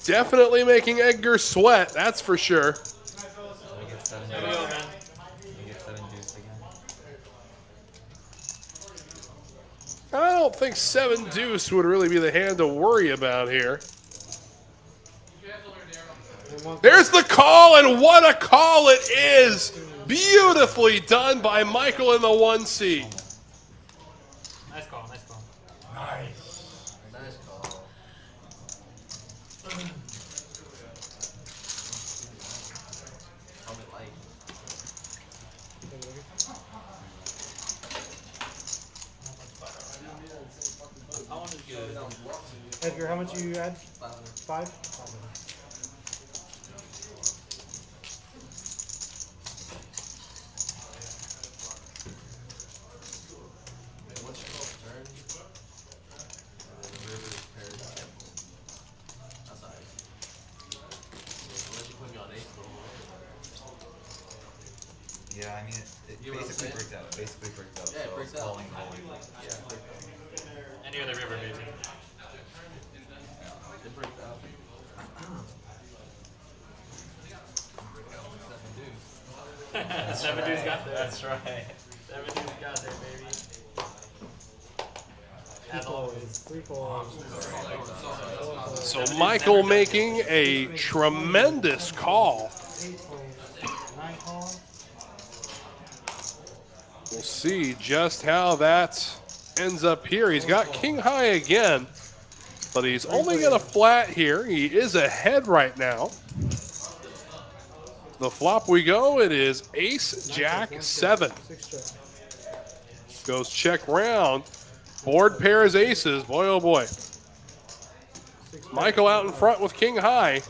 Definitely making Edgar sweat, that's for sure. I don't think 7-deuce would really be the hand to worry about here. There's the call, and what a call it is! Beautifully done by Michael in the 1C. Nice call, nice call. Nice. Nice call. I'll be light. I want to good. Edgar, how much you add? 500. 5? What's your call? Turn. River pairs temple. That's nice. Unless you put me on ace. Yeah, I mean, it You know what I'm basically saying? breaks out. Basically breaks out. Yeah, it so breaks out. calling the whole thing. Yeah. Any other river maybe. It breaks out. Seven dudes got there. That's right. Seven dudes got there, baby. As Four, always. 3 4. So Michael making a tremendous call. 8 fold. 9 call. We'll see just how that ends up here. He's got king high again, but he's only going to flat here. He is ahead right now. The flop we go, it is ace, jack, 7. 6 check. Goes check round. Board pairs aces. Boy, oh boy. 6 Michael out in front with king high.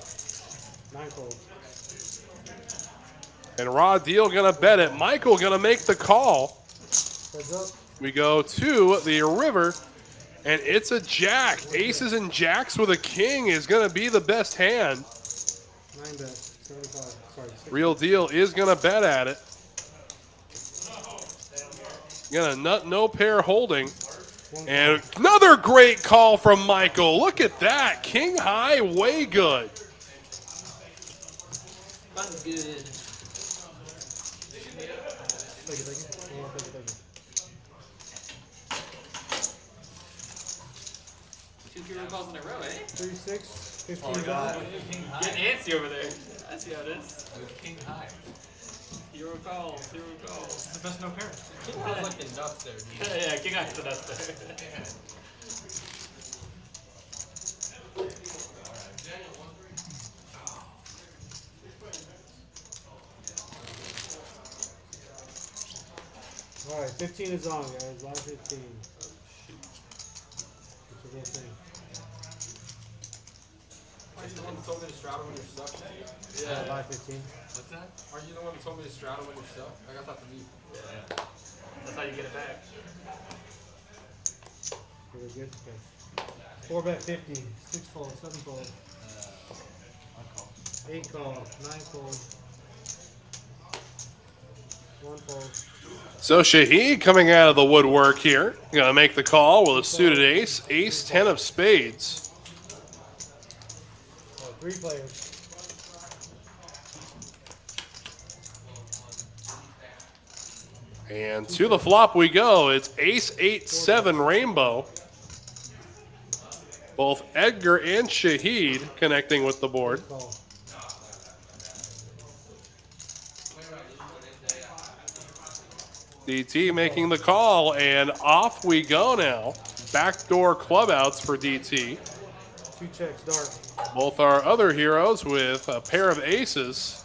9 fold. And Raw Deal going to bet it. Michael going to make the call. Heads up. We go to the river, and it's a jack. Aces and jacks with a king is going to be the best hand. 9 bet. 75. Sorry. 6. Real Deal is going to bet at it. Gonna nut no pair holding. And another great call from Michael. Look at that. King high, way good. That's good. Take it. Oh, take it. 2 hero calls in a row, eh? 3 6. 15 Oh, bet. God. Getting antsy over there. I see how it is. King high. Hero calls, hero calls. The best no pair. King High's like the nuts there, dude. Yeah, King High's the nuts there. Alright, 15 is on, guys. Line 15. It's a good thing. Aren't you the one who told me to straddle when you're stuck? Line 15. What's that? Aren't you the one who told me to straddle when you're stuck? I got that from you. That's how you get it back. Really good. Okay. 4 bet 50. 6 fold. 7 fold. 8 call. 9 fold. 1 fold. So Shahid coming out of the woodwork here. Gonna make the call with a suited ace. Ace 10 of spades. 3 players. And to the flop we go. It's ace 8 7 rainbow. Both Edgar and Shahid connecting with the board. Call. DT making the call, and off we go now. Backdoor clubouts for DT. 2 checks. Dark. Both our other heroes with a pair of aces.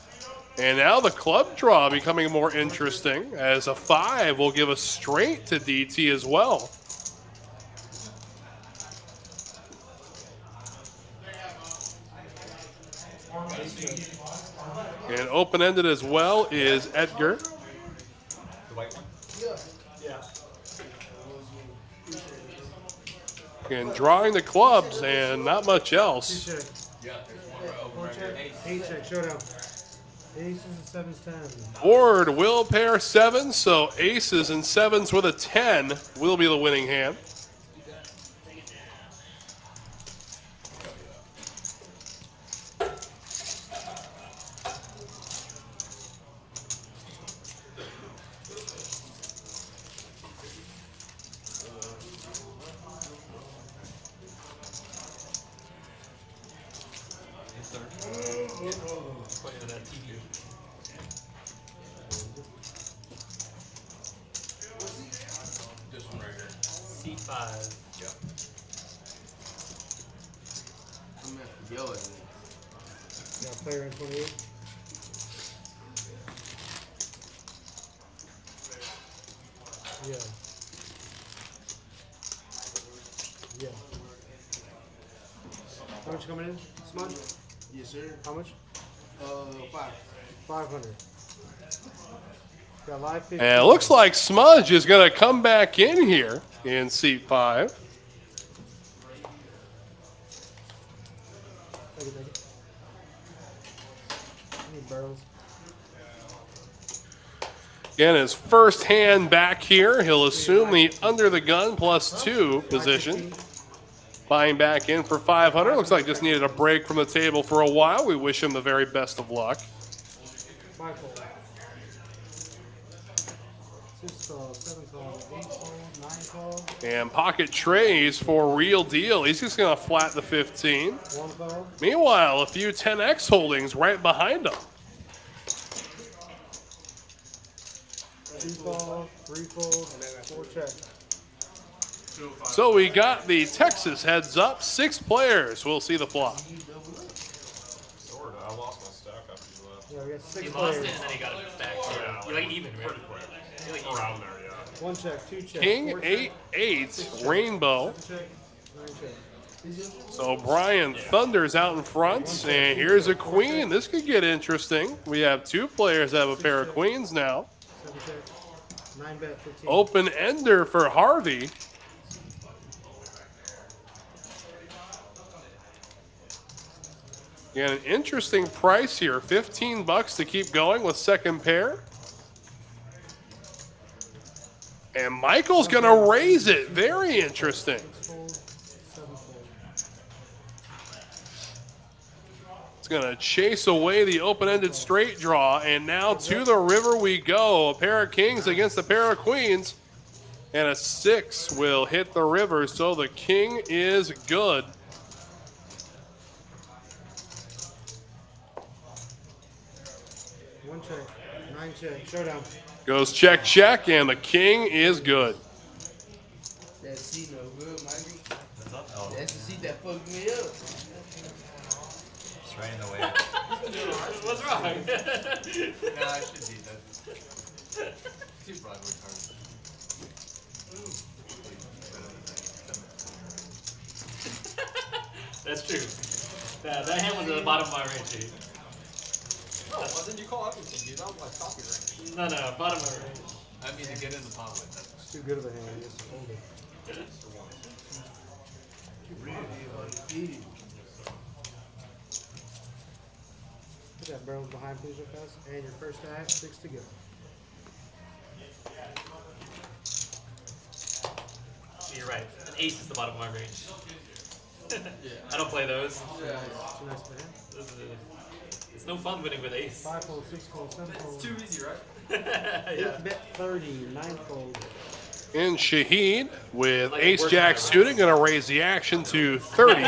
And now the club draw becoming more interesting, as a 5 will give a straight to DT as well. And open-ended as well is Edgar. And drawing the clubs and not much 2 else. check. Yeah, there's one right over 4 right check. here. 8 check. Showdown. Aces and 7s 10. Board will pair 7, so aces and 7s with a 10 will be the winning hand. Put into that TV. This one right here. C5. Yeah. I'm after yelling at me. Got a player in 28. Yeah. Yeah. How much coming in? Smudge? Yes, sir. How much? 5. 500. Got live 50. And it looks like Smudge is going to come back in here in seat 5. Thank you. I need barrels. Again, his first hand back here. He'll assume the under the gun +2 position. Buying back in for 500. Looks like just needed a break from the table for a while. We wish him the very best of luck. 5 fold. 6 call, 7 call, 8 call, 9 call. And pocket trays for Real Deal. He's just going to flat the 15. 1 call. Meanwhile, a few 10X holdings right behind him. 2 call, 3 fold, 4 check. So we got the Texas heads up. 6 players. We'll see the flop. Sort of. I lost my stack after you left. Yeah, we got 6 He players. lost it and then he got it back. Yeah, You're like even, right? pretty quick. You're like even. Around there, yeah. 1 check, 2 check. King, 4 check, 8-8, 6 check, rainbow. 7 check, 9 check. So Brian Thunder's out in front, and here's a queen. This could get interesting. We have 2 players that have a pair of queens now. 7 check, 9 bet, 15. Open ender for Harvey. Yeah, an interesting price here. $15 to keep going with second pair. And Michael's going to raise it. Very interesting. 6 fold, 7 fold. It's going to chase away the open-ended straight draw. And now to the river we go. A pair of kings against a pair of queens. And a 6 will hit the river. So the king is good. Check, 9 check, showdown. Goes check, check, and the king is good. That seat no good, Mikey. That's the seat that fucked me up. It's right in the way. What's wrong? No, I should be that. Too Broadway cards. That's true. That hand was at the bottom of my range, dude. No, why didn't you call everything, dude? That was like copy range. No, bottom of my range. I mean, to get in the pot with that. It's too good of a hand, I guess. Hold it. Put that barrels behind, please, real fast. And your first stack, 6 to go. You're right. An ace is the bottom of my range. I don't play those. Yeah. It's a nice hand. It's no fun winning with ace. 5 fold, 6 fold, 7 fold. It's too easy, right? 8 bet 30, 9 fold. And Shahid with ace jack suited, going to raise the action to 30.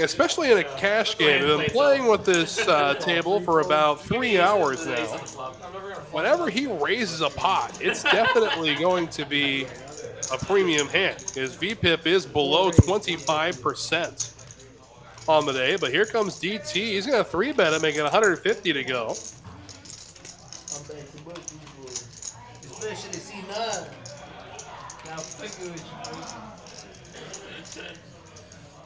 Especially in a cash game. I've been playing with this table for about 3 hours now. Whenever he raises a pot, it's definitely going to be a premium hand. His VPIP is below 25% on the day, but here comes DT. He's going to 3-bet it, making 150 to go. I'm back to what you boys. Especially C9. Now fucking with you, bro.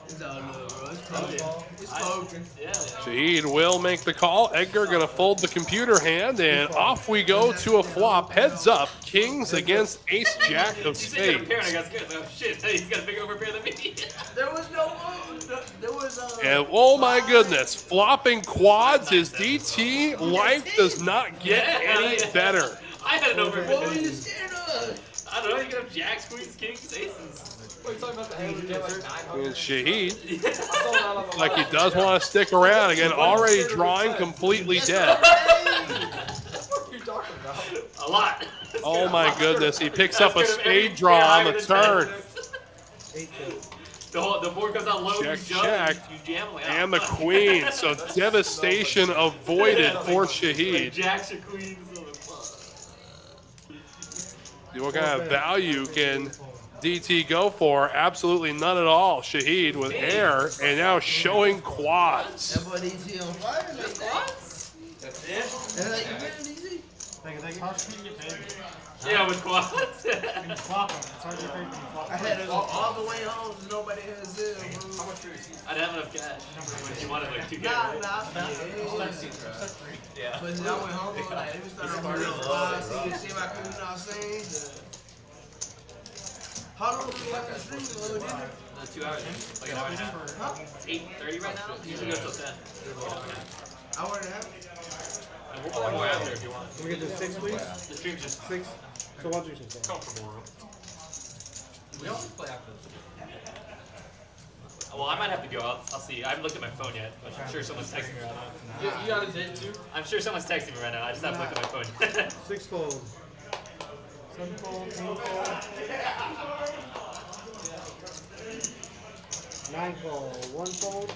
It's all love, bro. It's poking. It's poking. Shahid will make the call. Edgar going to fold the computer hand, and off we go to a flop. Heads up, kings against ace jack of You said you had a spades. pair and I got scared. Oh shit, he's got a bigger overpair than me. There was no there was And oh my goodness, flopping quads is DT. Life does not get any better. I had an overpair. What were you scared of? I don't know, you could have jacks, queens, kings, aces. What are you talking about the hand we get like 900? And Shahid, I saw that on the like he does want to stick around again, already drawing completely dead. What are you talking about? A lot. Oh my goodness, he picks up a spade draw on the turn. 8 check. The board comes out low, Check, you jump, check. you jam like And the queen, so devastation avoided for Shahid. Jacks or queens. What kind of value can DT go for? Absolutely none at all. Shahid with air and now showing quads. That boy DT on fire. That's Quads? That's it. And like you winning DT? Thank you. How can you get paid? Yeah, with quads. When you flop them, it's hard to get paid when you flop I them. had to go all the way home. Nobody had zero. How much I didn't have enough cash. You wanted like 2K. Nah. Yeah. But then I went home and like, every time I see the shit I couldn't not saying. How long do you have to stream? 2 hours. Like an hour and a half. It's 8:30 right now. Usually goes till 10. Hour and a half? And we'll play more after if you want. Can we get to 6, please? The stream's just 6? So what do you say? Comfortable room. We always play after this. Well, I might have to go. I'll see. I haven't looked at my phone yet, but I'm sure someone's texting me right now. You got a date too? I'm sure someone's texting me right now. I just haven't looked at my phone. 6 fold. 7 fold, 8 fold. 9 fold, 1 fold.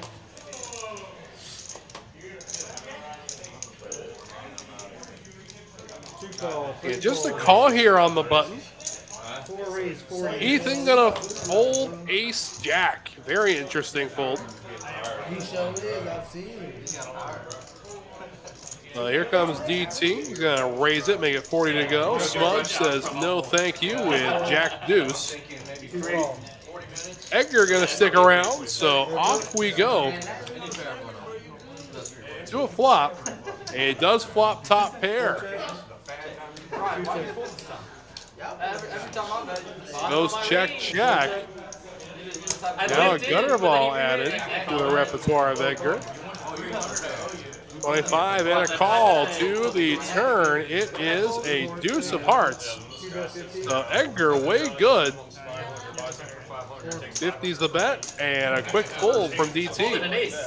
2 fold. Yeah, just a call here on the button. 4 raise, 4 raise. Ethan gonna fold ace jack. Very interesting fold. He sure is. I've seen him. Here comes DT. He's gonna raise it, make it 40 to go. Smudge says no thank you with jack deuce. 2 fold. Edgar gonna stick around, so off we go to a flop. And it does flop top pair. Every time I'm at you. Goes check, check. Now a gutter ball added to the repertoire of Edgar. 25 and a call to the turn. It is a deuce of hearts. So Edgar way good. 50's the bet and a quick fold from An DT. ace.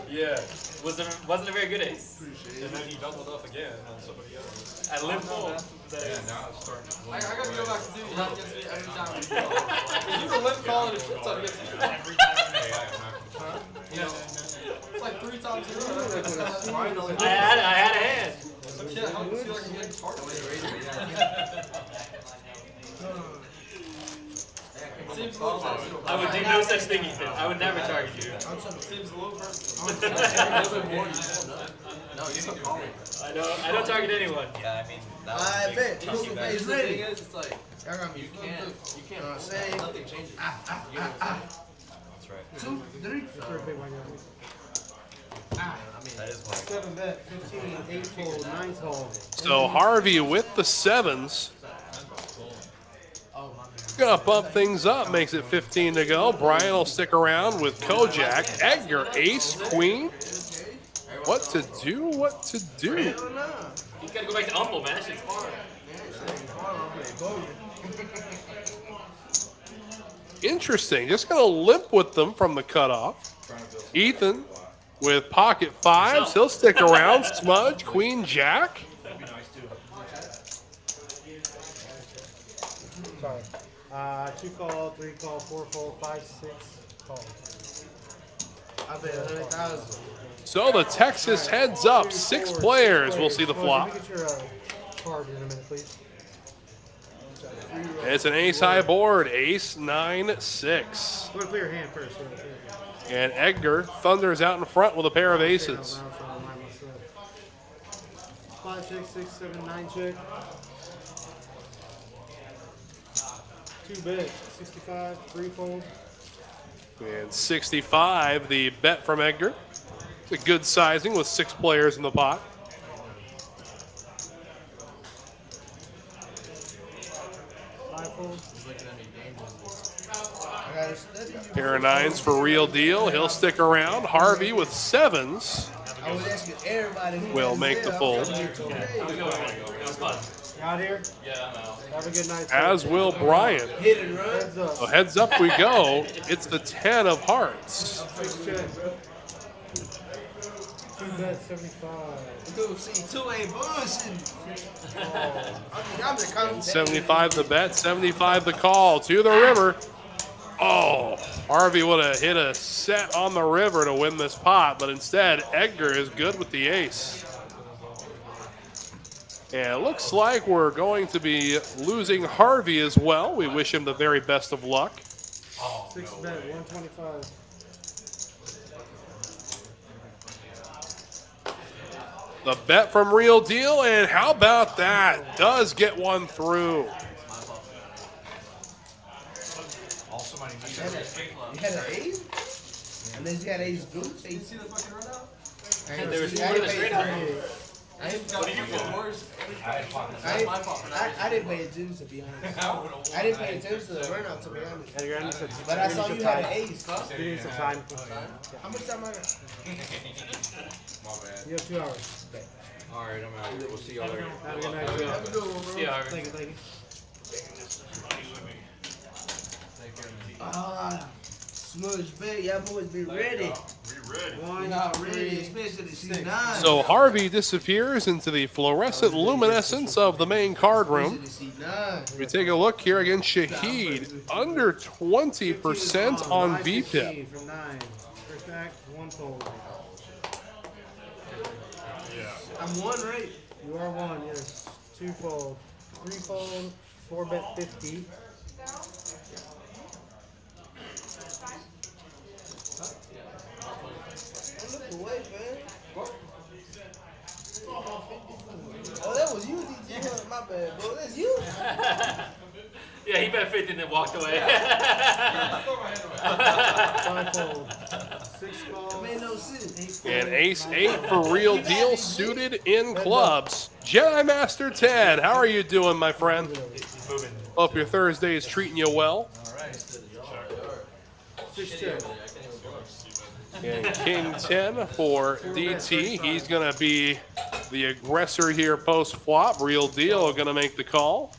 Yeah. Wasn't a very good ace. And then he doubled up again on somebody else. I lived full. Yeah, now it's starting to I gotta go back to do that against me every time we go. You can limp call it a shit ton against me. Every time. Hey, I am not. You know, it's like 3 times in a row. I had a hand. Some shit, how do you feel like you're getting targeted? Seems a little personal. I would do no such thing, Ethan. I would never target you. Seems a little personal. No, you can call me. I don't target anyone. Yeah, I mean, that I was bet. big. Poker face The ready. thing is, it's like, Y'all got me. you can't, Say. nothing changes. You know what I'm saying? That's right. 2, 3. I mean, that is why. 7 bet, 15, 8 fold, 9 fold. So Harvey with the sevens. Gonna bump things up, makes it 15 to go. Brian will stick around with Kojak. Edgar, ace, queen. What to do, what to do. You gotta go back to humble, man. That shit's far. Interesting, just gonna limp with them from the cutoff. Ethan with pocket fives, he'll stick around. Smudge, queen, jack. Sorry. 2 call, 3 call, 4 fold, 5, 6 call. I bet 100,000. So the Texas heads up. 6 players will see the flop. Can we get your card in a minute, please? It's an ace high board, ace 9 6. Go ahead and play your hand first. And Edgar thunders out in front with a pair of aces. 5, 6, 6, 7, 9 check. 2 bet, 65, 3 fold. And 65, the bet from Edgar. It's a good sizing with 6 players in the pot. 5 fold. Pair of 9s for real deal. He'll stick around. Harvey with 7s I was asking everybody who will was make there. the I fold. was telling you 2 days. It was fun. You out here? Yeah, I'm out. Have a good night. As will Brian. Hit and run. Heads up. So heads up we go. It's the 10 of hearts. 6 check. 2 bet, 75. Dude, see, 2 ain't bullshitting. I'm just coming. 75 the bet, 75 the call to the river. Oh, Harvey would have hit a set on the river to win this pot, but instead Edgar is good with the ace. And it looks like we're going to be losing Harvey as well. We wish him the very best of luck. 6 bet, 125. The bet from Real Deal, and how about that? Does get one through. Also, my You had an ace? Unless you had ace deuce. You see the fucking run out? There was more than a straight up. I didn't What did you pull? I didn't pay attention, to be honest. I didn't pay attention to the run out, to be honest. But I saw you had an ace. You need some time. How much time I got? My bad. You have 2 hours. Alright, I'm out here. We'll see y'all later. Have a good night. Have a good one, bro. See ya, Harvey. Thank you, thank you. Smudge bet, y'all boys be ready. One, Not three, ready, especially the six. C9. So Harvey disappears into the fluorescent luminescence of the main card room. Especially the C9. We take a look here against Shahid, under 20% on VPIP. For 9. First back, 1 fold. I'm one, right? You are 1, yes. 2 fold. 3 fold. 4 bet 50. Look away, man. Oh, that was you, DJ. My bad, bro. That's you. Yeah, he bet 50 and then walked away. 5 fold. 6 fold. That made no sense. And ace-8 for Real Deal, suited in clubs. Jedi Master Ted, how are you doing, my friend? Hope your Thursday is treating you well. 6 check. And King 10 for DT. He's going to be the aggressor here post-flop. Real Deal going to make the call.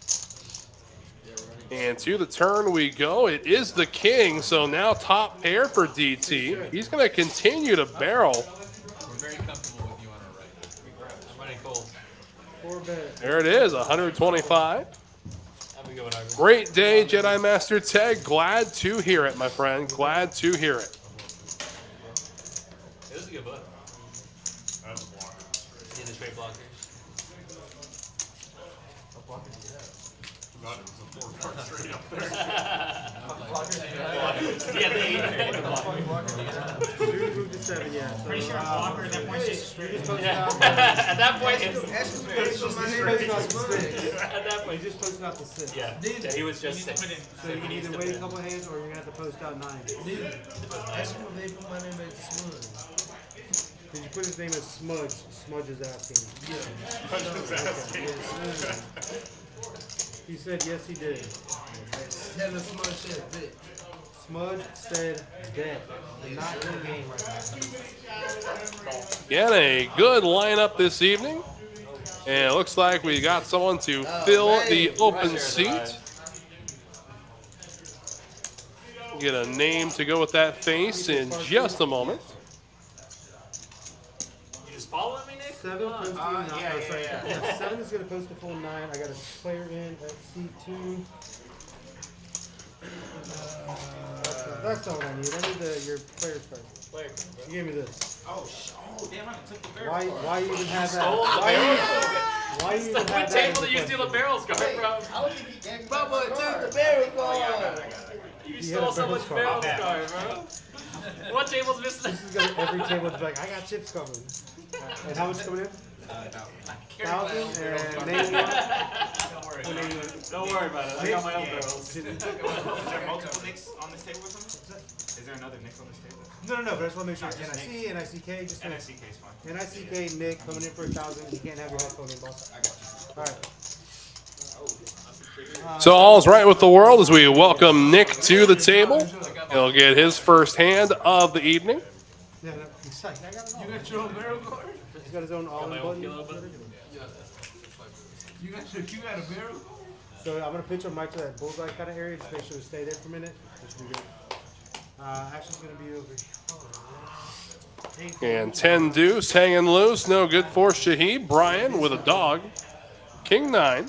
And to the turn we go. It is the king, so now top pair for DT. He's going to continue to barrel. We're very comfortable with you on our right. I'm running cold. 4 bet. There it is, 125. Have a good one, Harvey. Great day, Jedi Master Ted. Glad to hear it, my friend. Glad to hear it. It was a good bluff. See the straight blocker. Yeah, the 8. Move to 7, yeah. So, Pretty sure blocker at that point is just you straight. just posted Yeah. out. At that point, it's. At At that point, You just posted out the 6. yeah. Yeah, he was just 6. So you can either wait a couple hands or you're gonna have to post out 9. Ask him if they put my name as Smudge. Did you put his name as Smudge? Smudge is asking. He said yes, he did. Tell him Smudge said bet. Smudge said bet. Not in the game right now. Again, a good lineup this evening. And it looks like we got someone to fill the open seat. Get a name to go with that face in just a moment. You just following me, Nick? 7 posting 9. yeah, Oh, sorry. yeah. Yeah, 7 is gonna post a full 9. I got a player in at C2. That's all I need. I need your player's card. You gave me this. Oh, damn, I took the barrel. Why you even have that? Stole the barrel. Why you even What have that? table as do a you steal the barrels card from? Bubba, took the barrel card. You He had stole a someone's barrels barrels card, bro. What table's missing? This is gonna every table to be like, I got chips coming. And how much coming in? 1,000 and name one. Don't worry about it. I got my own barrels. Is there multiple nicks on this table or something? Is there another nick on this table? No, but I just want to make sure. NIC, NICK, just NSCK is fine. NICK, Nick coming in for 1,000. You can't have your headphone in, boss. All right. So all's right with the world as we welcome Nick to the table. He'll get his first hand of the evening. Yeah, no, he's like, I got it all. You got your own barrel card? He's got his own all-in button. You got a barrel? So I'm gonna pitch on Mike to that bullseye kind of area. Just make sure to stay there for a minute. That should be good. Action's gonna be over here. And 10 deuce hanging loose. No good for Shahid. Brian with a dog. King 9.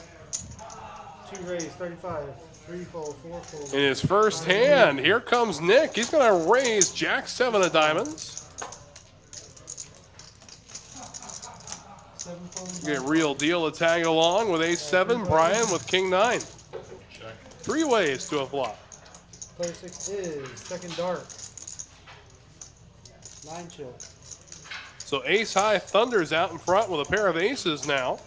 2 raise, 35. 3 fold, 4 fold. In his first hand, here comes Nick. He's going to raise Jack 7 of diamonds. Get Real Deal to tag along with ace-7, Brian with king-9. 3 ways to a flop. Player 6 is second dark. 9 chill. So ace-high Thunder's out in front with a pair of aces now.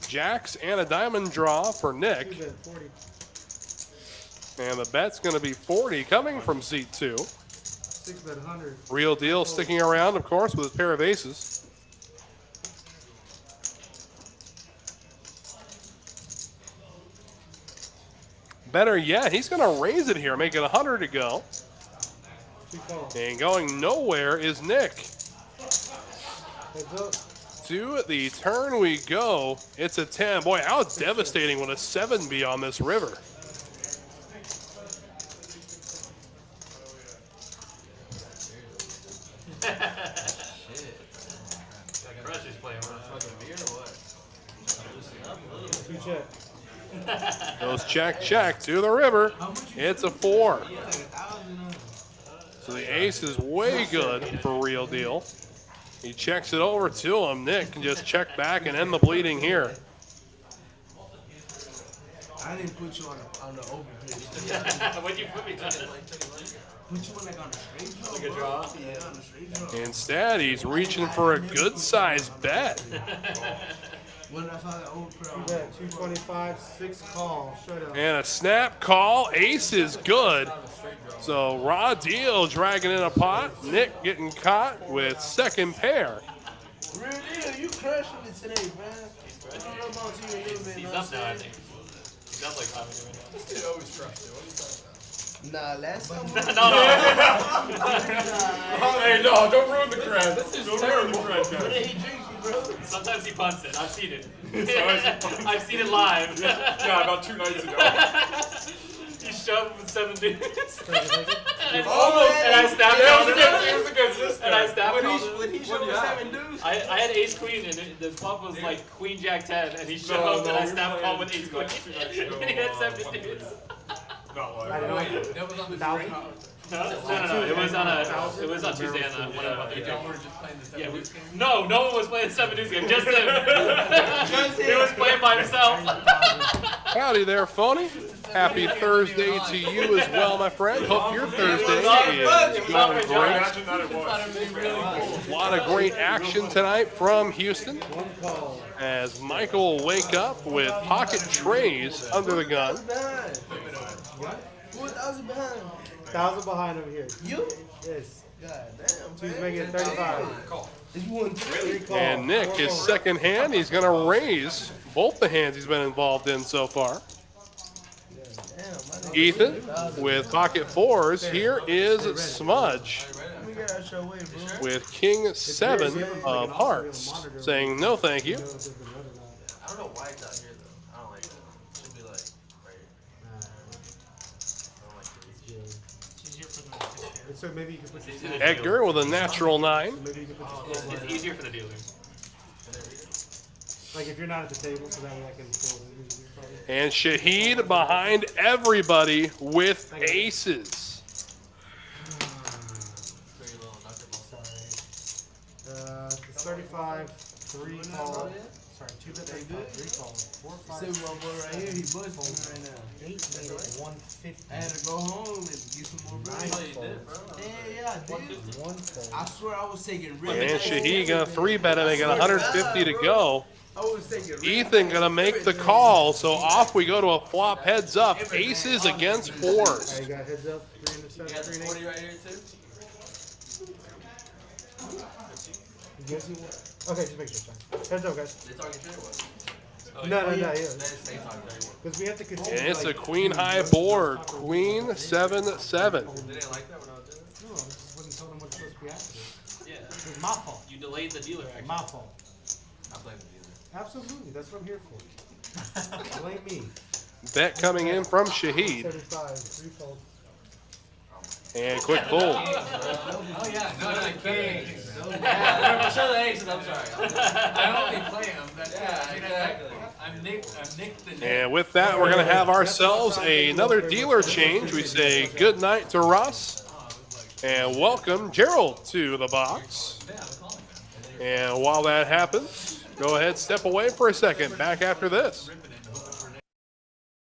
Jacks and a diamond draw for Nick. 40. And the bet's going to be 40 coming from seat 2. 6 bet 100. Real Deal sticking around, of course, with his pair of aces. Better yet, he's going to raise it here, make it 100 to go. And going nowhere is Nick. Heads up. To the turn we go. It's a 10. Boy, how devastating would a 7 be on this river? Crush is playing with 2 check. Goes check, check to the river. It's a 4. So the ace is way good for Real Deal. He checks it over to him. Nick can just check back and end the bleeding here. I didn't put you on the open pitch. What'd you put me on? Put you on like on the straight draw. Like a draw? Yeah, on the straight draw. Instead, he's reaching for a good-sized bet. When I saw that old pro. 2 bet 225. 6 call. Showdown. And a snap call. Ace is good. So Raw Deal dragging in a pot. Nick getting caught with second pair. Real deal, you crushing it today, man. I don't know about you and you, man. He's up now, I think. He's up like 5 right now. This dude always crushed it. What are you talking about? Nah, last time. Hey, no, don't ruin the crowd. This is terrible. Sometimes he punts it. I've seen it. I've seen it live. Yeah, about 2 nights ago. He shoved with 7-deuce. Almost. And I snapped Yeah, on it was against this guy. And I snapped on When he showed me 7-deuce. I had ace queen and the flop was like queen jack 10 and he shoved and I snapped call with ace queen. And he had 7-deuce. Not I like don't know. That was on the Thousand? straight. No. It was on Tuesday on one of the You don't want to just play the Yeah, 7-deuce game? no one was playing the 7-deuce game. Just him. He was playing by himself. Howdy there, Phony. Happy Thursday to you as well, my friend. Hope your Thursday is going great. imagine that it was. A lot of great action tonight from Houston as Michael will wake up with pocket trays under the gun. Behind. Who 1,000 behind? 1,000 behind over here. You? Yes. God damn, He's man. making it 35. It's 1-3. 3 call. And Nick is second hand. He's going to raise both the hands he's been involved in so far. Ethan with pocket 4s. Here is Smudge We got out your way, bro. with king 7 of hearts, saying no thank you. I don't know why it's out here though. I don't like it. It should be like right here. I don't like this. It's easier for them to sit here. So maybe you can put your Edgar with a natural 9. maybe you can put your It's easier for the dealer. like if you're not at the table, so that way I can pull it easier probably. And Shahid behind everybody with aces. Very little knuckleball. It's 35, 3 call. Sorry, 2 bet 35, 3 call. 4, 5, See my boy right here, he busting right now. 8 made it 150. I had to go home and get some more bread. 9 You did, bro. Yeah, I did. 1 fold. I swear I was taking real. And Shahid gonna 3-bet it, making 150 to go. I was taking real. Ethan gonna make the call, so off we go to a flop heads up. Aces against 4s. Hey, you got heads up, 3 and a 7, You got the 3 and 40 right here too? 8. You guess you what? Okay, just make sure. Sorry. Heads up, guys. They talking shit or what? No, yeah. They talking dirty. Because we have to continue. And it's a like, queen high board. Queen 7-7. They didn't like that when I was doing it? No, I just wasn't telling them what's supposed to be after this. Yeah. It's my fault. You delayed the dealer action. My fault. I blame the dealer. Absolutely, that's what I'm here for. Blame me. Bet coming in from Shahid. 75, 3 fold. And quick pull. Oh yeah, no, the king. Yeah, show the aces, I'm sorry. I only play him. That's Yeah, exactly. I'm Nick the Nick. And with that, we're going to have ourselves another dealer change. We say good night to Russ and welcome Gerald to the box. And while that happens, go ahead, step away for a second. Back after this.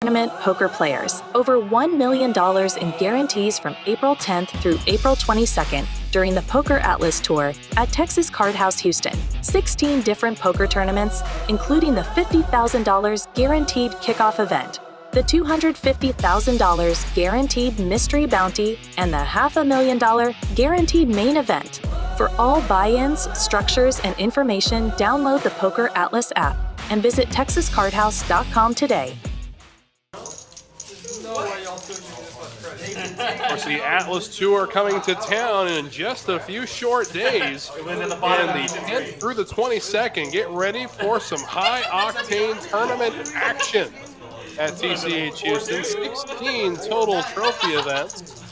Tournament poker players. Over $1 million in guarantees from April 10th through April 22nd during the Poker Atlas Tour at Texas Card House Houston. 16 different poker tournaments, including the $50,000 guaranteed kickoff event, the $250,000 guaranteed mystery bounty, and the $500,000 guaranteed main event. For all buy-ins, structures, and information, download the Poker Atlas app and visit texascardhouse.com today. Of course, the Atlas Tour coming to town in just a few short days. And the 10th through the 22nd, get ready for some high-octane tournament action at TCH Houston. 16 total trophy events,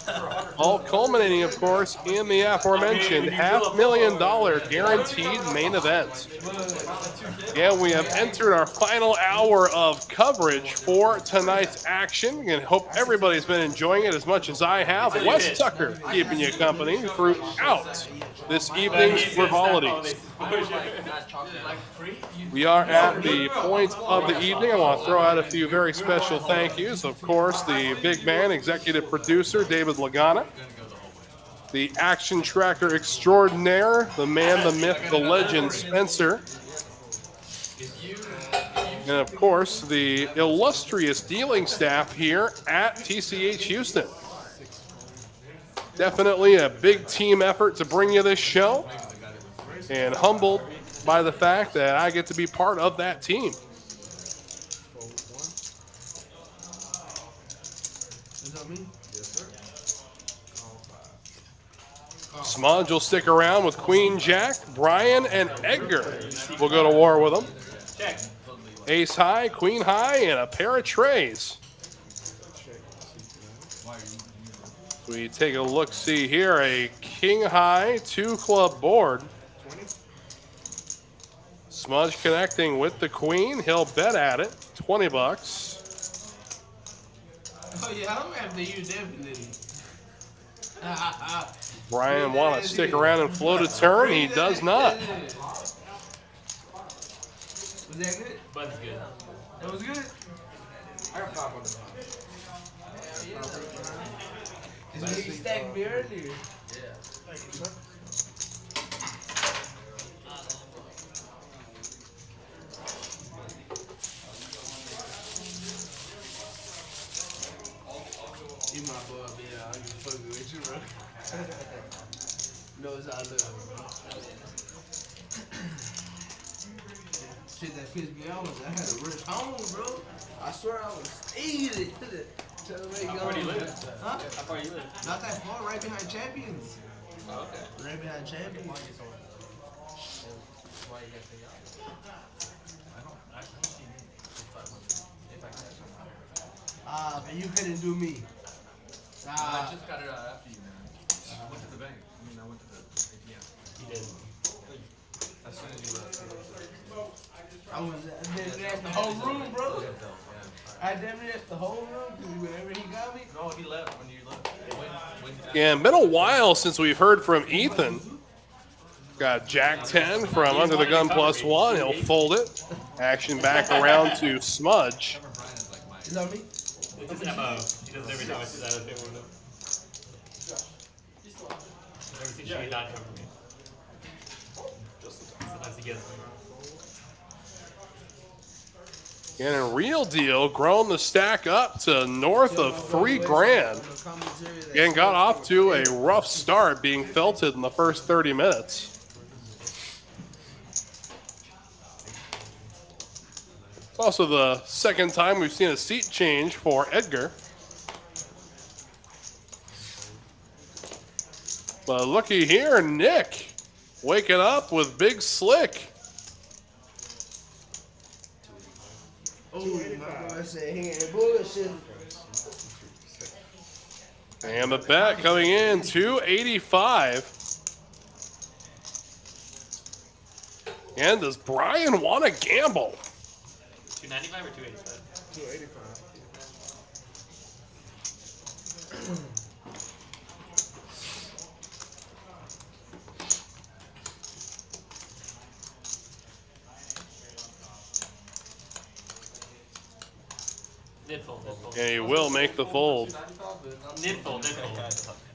all culminating, of course, in the aforementioned $500,000 guaranteed main event. Yeah, we have entered our final hour of coverage for tonight's action, and hope everybody's been enjoying it as much as I have. Wes Tucker keeping you company throughout this evening's frivolities. We are at the point of the evening. I want to throw out a few very special thank yous. Of course, the big man, executive producer, David Lagana. The action tracker extraordinaire, the man, the myth, the legend, Spencer. And of course, the illustrious dealing staff here at TCH Houston. Definitely a big team effort to bring you this show, and humbled by the fact that I get to be part of that team. Smudge will stick around with Queen Jack. Brian and Edgar will go to war with them. Ace high, queen high, and a pair of trays. We take a look-see here, a king high, 2-club board. Smudge connecting with the queen. He'll bet at it, $20. Oh yeah, I'm gonna have to use definitely. Brian want to stick around and float a turn. He does not. Was that good? Bud's good. That was good? I got 500. Is what you stacked me earlier. You my boy, man. I'm just fucking with you, bro. Knows I love, bro. Shit that pissed me off was I had to rush home, bro. I swear I was speeding. How far do you live? Huh? How far do you live? Not that far, right behind Champions. Oh, okay. Right behind Champions. Ah, man, you couldn't do me. I just got it after you, man. I went to the bank. I went to the ATM. You did. As soon as you left. I was that's the whole room, bro. I damn near the whole room because whenever he got me. No, he left when you left. Yeah, been a while since we've heard from Ethan. Got Jack 10 from Under the Gun +1. He'll fold it. Action back around to Smudge. Is that me? It's his MO. He does it every time I see that out of the window. Never seen Shane not come for me. Sometimes he gets me. And a real deal, grown the stack up to north of $3,000. And got off to a rough start, being felted in the first 30 minutes. It's also the second time we've seen a seat change for Edgar. But looky here, Nick waking up with Big Slick. Oh, my boy said he ain't bullshit. And the bet coming in, 285. And does Brian want to gamble? 295 or 285? 285. Nidfold. And he will make the fold. Nidfold.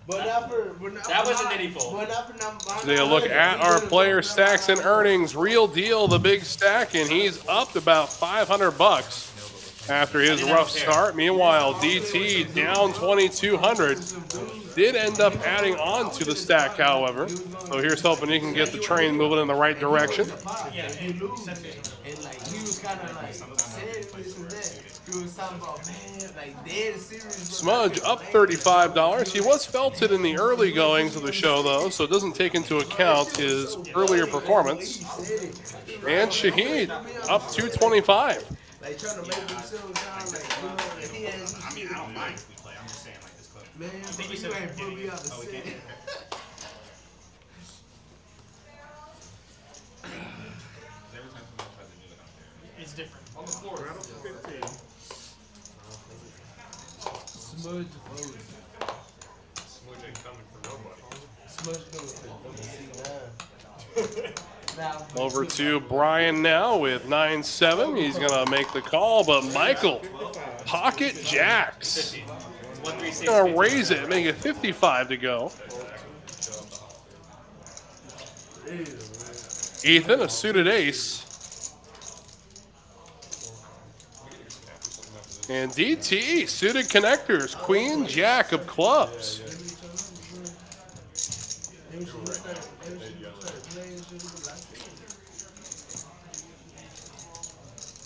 But not for, That was a nitty fold. But not for number. Take a look at our player stacks and earnings. Real deal, the big stack, and he's up to about 500 bucks after his rough start. Meanwhile, DT down 2,200. Did end up adding on to the stack, however. So here's hoping he can get the train moving in the right direction. Yeah, and like he was kind of like saying this and that. He was talking about, man, like dead serious. Smudge up $35. He was felted in the early goings of the show, though, so it doesn't take into account his earlier performance. And Shahid up $225. Like trying to make himself sound like, you know, he has. I mean, I don't mind if we play. I'm just saying, like, this clip. Man, you ain't put me out the set. It's different. On the floor. Right up to 15. Smudge voted. Smudge ain't coming for nobody. Smudge voted. Now, Over to Brian now with 9-7. He's going to make the call, but Michael, pocket jacks. Going to raise it, make it 55 to go. Ethan, a suited ace. And DT, suited connectors, queen, jack of clubs.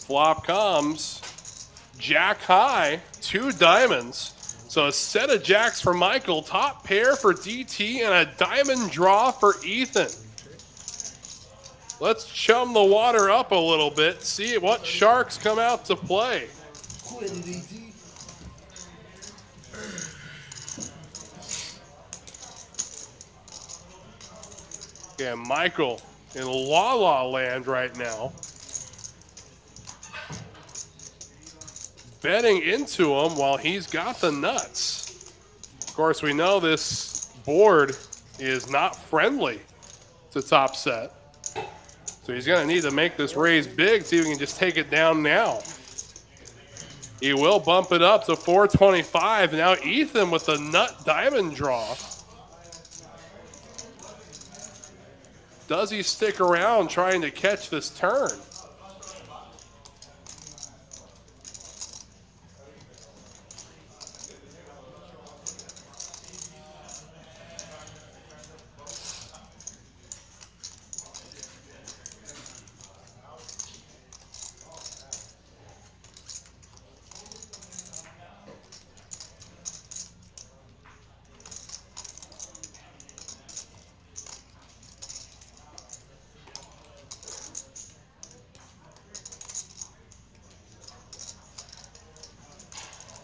Flop comes, jack high, 2 diamonds. So a set of jacks for Michael, top pair for DT, and a diamond draw for Ethan. Let's chum the water up a little bit, see what sharks come out to play. Yeah, Michael in La La Land right now. Betting into him while he's got the nuts. Of course, we know this board is not friendly to top set. So he's going to need to make this raise big, see if he can just take it down now. He will bump it up to 425. Now Ethan with the nut diamond draw. Does he stick around trying to catch this turn?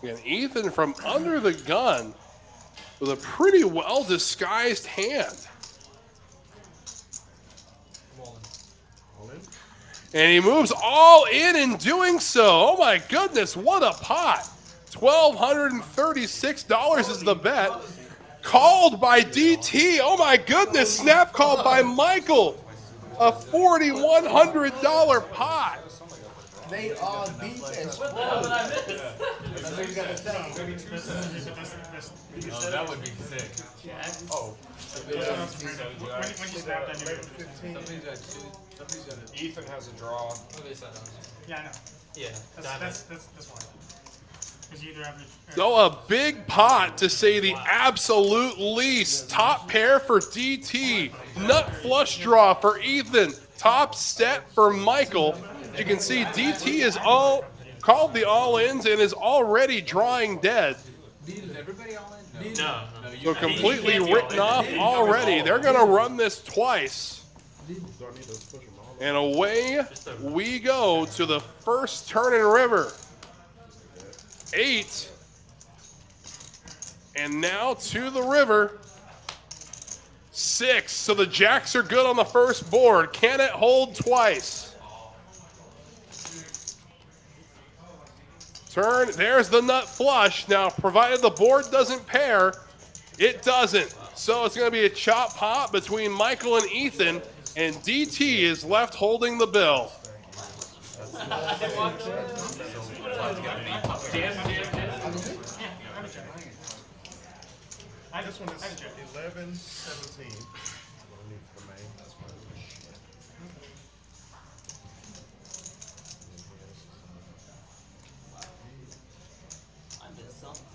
And Ethan from under the gun with a pretty well disguised hand. And he moves all in doing so. Oh my goodness, what a pot. $1,236 is the bet. Called by DT. Oh my goodness, snap called by Michael. A $4,100 pot. they are deep as fuck. Oh, that would be sick. Oh. When you snap that, you Somebody's got two. Somebody's got a. Ethan has a draw. Yeah, I know. Yeah. That's why. Because you either have So a big pot, to say the absolute least. Top pair for DT. Nut flush draw for Ethan. Top set for Michael. You can see DT is all called the all-ins and is already drawing dead. Is everybody all in? No. So completely written off already. They're going to run this twice. And away we go to the first turn in river. 8. And now to the river. 6. So the jacks are good on the first board. Can it hold twice? Turn. There's the nut flush. Now, provided the board doesn't pair, it doesn't. So it's going to be a chop hop between Michael and Ethan, and DT is left holding the bill. Jam. This one is 11, 17. What I need for the main. That's my shit. I missed something.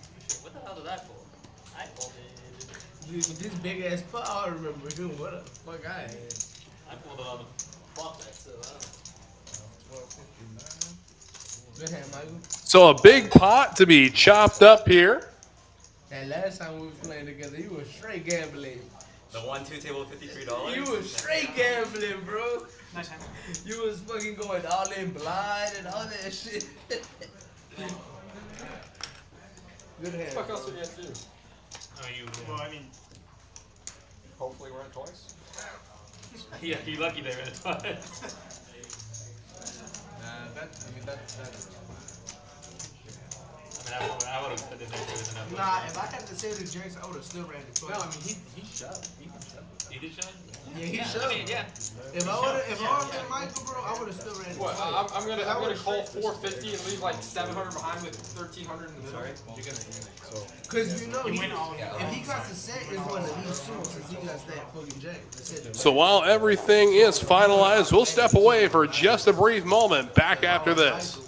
What the hell did I pull? I pulled it. Dude, with this big ass pot, I remember him. What the fuck I had? I pulled it on the flop deck, so I don't know. 12.59. Good hand, Michael. So a big pot to be chopped up here. And last time we was playing together, you was straight gambling. The 1-2 table $53. You was straight gambling, bro. Nice hand. You was fucking going all in blind and all that shit. Good hand. What the fuck else did you have to do? Oh, you. Well, I mean, Hopefully we're at twice. Yeah, you lucky there, man. I would have put it there too. Nah, if I had to say the drinks, I would have still ran the fuck. No, I mean he shoved. He shoved. You did shine? Yeah, he I shoved. mean, yeah. If I would have been Michael, bro, I would have still ran the What? fuck. I'm gonna call 450 and leave like 700 behind with 1300 in the middle. Cause you know, you win all of them. if he got the set, it's one of these two since he got that fucking jack. That's it. So while everything is finalized, we'll step away for just a brief moment. Back after this.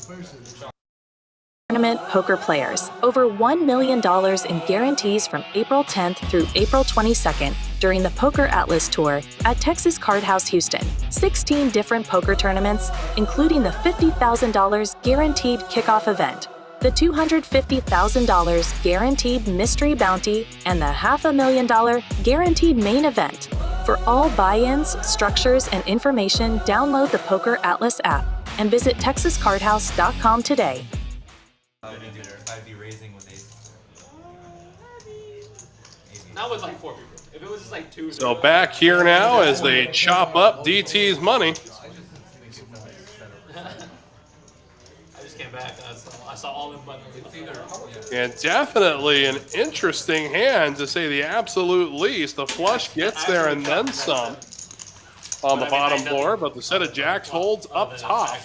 Tournament poker players. Over $1 million in guarantees from April 10th through April 22nd during the Poker Atlas Tour at Texas Card House Houston. 16 different poker tournaments, including the $50,000 guaranteed kickoff event, the $250,000 guaranteed mystery bounty, and the $500,000 guaranteed main event. For all buy-ins, structures, and information, download the Poker Atlas app and visit texascardhouse.com today. I'd be raising with ace. Not with like 4 people. If it was just like 2. So back here now as they chop up DT's money. I just came back. I saw all them buttons. And definitely an interesting hand, to say the absolute least. The flush gets there and then some on the bottom floor, but the set of jacks holds up top.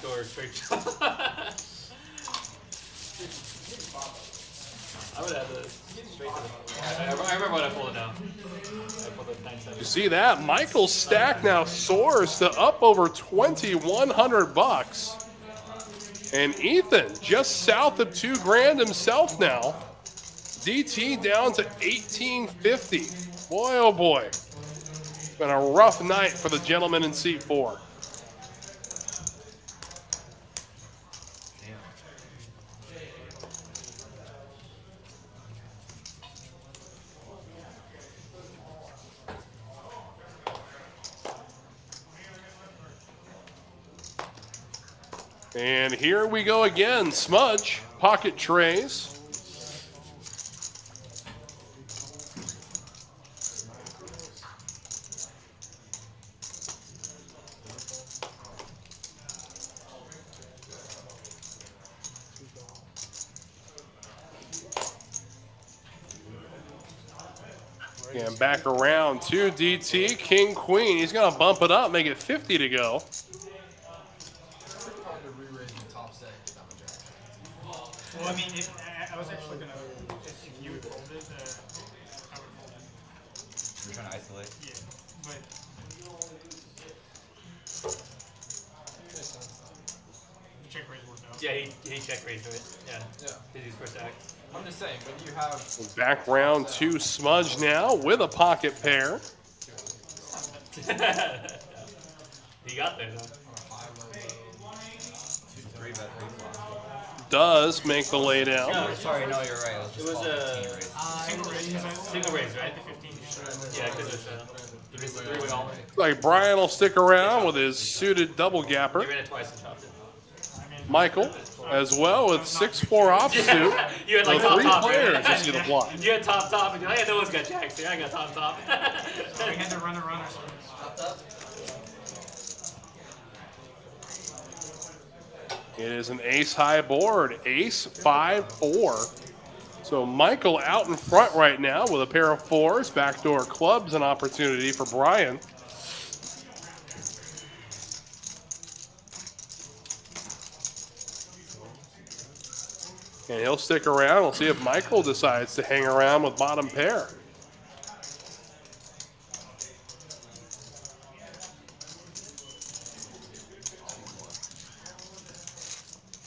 I would have the straight to the. I remember when I pulled it down. I pulled it 9-7. You see that? Michael's stack now soars to up over $2,100. And Ethan just south of $2 grand himself now. DT down to $1,850. Boy, oh boy. Been a rough night for the gentleman in seat 4. And here we go again. Smudge, pocket trays. And back around to DT, King, Queen. He's going to bump it up, make it 50 to go. well, I mean, I was actually gonna. If you would hold it, I would hold it. You're trying to isolate? Yeah, but. Check raise worked out. Yeah, he check raised it. Yeah. Did his first act. I'm just saying, when you have Back round to Smudge now with a pocket pair. He got there though. Does make the lay down. No, Sorry, no, you're right. it was a Single raise. single raise, right? 15. Yeah, because it's a 3-way all in. Like Brian will stick around with his suited double gapper. You ran it twice and chopped it. Michael as well with 6-4 offsuit. You had like The top three top. players right? you see the block. You had top top, and you're like, yeah, no one's got jacks here. I got top top. We had to run a runner. It is an ace high board, ace 5-4. So Michael out in front right now with a pair of 4s, backdoor clubs, an opportunity for Brian. And he'll stick around. We'll see if Michael decides to hang around with bottom pair.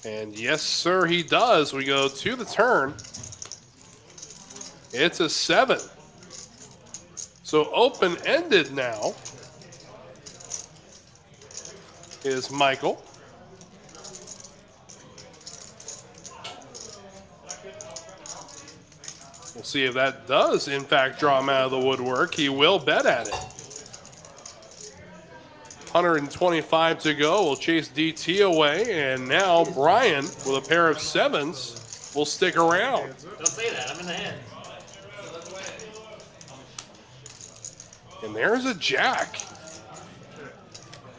And yes, sir, he does. We go to the turn. It's a 7. So open-ended now is Michael. We'll see if that does, in fact, draw him out of the woodwork. He will bet at it. 125 to go. We'll chase DT away. And now Brian, with a pair of 7s, will stick around. Don't say that. I'm in the hand. And there's a jack.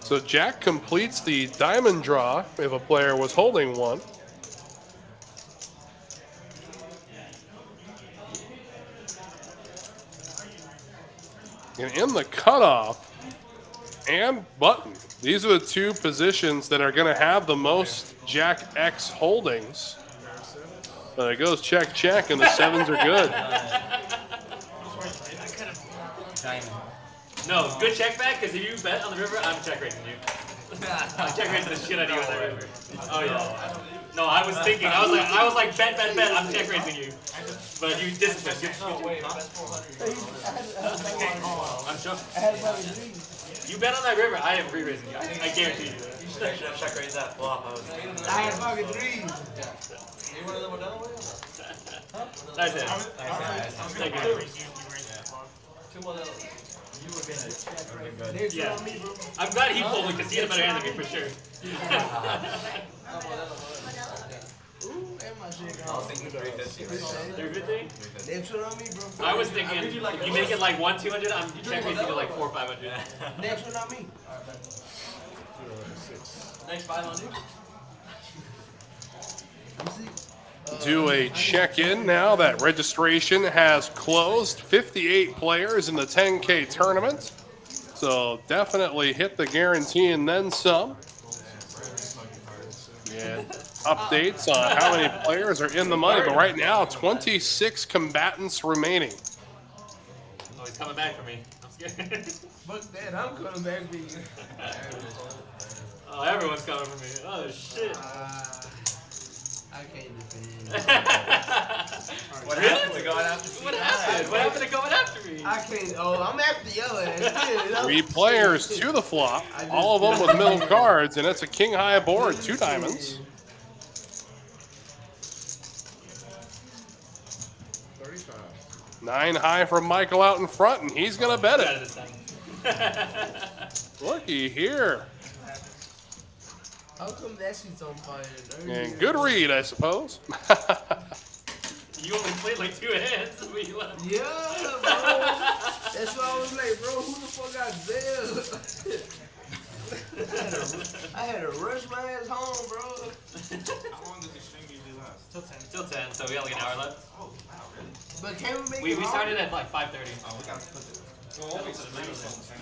So jack completes the diamond draw if a player was holding one. And in the cutoff and button, these are the two positions that are going to have the most Jack X holdings. But it goes check, check, and the 7s are good. No, good check back, because if you bet on the river, I'm check raising you. I'm check raising the shit out of you on that river. Oh yeah. No, I was thinking, I was like, bet, I'm check raising you. But you disciplined. I'm sure. You bet on that river, I am re-raising you. I guarantee you that. You should have check raised that flop. I had fucking 3s. You one of them were done away? Nice hand. Thank you. Two more levels. You were gonna check. Yeah. I'm glad he folded because he had a better hand than me for sure. Ooh, and my shit I gone. was thinking 350. 350? Next one on me, bro. I was thinking, if you make it like 1-200, I'm check raising you like 400 or 500. Next one on me. Next 5 on you. Do a check-in now that registration has closed. 58 players in the 10K tournament. So definitely hit the guarantee and then some. And updates on how many players are in the money. But right now, 26 combatants remaining. Oh, he's coming back for me. I'm scared. Fuck that, I'm coming back for you. Oh, everyone's coming for me. Oh, shit. I can't defend. What happened to going after C9? What happened? What happened to going after me? I can't. Oh, I'm after your ass. 3 players to the flop. All of them with middle cards, and it's a king high board, 2 diamonds. 9 high from Michael out in front, and he's gonna bet it. Looky here. How come that shit's on fire? And good read, I suppose. You only played like 2 hands. But you left. Yeah, bro. That's why I was like, bro, who the fuck got bailed? I had to rush my ass home, bro. How long does the stream usually last? Still 10, so we got like an hour left. Oh, wow, really? But can we make We it longer? started at like 5:30. Oh, we got to put it. Well,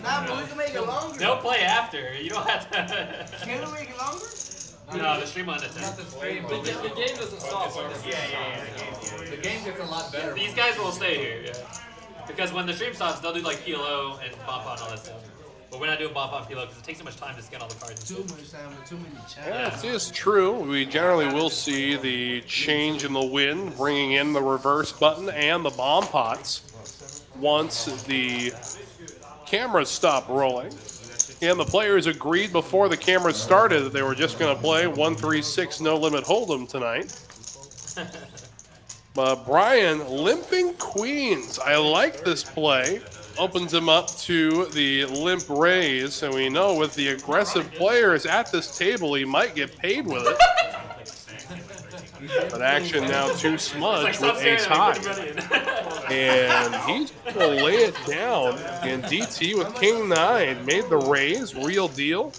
Nah, but we can make it longer. No play after. You don't have to. Can we make it longer? No, the stream will end at 10. Not the stream, The but game doesn't stop. the game gets a lot better. These guys will stay here, yeah. Because when the stream stops, they'll do like PLO and bump on all that stuff. But we're not doing bump on PLO because it takes so much time to scan all the cards. Too much time and too many Yeah, challenges. it is true. We generally will see the change in the wind, bringing in the reverse button and the bomb pots once the cameras stop rolling. And the players agreed before the cameras started that they were just going to play 1-3-6 no limit hold'em tonight. But Brian limping queens. I like this play. Opens him up to the limp raise, and we know with the aggressive players at this table, he might get paid with it. But action now to Smudge with ace high. And he's going to lay it down. And DT with king 9 made the raise, real deal.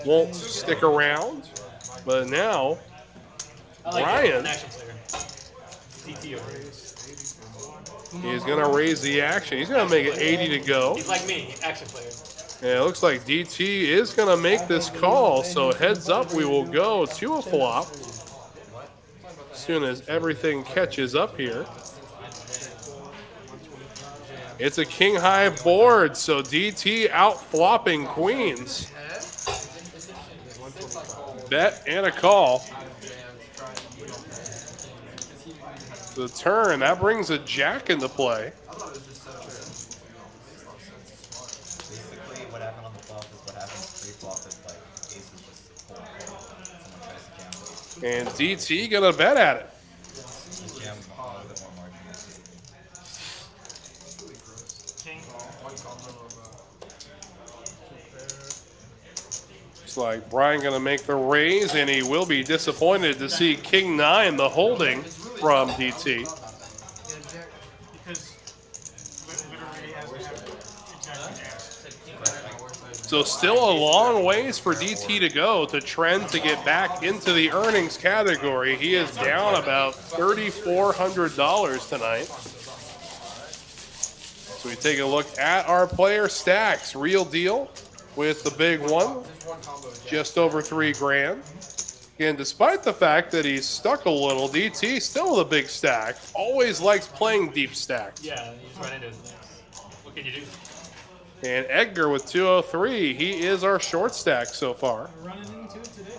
Won't stick around. But now, Brian is going to raise the action. He's going to make it 80 to go. He's like me, action player. And it looks like DT is going to make this call. So heads up, we will go to a flop. soon as everything catches up here. It's a king high board, so DT out flopping queens. Bet and a call. The turn, that brings a jack into play. Basically, what happened on the flop is what happens pre-flop if like aces just fold. Someone tries to jam. And DT gonna bet at it. Jam a little bit more margin. Looks like Brian gonna make the raise, and he will be disappointed to see King 9, the holding from DT. Because literally has exactly jams. So still a long ways for DT to go to trend to get back into the earnings category. He is down about $3,400 tonight. So we take a look at our player stacks. Real deal with the big one, just over $3,000. And despite the fact that he's stuck a little, DT still with a big stack. Always likes playing deep stacks. Yeah, you just run into it. What can you do? And Edgar with 203. He is our short stack so far. Running into it today,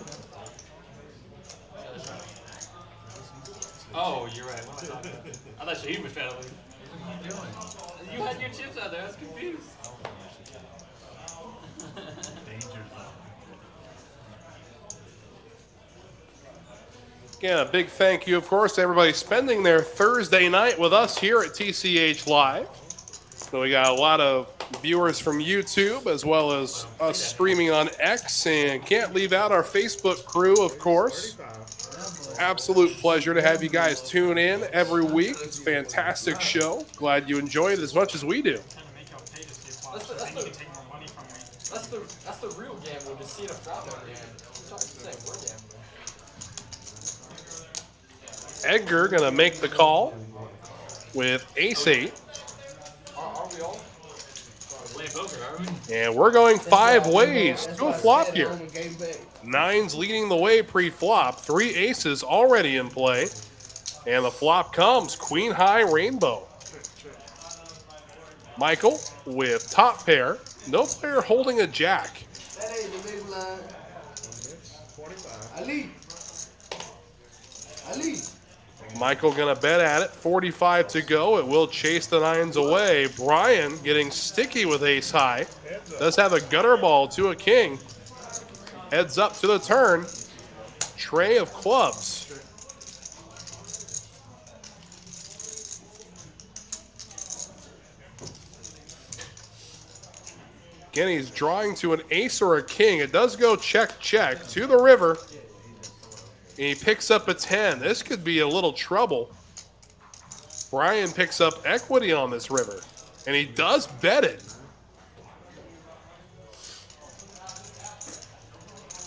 Oh, you're right. What am I talking about? I thought Shaheed was trying to leave. What are you doing? You had your chips out there. I was confused. Again, a big thank you, of course, to everybody spending their Thursday night with us here at TCH Live. So we got a lot of viewers from YouTube as well as us streaming on X, and can't leave out our Facebook crew, of course. Absolute pleasure to have you guys tune in every week. It's a fantastic show. Glad you enjoy it as much as we do. That's the real gamble, just seeing a flop every hand. We're gambling. Edgar gonna make the call with ace-8. Are we all? Playing poker, are we? And we're going 5 ways to a flop here. On the game back. 9's leading the way pre-flop. 3 aces already in play. And the flop comes queen high rainbow. Michael with top pair. No player holding a jack. That ain't the big line. 45. Ali. Michael gonna bet at it. 45 to go. It will chase the 9s away. Brian getting sticky with ace high. Does have a gutter ball to a king. Heads up to the turn. Tray of clubs. Again, he's drawing to an ace or a king. It does go check, check to the river. And he picks up a 10. This could be a little trouble. Brian picks up equity on this river. And he does bet it.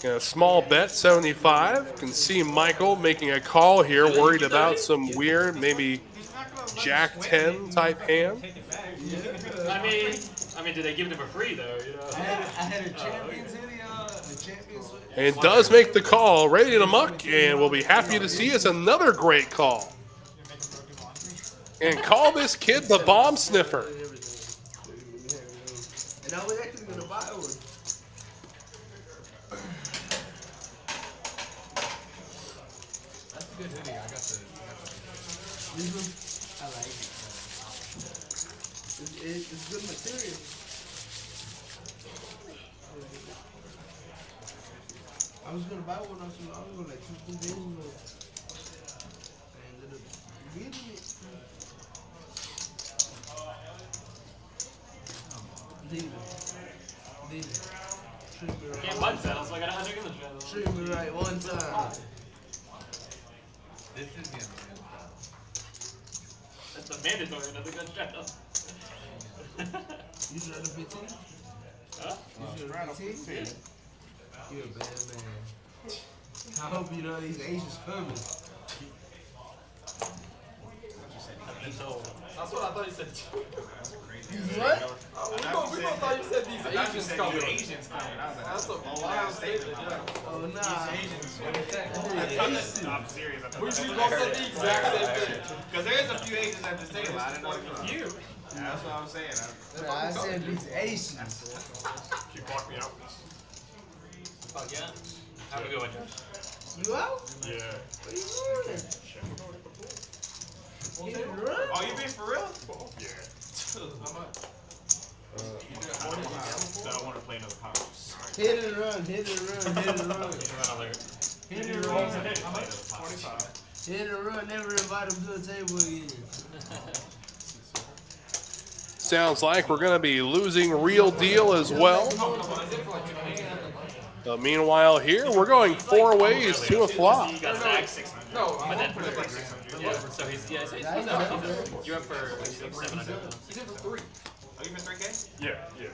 And a small bet, 75. Can see Michael making a call here, worried about some weird, maybe Jack 10 type hand. I mean, did they give it to him for free though? You know. I had a champions hoodie on. The champions. And does make the call, ready to muck, and we'll be happy to see us another great call. And call this kid the bomb sniffer. And I was actually gonna buy one. That's a good hoodie. I got the. These ones, I like it. It's good material. I was gonna buy one. I was gonna like 2 days ago. And then reading it. Leave it. Treat me right. Can't bug settle, so I got 100 in the channel. Treat me right one time. This is the end. That's the mandatory, another gun channel. You should have 15? Huh? You should have 15? You're a bad man. I hope you know these aces coming. That's old. That's what I thought you said. What? We both thought you said these Asians coming. Asians coming. I was like, That's a wild statement. Yeah. Oh, nah. Asians. I'm serious. I thought We that both said the exact same thing. Because there's a few Asians at this table. I didn't know if was you. That's what I'm saying. Nah, I said these Asians. You blocked me out. Fuck yeah. Have a good one, Josh. You out? Yeah. What are you doing? You didn't run? Oh, you being for real? Yeah. How much? So I want to play another house. Hit and run, hit and run, hit and run. Hit and run. 25. Hit and run, never invite them to the table again. Sounds like we're going to be losing Real Deal as well. Meanwhile here, we're going 4 ways to a flop. You got stacked 600. No, But then, like 600. yeah, so he's up. You're up for like 600-700. He's in for 3. Oh, you for 3K? Yeah, yeah.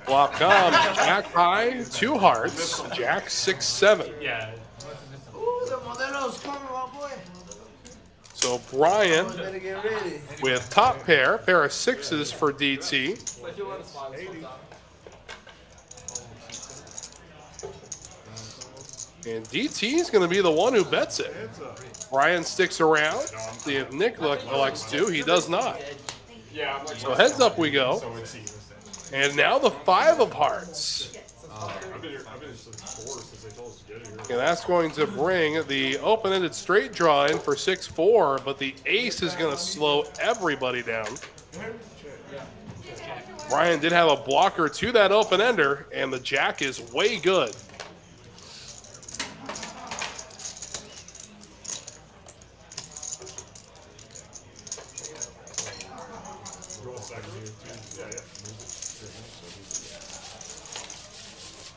Flop comes, Jack high, 2 hearts, Jack 6-7. Yeah. Ooh, the Modelo's coming, my boy. So Brian Better get ready. with top pair of 6s for DT. Like he'll let us smile sometime. And DT is going to be the one who bets it. Brian sticks around. See if Nick elects to. He does not. Yeah, I'm like, So heads up we go. so it's even. And now the 5 of hearts. I've been here 4 since they told us to get here. And that's going to bring the open-ended straight draw in for 6-4, but the ace is going to slow everybody down. Brian did have a blocker to that open-ender, and the jack is way good.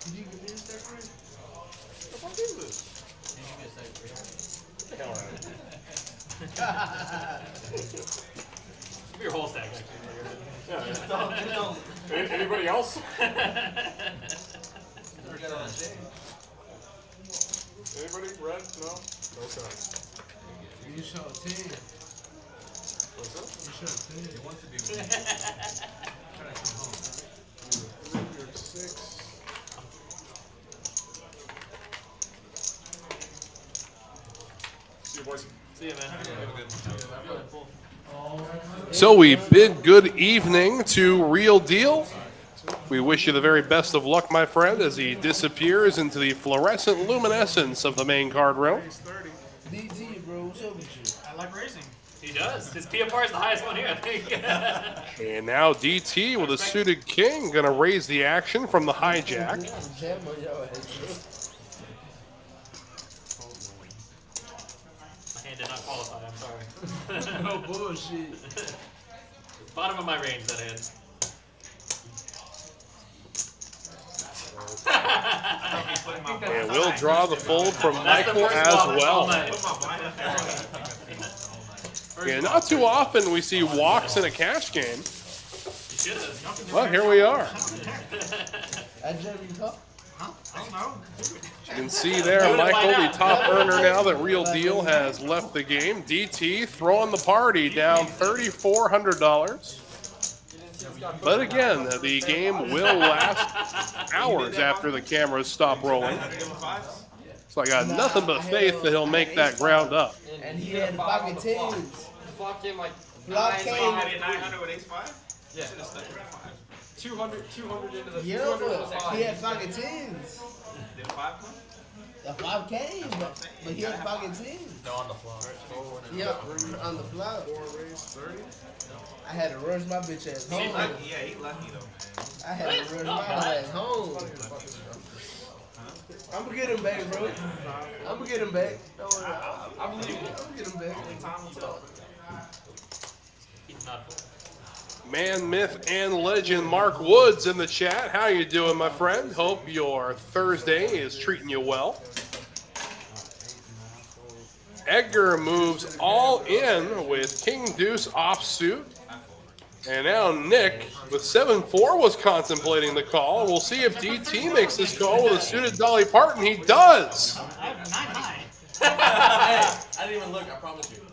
Did you give me a second? Give me your whole stack, actually. Anybody else? Anybody? Red? No? Okay. You shot 10. What's up? You shot 10. He wants to be with me. Try to come home. You're 6. See you, boys. See ya, man. Have a good one. So we bid good evening to Real Deal. We wish you the very best of luck, my friend, as he disappears into the fluorescent luminescence of the main card room. DT, bro, what's up with you? I like racing. He does. His PFR is the highest one here, I think. And now DT with a suited king going to raise the action from the hijack. Jam on your ass. My hand did not qualify, I'm sorry. No bullshit. Bottom of my range, that hand. And we'll draw the fold from That's the Michael first as flop all well. night. Yeah, not too often we see walks in a cash game. You should have. Well, here we are. I jam you cup? I don't know. You can see there, Michael, the top earner now that Real Deal has left the game. DT throwing the party down $3,400. But again, the game will last hours after the cameras stop rolling. So I got nothing but faith that he'll make that ground up. And he had pocket tens. Flop came like Flop 9, came- 900 with ace-5? Yeah. 200 into the Yeah, 200 but was he had 5. pocket tens. Did a 5 come? The 5 came, but he had pocket tens. No, on the floor. Yeah, on the floor. 4 raise 30. I had to rush my bitch ass He home. lucky, yeah, he lucky though, man. I had to rush my ass home. I'm gonna get him back, bro. I'm gonna get him back. Don't worry. I'm gonna get him back. He's not full. Man, myth, and legend Mark Woods in the chat. How you doing, my friend? Hope your Thursday is treating you well. Edgar moves all in with King Deuce offsuit. And now Nick with 7-4 was contemplating the call. We'll see if DT makes this call with a suited Dolly Parton. He does. I have 9 high. I didn't even look, I promise you.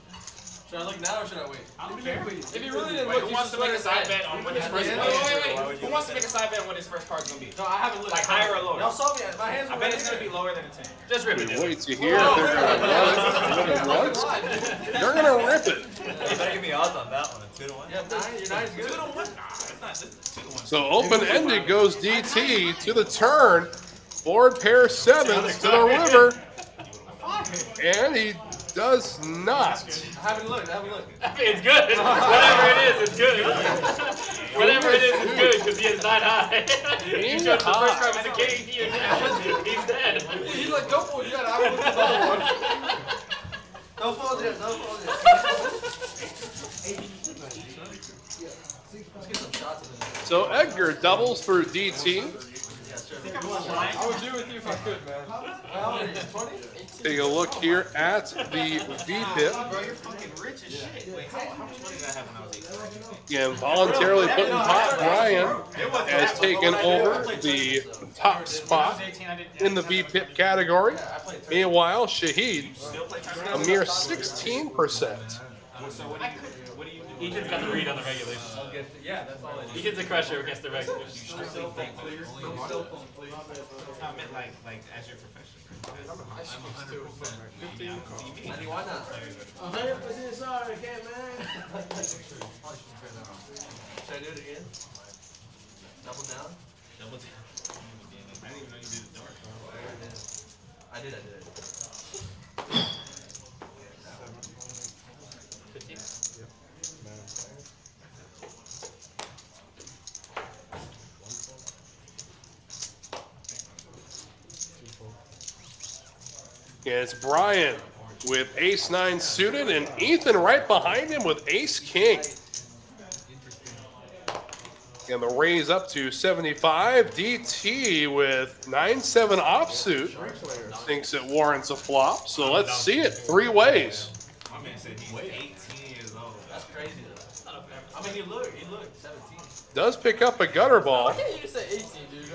Should I look now or should I wait? I don't care. If you really didn't Wait, look, who you wants should to make a sweat side bet on what his first Wait, card? Who wants to make a side bet on what his first card's gonna be? No, I haven't looked. Like higher or lower? Y'all saw me. My hands were I bet right it's gonna here. be lower than a 10. Just rip it. We dude. wait to hear if they're going to run it. What? They're going to rip it. You better give me odds on that one. 2 to 1. Yeah, 9. Your 9's good. 2 to 1? Nah, it's not just 2 to 1. So open-ended goes DT to the turn. Board pair sevens to the river. And he does not. I haven't looked. It's good. Whatever it is, it's good. Whatever it is, it's good because he is not high. He showed the first card was a king. He's dead. He's like, go for it. You gotta have a look at the other one. Don't fold it. Don't fold it. Let's get some shots of it. So Edgar doubles through DT. I would do with you if I could, man. How old are you? 20? Take a look here at the V-pip. Bro, you're fucking rich as shit. Wait, how much money did I have when I was 18? Again, voluntarily putting top Brian has taken over the top spot in the V-pip category. Meanwhile, Shahid, a mere 16%. So what do you do? Ethan's got the read on the regulations. Yeah, that's all it is. Ethan's a crusher against the regulations. Cell phone, please. Cell phone, please. I meant like as your profession. I'm 100%. 15. What do you mean? Why not? 100% sorry, I can't, man. Should I do it again? Double down? Double down. I didn't even know you did it dark. I did. 15. And it's Brian with ace-9 suited and Ethan right behind him with ace-king. And the raise up to 75. DT with 9-7 offsuit. Thinks it warrants a flop. So let's see it 3 ways. My man said he's 18 years old. That's crazy, though. I mean, he looked 17. Does pick up a gutter ball. Why can't you say 18, dude?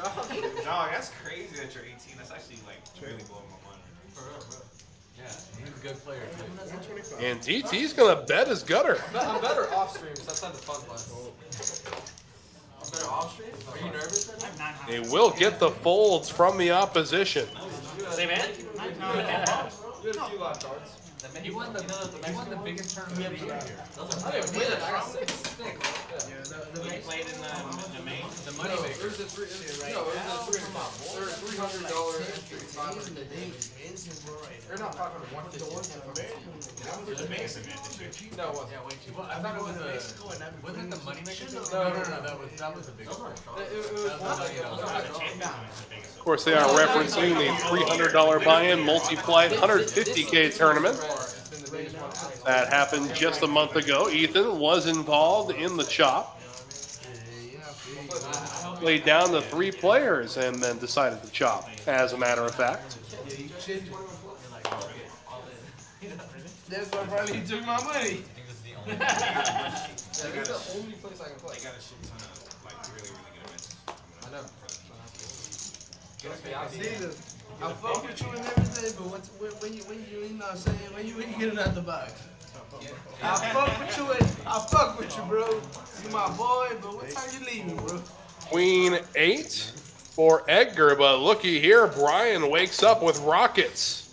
Dog, that's crazy that you're 18. That's actually like really blowing my mind. For real, bro. Yeah, he's a good player. And DT's going to bet his gutter. I'm better off stream, so that's not the fun part. I'm better off stream? Are you nervous right now? They will get the folds from the opposition. Same hand? You had a few live cards. He won the biggest tournament of the year. I didn't win it. I got 6. You played in the main? The money It maker. was a $300 entry. Or not 500, 150. The Vegas event this year. No, it wasn't. Yeah, wait, well, I thought it was wasn't it the money maker? No, that was a big one. It was Of course, they are referencing the $300 buy-in multi-flight 150K tournament that happened just a month ago. Ethan was involved in the chop. Laid down the 3 players and then decided to chop, as a matter of fact. That's why probably he took my money. That's the only place I can play. They got a shit ton of like really good events. I know. I fuck with you and everything, but when you know what I'm saying, when you get it out the box. I fuck with you, bro. You my boy, but what time you leaving, bro? Queen 8 for Edgar, but looky here, Brian wakes up with rockets.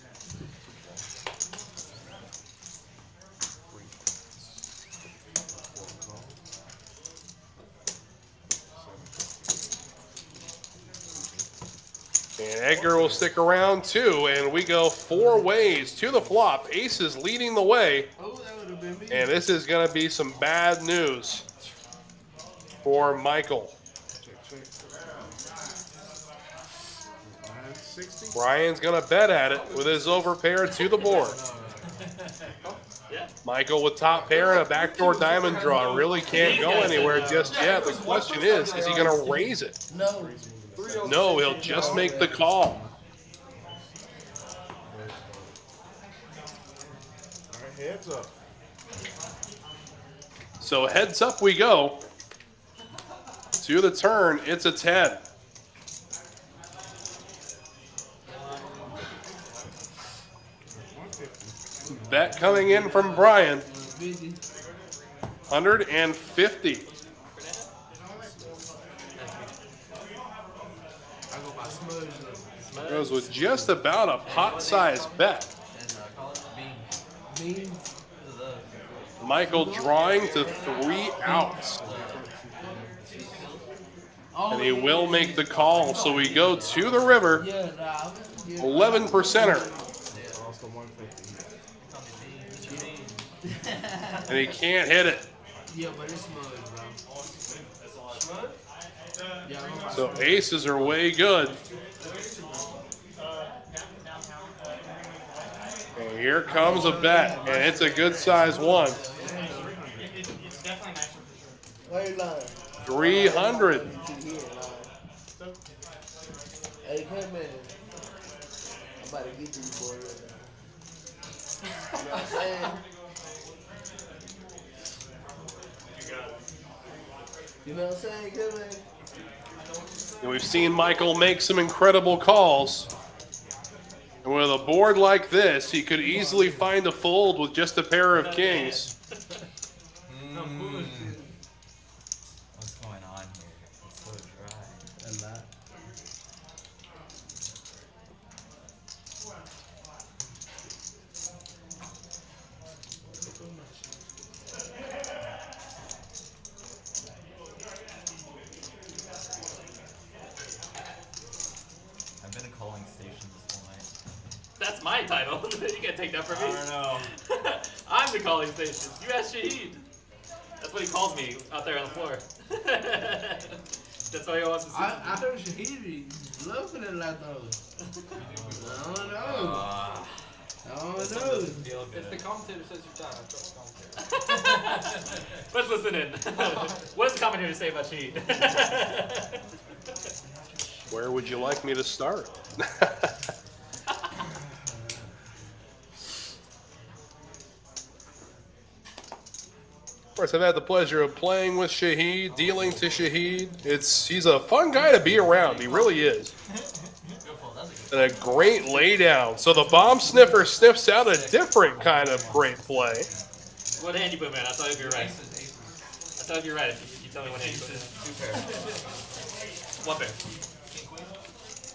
And Edgar will stick around too, and we go 4 ways to the flop. Aces leading the way, Oh, that would have been me. and this is going to be some bad news for Michael. 60. Brian's going to bet at it with his overpair to the board. Michael with top pair and a backdoor diamond draw really can't go anywhere just yet. The question is he going to raise it? No. No, he'll just make the call. All right, heads up. So heads up we go. To the turn, it's a 10. Bet coming in from Brian. 150. 150. I go by smudge. Goes with just about a pot-sized bet. Beans. Michael drawing to 3 outs. And he will make the call, so we go to the river. 11 percenter. And he can't hit it. Yeah, but it's smudge, bro. So aces are way good. And here comes a bet, and it's a good size one. It's definitely nicer for sure. Why you lying? 300. Hey, come in. I'm about to get to you, boy. You know what I'm saying? You know what I'm saying? Come in. And we've seen Michael make some incredible calls. And with a board like this, he could easily find a fold with just a pair of kings. What's going on here? It's so dry. A lot. I've been a calling station this whole night. That's my title. You can't take that from me. I don't know. I'm the calling station. You asked Shahid. That's what he called me out there on the floor. That's all he wants to see. I heard Shahidi loving it like those. I don't know. I don't know. If the commentator says you're done, I trust the commentator. Let's listen in. What does the commentator say about Shahid? Where would you like me to start? Of course, I've had the pleasure of playing with Shahid, dealing to Shahid. He's a fun guy to be around. He really is. And a great laydown. So the bomb sniffer sniffs out a different kind of great play. What hand you put, man? I'll tell you if you're right. I'll tell you if you're right if you tell me what hand you put. 2 pairs. 1 pair.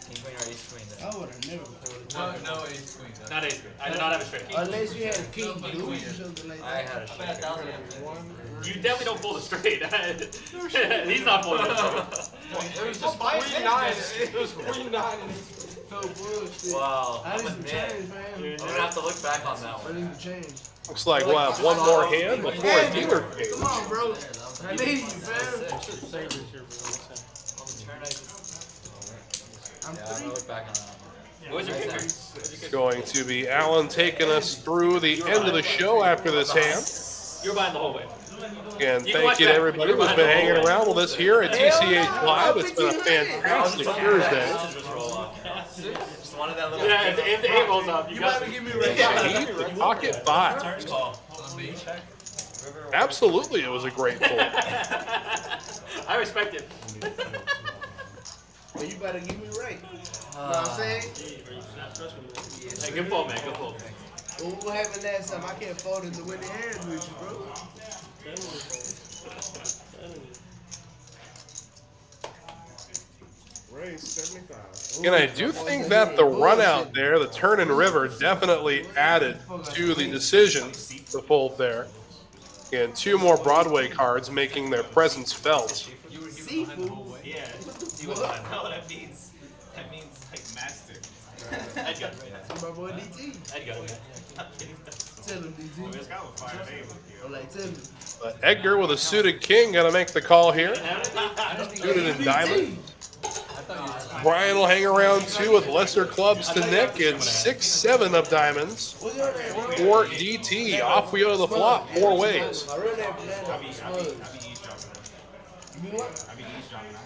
King queen or ace queen? I would have never called it. No ace queen. Not ace queen. I did not have a straight. Unless you had a king deuce or something like that. I had a straight. You definitely don't pull the straight. He's not pulling the straight. There was just queen nine. There was queen nine. No bullshit. Wow. I need I'm some a change, man. man. I'm gonna have to look back on that I one. need some change. Looks like we'll have one more hand before a dealer Come case. on, bro. I need you, man. I'm Yeah, I'm gonna 3. look back on that one. What was your kicker? It's going to be Alan taking us through the end of the show after this hand. You're behind the whole way. Again, thank you to everybody who's been hanging around with us here at TCH Live. It's been a fantastic Thursday. Just wanted that little. Yeah, if the 8 rolls up, you got Gotta give me right. Shahid with pocket 5. Absolutely, it was a great pull. I respect it. Well, you better give me right. You know what I'm saying? Hey, good pull, man. Good pull. Well, what happened last time? I can't fold in the winning hands with you, bro. Raise 75. And I do think that the run out there, the turn and river, definitely added to the decision to fold there. And 2 more Broadway cards making their presence felt. Seafood? Yeah. You would not know what that means. That means like master. I'd got it right My boy DT. now. I'd got it. Tell him, DT. It's kind of a fire name. I'm like, tell him. But Edgar with a suited king gonna make the call here. Suited in diamond. Brian will hang around 2 with lesser clubs to Nick and 6-7 of diamonds. What's your name, bro? For DT, off we go to the flop 4 ways. My real name is Smudge. You mean what?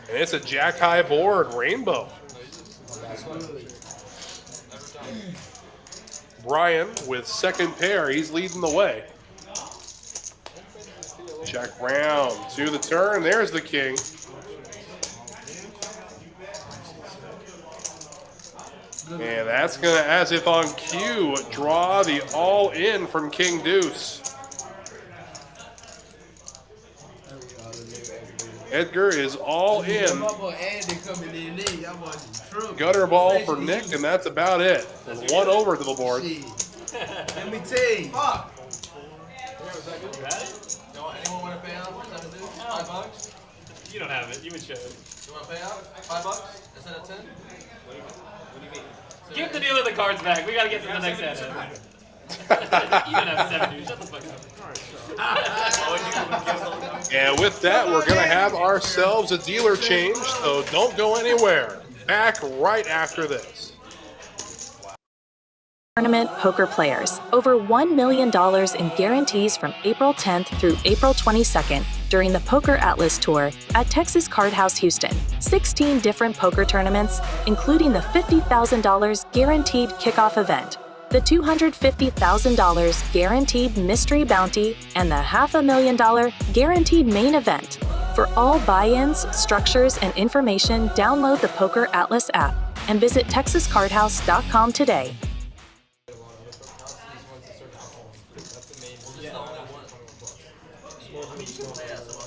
And it's a jack high board, rainbow. Brian with second pair, he's leading the way. Check round to the turn, there's the king. And that's gonna, as if on cue, draw the all in from King Deuce. Edgar is all in. My boy Andy coming in there. Y'all boys in trouble. Gutter ball for Nick, and that's about it. With one over to the board. Shit. Let me tell you. Fuck. Anyone want to pay out for seven-deuce? $5? You don't have it. You would show it. You want to pay out? $5 instead of 10? Give the dealer the cards back. We gotta get to the next hand. You don't have 7 dudes. Shut the fuck up. And with that, we're going to have ourselves a dealer change, so don't go anywhere. Back right after this. Tournament poker players. Over $1 million in guarantees from April 10th through April 22nd during the Poker Atlas Tour at Texas Card House Houston. 16 different poker tournaments, including the $50,000 guaranteed kickoff event, the $250,000 guaranteed mystery bounty, and the $500,000 guaranteed main event. For all buy-ins, structures, and information, download the Poker Atlas app and visit texascardhouse.com today.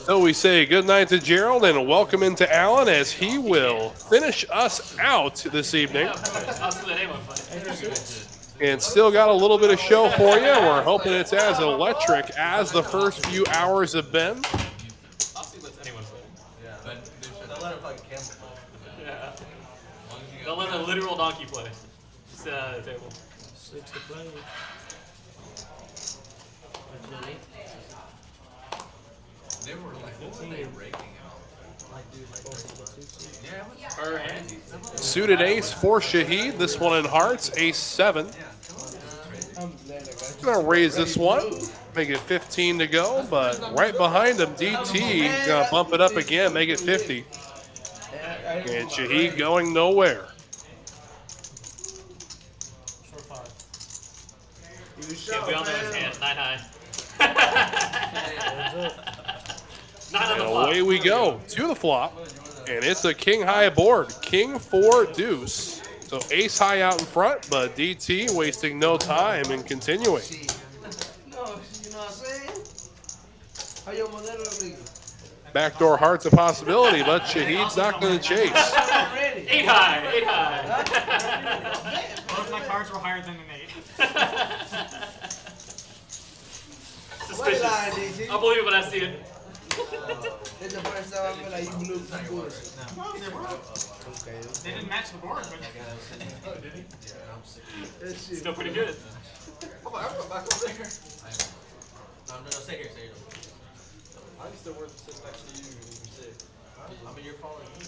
So we say goodnight to Gerald and welcome into Alan as he will finish us out this evening. And still got a little bit of show for you. We're hoping it's as electric as the first few hours have been. Don't let a literal donkey play. Just sit at the table. 6 to play. They were like, what were they raking out? Per hand. Suited ace for Shahid. This one in hearts, ace 7. Gonna raise this one, make it 15 to go, but right behind him, DT gonna bump it up again, make it 50. And Shahid going nowhere. Yeah, we all know his hand. 9 high. 9 on the And flop. away we go to the flop, and it's a king high board, king 4 deuce. So ace high out in front, but DT wasting no time and continuing. No, you know what I'm saying? How your modelo nigga? Backdoor heart's a possibility, but Shahid's not going to chase. 8 high. 8 high. Both my cards were higher than an 8. Suspicious. I'll believe it when I see it. It's the first time I feel like you blew some bullshit. They were. Okay. They didn't match the board, but Still pretty good. Come on, everyone back over there. No, stay here, stay here. I'm still worth sitting next to you and you sit. I mean, you're following me.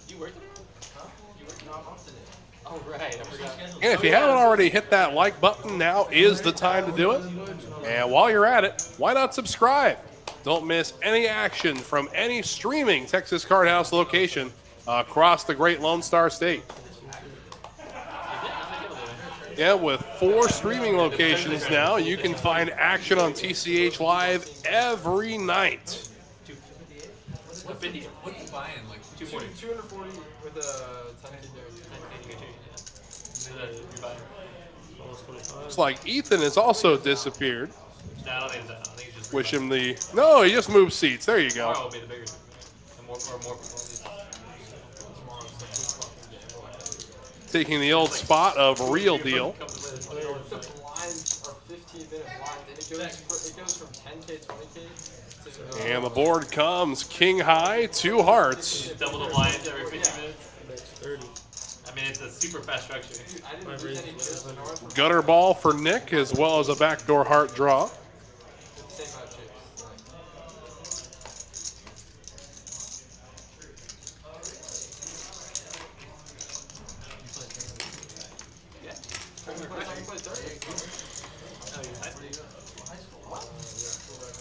You worked it? Huh? You working on today? Oh, right. I forgot. And if you haven't already hit that like button, now is the time to do it. And while you're at it, why not subscribe? Don't miss any action from any streaming Texas Card House location across the great Lone Star State. Yeah, with 4 streaming locations now, you can find action on TCH Live every night. 150. What are you buying? Like 240 with a 10 Looks like Ethan has also disappeared. No, I don't think so. I think it's just. Wish him the... No, he just moved seats. There you go. Tomorrow will be the bigger. More. Taking the old spot of Real Deal. The blinds are 15-minute blinds, and it goes from 10K, 20K to... And the board comes king high, 2 hearts. Double the blinds every 50 minutes. I mean, it's a super fast structure. I didn't use any chips in order to Gutter ball for Nick, as well as a backdoor heart draw. save out chips.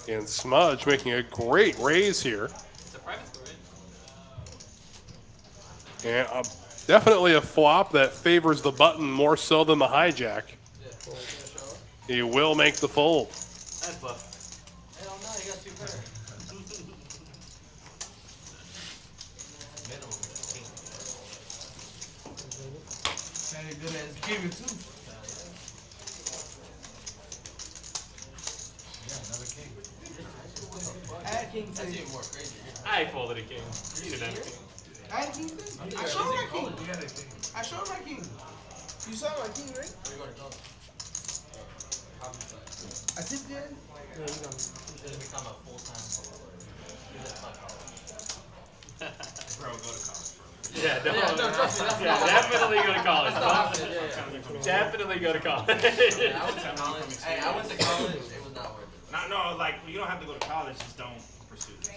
And Smudge making a great raise here. It's a private score, right? And definitely a flop that favors the button more so than the hijack. He will make the fold. That's bluff. hell no, you got 2 pairs. Very good as giving too. Add king That's thing. even more crazy. I folded a king. You didn't have a king. Add king thing? I showed my king. I showed my king. You saw my king, right? Where you going to go? I tipped in. Yeah, you got me. You're going to become a full-time football player. That's my college. Bro, go to college. Yeah, no, Yeah, no, trust me, that's yeah, not- definitely go to college. That's not happening. Yeah. Definitely go to college. Yeah, I went to college. Hey, I went to college. It was not worth it. No, like you don't have to go to college. Just don't pursue this.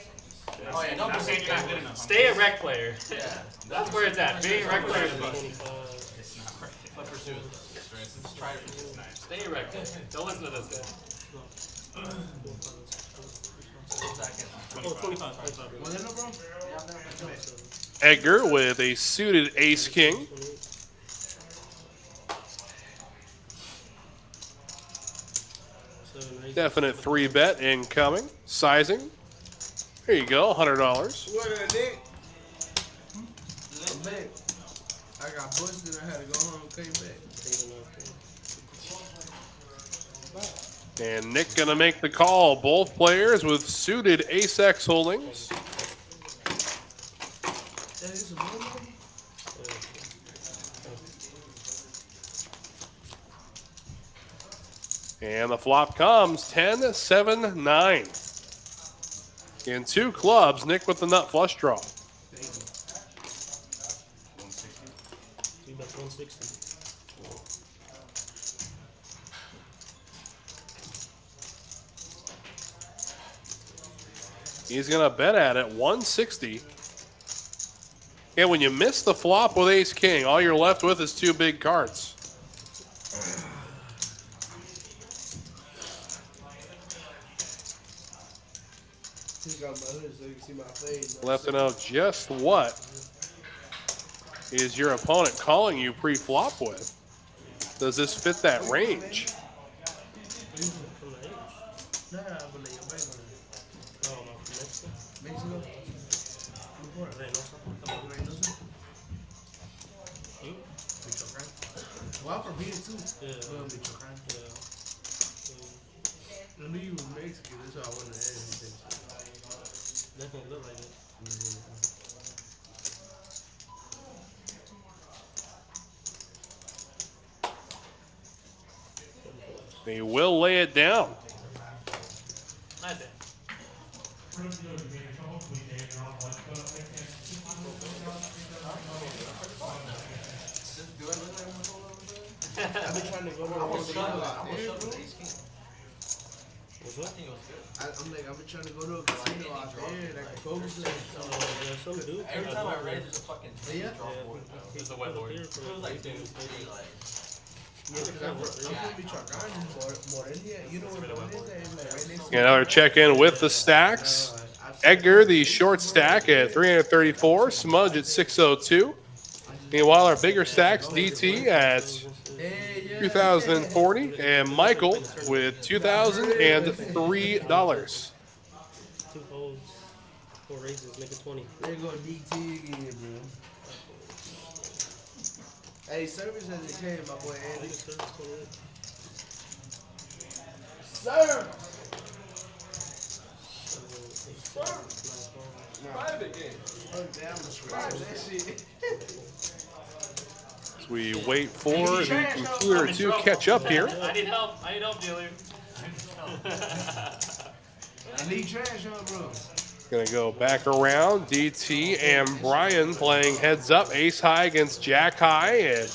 Oh yeah, don't Not saying pursue you're not it. good enough. Stay a rec player. Yeah. That's where it's at. Being a rec player is fun. 25. It's not right. But pursue it. Just try it. It's nice. Stay a rec player. Don't listen to this guy. Oh, 25. 25. Was it no, bro? Yeah, I've never been to it. Edgar with a suited ace king. 28. Definite 3-bet incoming. Sizing. There you go, $100. What a dick. Man, I got busted. I had to go home and came back. And Nick gonna make the call. Both players with suited ace-X holdings. That is a real one? And the flop comes 10, 7, 9. In 2 clubs, Nick with the nut flush draw. You bet 160. He's gonna bet at it 160. And when you miss the flop with ace king, all you're left with is 2 big cards. He got my hood so you can see my face. Left to know just what is your opponent calling you pre-flop with. Does this fit that range? From the age. Nah, I believe you're back on it. Oh, no, from Mexico. Mexico? Reynosa. You? Michoacán. Well, I'm from here too. Yeah. Well, Michoacán. Yeah. I knew you was Mexican, that's why I wanted to ask you that. Definitely look like it. They will lay it down. Nice hit. I've been trying to go to a casino out there, bro. What's up? I'm like, I've been trying to go to a casino out there, like a poker place. Yeah, some dude. Every time I raise, there's a fucking Yeah? draw board. There's a wet board. Here It for was like, dude, maybe like. Yeah, because I'm from Michoacán, Morelia. You know where Morelia is? Like right next to Another check in with the stacks. Edgar, the short stack at 334. Smudge at 602. Meanwhile, our bigger stacks, DT at 2,040. And Michael with $2,003. 2 folds, 4 raises, make it 20. There go DT again, bro. Hey, service as it came, my boy Andy. Sir! Private game. Oh, damn, that shit. As we wait for the computer to catch up here. I need help. I need help, dealer. I need trash, huh, bro? Gonna go back around. DT and Brian playing heads up. Ace high against Jack high. And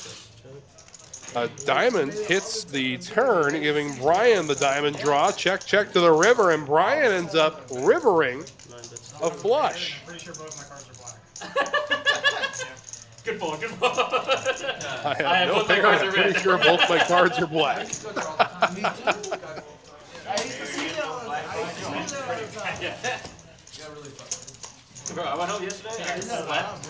a diamond hits the turn, giving Brian the diamond draw. Check, check to the river. And Brian ends up rivering a flush. I'm pretty sure both my cards are black. Good ball, good ball. I I have no both my pair. cards I'm are pretty red. sure both my cards are black. Me too. I used to see that all the time. Yeah. Yeah, really fucking. Bro, I went home yesterday and I slept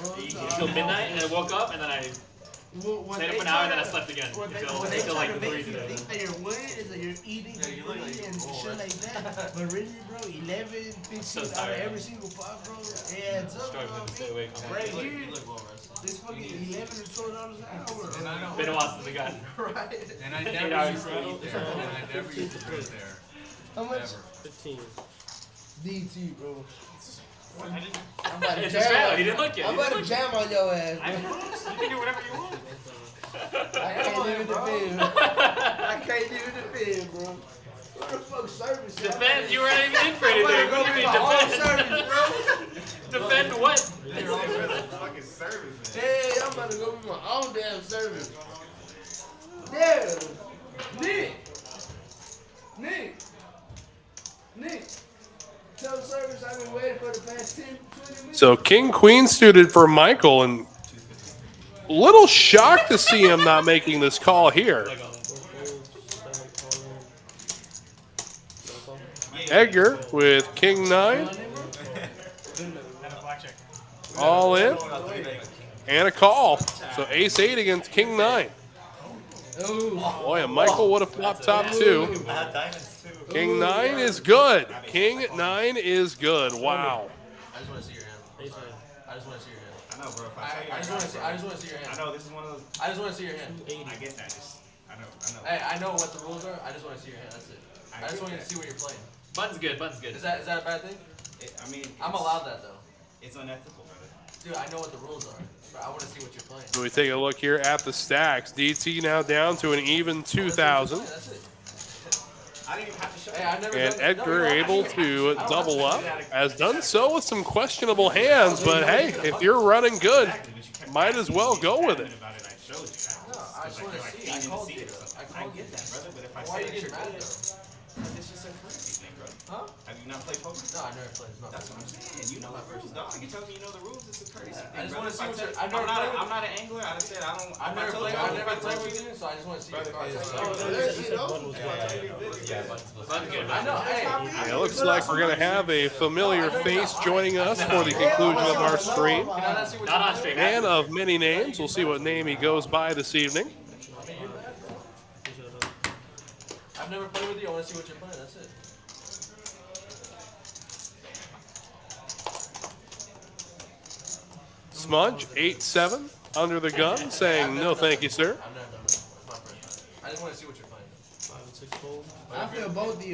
until midnight and I woke up and then I stayed up an hour and then I slept again until like 3 today. Think that you're winning is that you're eating and shit like that. But really, bro, 11, 15 out of tired. every single pot, bro. It adds up, bro. Struggling to stay awake. Right You here, look well rested. this fucking 11 or $12 an hour. And I don't. Been a while since I got Right. And I 8 never hours used to eat there. And I never used to drink there. How much? 15. DT, bro. I'm It's about to a jam strategy. on He didn't look it. I'm about to jam on your ass, bro. You can do whatever you want. I can't even defend. I can't even defend, bro. What the fuck service? Defend. You weren't even in for I'm anything. about What to do go you to mean my own defend? service, bro. Defend what? Fucking service, man. Hey, I'm about to go with my own damn service. Damn. Nick. Tell the service I've been waiting for the past 10, 20 minutes. So King Queen suited for Michael, and little shocked to see him not making this call here. Edgar with King 9. And a blackjack. All in. And a call. So ace 8 against King 9. Boy, and Michael would have flopped top 2. King 9 is good. King 9 is good. Wow. I just want to see your hand. I just want to see your hand. I know, bro. If I tell you, I just want to see your hand. I know this is one of those. I just want to see your hand. I get that. I know. Hey, I know what the rules are. I just want to see your hand. That's it. I just want you to see what you're playing. Button's good. Button's good. Is that a bad thing? I mean, I'm allowed that though. it's unethical, brother. Dude, I know what the rules are. But I want to see what you're playing. So we take a look here at the stacks. DT now down to an even 2,000. That's it. I didn't even have to show Hey, I've never And done Edgar able to double up. Has done so with some questionable hands, but hey, if you're running good, might as well go with it. about it. I showed you. No, I just want to see. I called you. I get that, brother. But if I Why are say you getting mad it's though? just a courtesy thing, bro. Huh? Have you not played poker? No, I never played. It's not That's what I'm saying. You know the rules, dog. You tell me you know the rules. It's a courtesy thing. I just brother. want to see what If you're. I'm not an angler. I said I don't. I've never played with you, so I just want to see your cards. Button's good. I know. Hey, It looks like we're going to have a familiar face joining us for the conclusion of our stream. can I not see what Not you're on stream. Man of many names. We'll see what name he goes by this evening. I've never played with you. I want to see what you're playing. That's it. Smudge, 8-7, under the gun, saying no thank you, sir. I've never done it. It's my first time. I just want to see what you're playing. 5 and 6 fold. I feel both the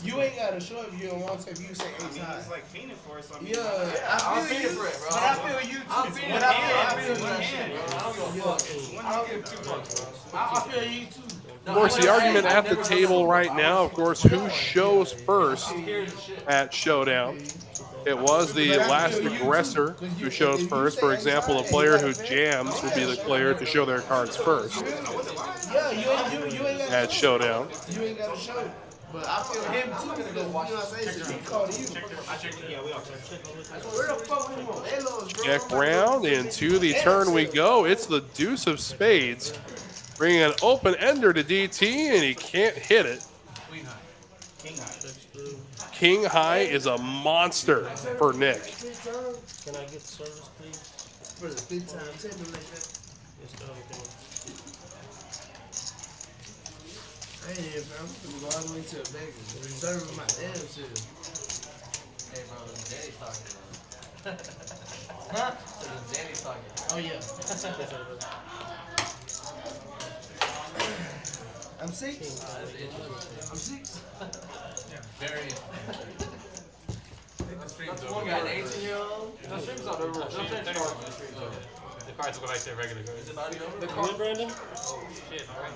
you ain't gotta show if you don't want to if you say I ace mean, high. it's like fiending for it. So I mean, Yeah, I'm feeling for it, bro. But I feel you too. I'm feeling But for I feel that shit, bro. I don't give a fuck. I don't give two fucks, bro. I feel you too. Of course, the argument at the table right now, of course, who shows first at Showdown. It was the last aggressor who shows first. For example, a player who jams would be the player to show their cards first Yeah, you ain't gotta at Showdown. You ain't gotta show. But I feel him too. You know what I'm saying? He called you. yeah, we all check. Where the fuck we going? Halos, bro. Check round, into the turn we go. It's the deuce of spades. Bringing an open ender to DT, and he can't hit it. King high is a monster for Nick. Can I get service, please? For the big time table like that. Yes, sir. I ain't here, fam. I'm going all the way to Vegas. Reserving my damn shit. Hey, bro, Danny's talking. Huh? Danny's talking. Oh, yeah. I'm 6. I'm 6. Very. That's one guy, an 18-year-old. The stream's not over. The cards will go back to the regular cards. Is it not over? The You card, in, Brandon? Shit, alright.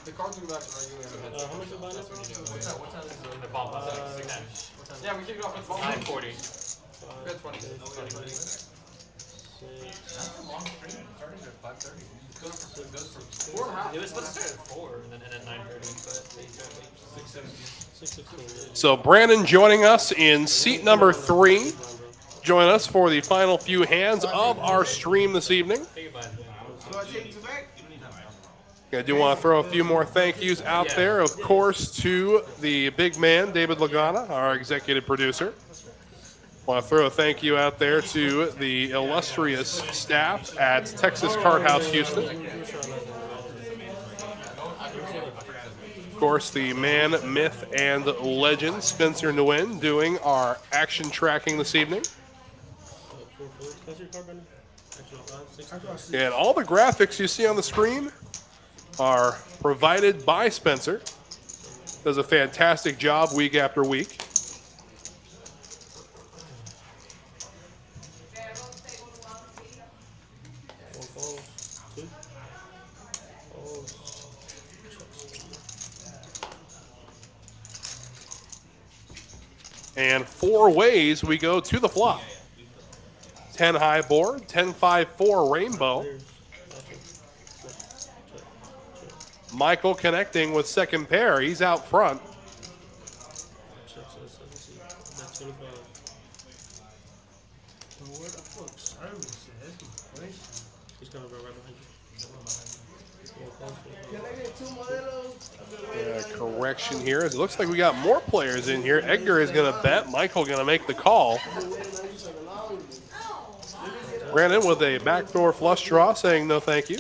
the cards will go back to regular. How much you buying this? What time is it? The bomb box. Yeah, we kicked it off at 940. We had 20. That's a long stream. It started at 5:30. It goes from 4.5. It was supposed to start at 4 and then 9:30, but they started late. 616. So Brandon joining us in seat number 3. Join us for the final few hands of our stream this evening. Say goodbye. Do I take you back? I do want to throw a few more thank yous out there, of course, to the big man, David Lagana, our executive producer. Want to throw a thank you out there to the illustrious staff at Texas Card House Houston. Of course, the man, myth, and legend, Spencer Nguyen, doing our action tracking this evening. And all the graphics you see on the screen are provided by Spencer. Does a fantastic job week after week. And 4 ways we go to the flop. 10 high board, 10-5-4 rainbow. Michael connecting with second pair. He's out front. Where the fuck service is? He's gonna go right behind you. Can I get 2 modelos? Correction here. It looks like we got more players in here. Edgar is going to bet. Michael going to make the call. Brandon with a backdoor flush draw saying no thank you.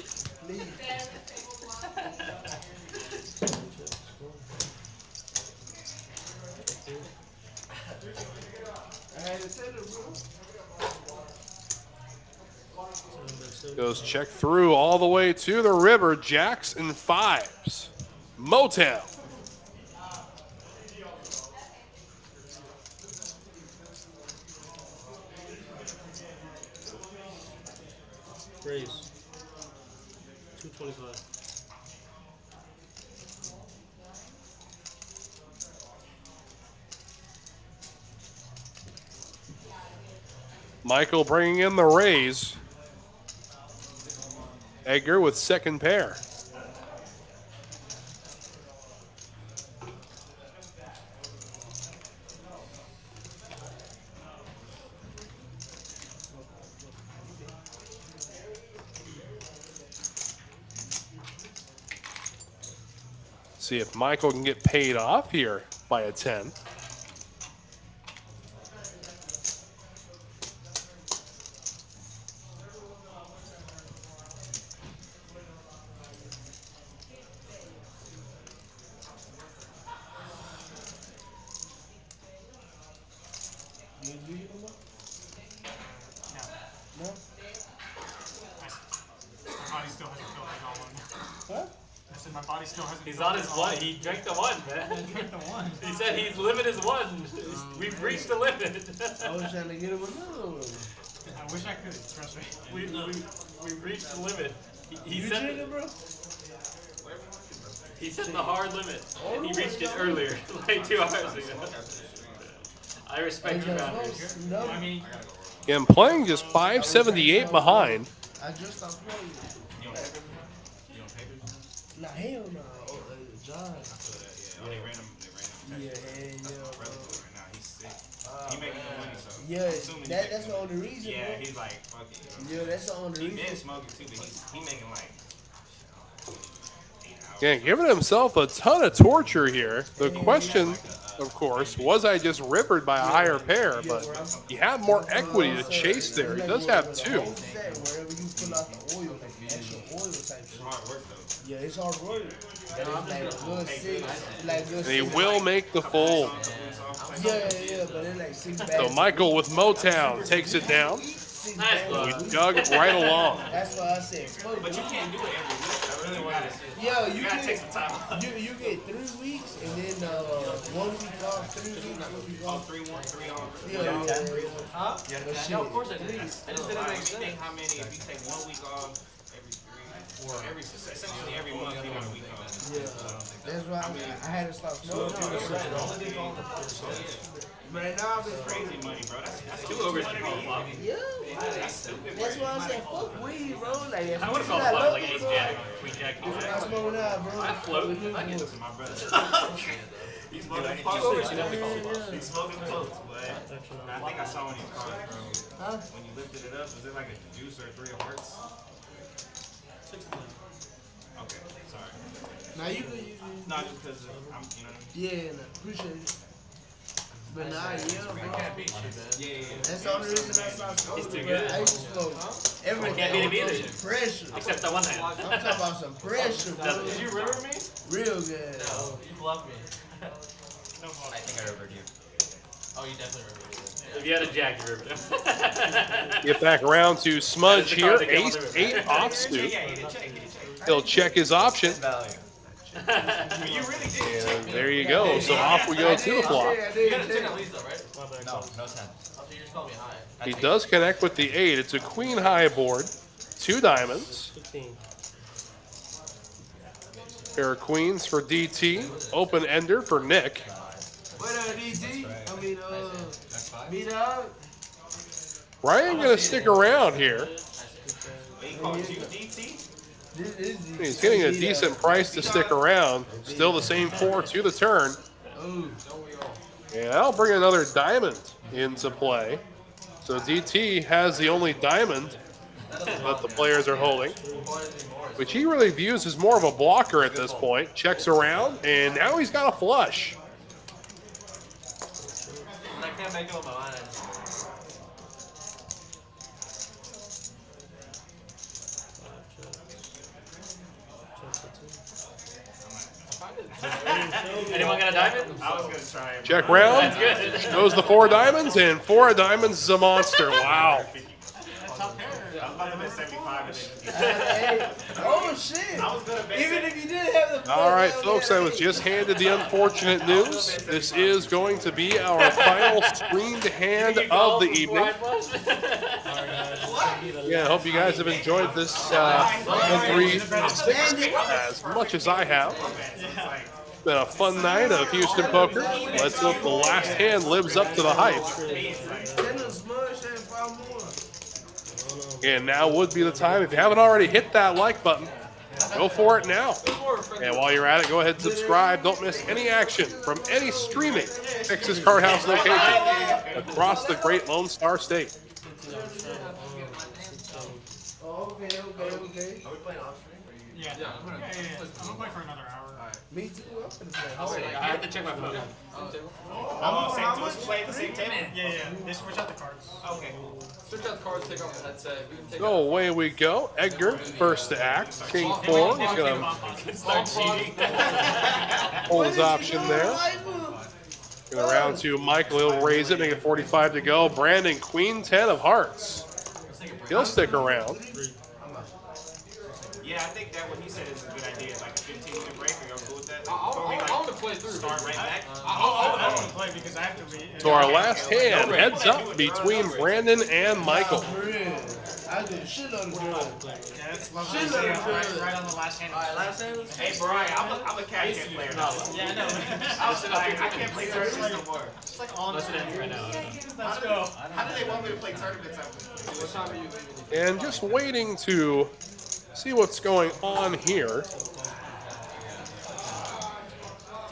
Goes check through all the way to the river. Jacks and 5s. Motown. Raise. 225. Michael bringing in the raise. Edgar with second pair. See if Michael can get paid off here by a 10. He's on his one. He drank the one, man. He said he's limit is 1. We've reached the limit. I was trying to get him another one. I wish I could. Trust me. We've reached the limit. He You said drinking, bro? he set the hard limit, and he reached it earlier, like 2 hours ago. I respect your boundaries. No. I mean, And playing just 578 behind. I just stopped playing. Nah, hell no. John. They ran him. Yeah, bro. Now he's sick. He making no money, so. Yeah, that's the only reason, Yeah, bro. he's like, fuck it. Yeah, that's the only He reason. been smoking too, but he making like. Yeah, giving himself a ton of torture here. The question, of course, was I just rippered by a higher pair? But he had more equity to chase there. He does have 2. Wherever you pull out the oil, like extra oil type shit. Hard work though. Yeah, it's hard work. But it's like good 6, like good And he 6. will make the fold. Yeah, but it's like 6 bags. So Michael with Motown takes it down. Nice, bro. We dug it right along. That's why I said, fuck. But you can't do it every week. I really want to. Yeah, you gotta get, take some time off. You get 3 weeks and then 1 week off, 3 weeks, 1 week off. 3 on, 3 off. Yeah. Huh? But shit, No, of course I did. I 3. just didn't make If you think sense. how many, if you take 1 week off every 3, or essentially every month you want a week off. Yeah, that's why I had to stop smoking. Right now, I've been Crazy money, bro. That's 2 overs to call flop. Yeah, that's why I said fuck weed, bro. Like, if I would have you called got flop love, like ace bro, jack, queen jack, king I'm jack. smoking out, bro. I float. I get Listen, my brother. He's smoking Two floats. overs, you never call flop. He's smoking floats, but I think I saw when he cards, bro. Huh? When you lifted it up, was it like a juice or a 3 of hearts? 6 of them. Okay, sorry. Now you can, No, just because I'm, you know what I mean? yeah, and I appreciate it. But nah, yeah, bro. Yeah. That's the only reason I stopped smoking. He's too bro. good. I used to smoke everything. Can't beat him either. Pressure. Except that one hand. I'm talking about some pressure, bro. Did you river me? Real good. No, you bluffed me. No fault. I think I rivered you. Oh, you definitely rivered me. If you had a jack, you ripped him. Get back around to Smudge That is the here. card that came on the Ace 8 river. offsuit. Yeah, he did check. He'll check his option. Value. You really did. And there you go. So off we go to the flop. You got a 10 at least though, right? No, no 10. Oh, so you're just calling me high. He does connect with the 8. It's a queen high board. 2 diamonds. 15. Pair of queens for DT. Open ender for Nick. What DT? I mean, meet up. Ryan gonna stick around here. He called you DT? He's getting a decent price to stick around. Still the same 4 to the turn. And I'll bring another diamond into play. So DT has the only diamond that the players are holding, which he really views as more of a blocker at this point. Checks around, and now he's got a flush. I can't make it on my line. Anyone got a diamond? I was gonna try it. Check round. That's good. Shows the 4 diamonds, and 4 of diamonds is a monster. Wow. Top pair. I was about to bet 75 and then Hey, oh shit! I was gonna bet Even if you did have the. All right, folks, I was just handed the unfortunate news. This is going to be our final screened hand of the evening. Yeah, I hope you guys have enjoyed this 1-3-6 as much as I have. It's been a fun night of Houston poker. Let's hope the last hand lives up to the hype. And now would be the time. If you haven't already hit that like button, go for it now. And while you're at it, go ahead and subscribe. Don't miss any action from any streaming Texas Card House location across the great Lone Star State. Okay. Are we playing off stream? yeah. I'm gonna play for another hour. Me too. I'm gonna play. I have to check my phone. Same play at the same table? Yeah. They switch out the cards. Okay, cool. Switch out the cards, take off the headset. We can take So away we go. Edgar, first to act. King 4. He's going to Start cheating. hold his option there. Going around to Michael. He'll raise it, make it 45 to go. Brandon, Queen 10 of hearts. He'll stick around. Yeah, I think that what he said is a good idea. Like a 15-minute break. Are y'all cool with that? I want to play through. Start right back. I want to play because I have to be. So our last hand heads up between Brandon and Michael. I did a shitload of drugs. Yeah, that's lovely. Right on the last hand. Alright, last hand. Hey, Brian, I'm a cat player. Yeah, I know. I can't play tournaments no more. It's like all this right now. Let's go. How do they want me to play tournaments? What time are you leaving? And just waiting to see what's going on here.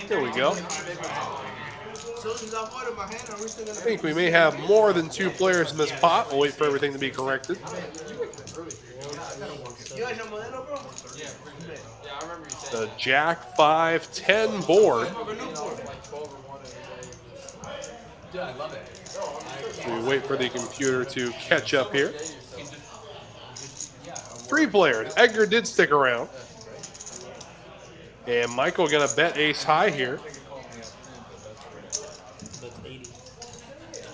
Here we go. So since I ordered my hand, are we still gonna? I think we may have more than 2 players in this pot. We'll wait for everything to be corrected. You got your Modelo, bro? Yeah, I remember you saying. The Jack 5-10 board. Dude, I love it. We wait for the computer to catch up here. 3 players. Edgar did stick around. And Michael gonna bet ace high here. That's 80. And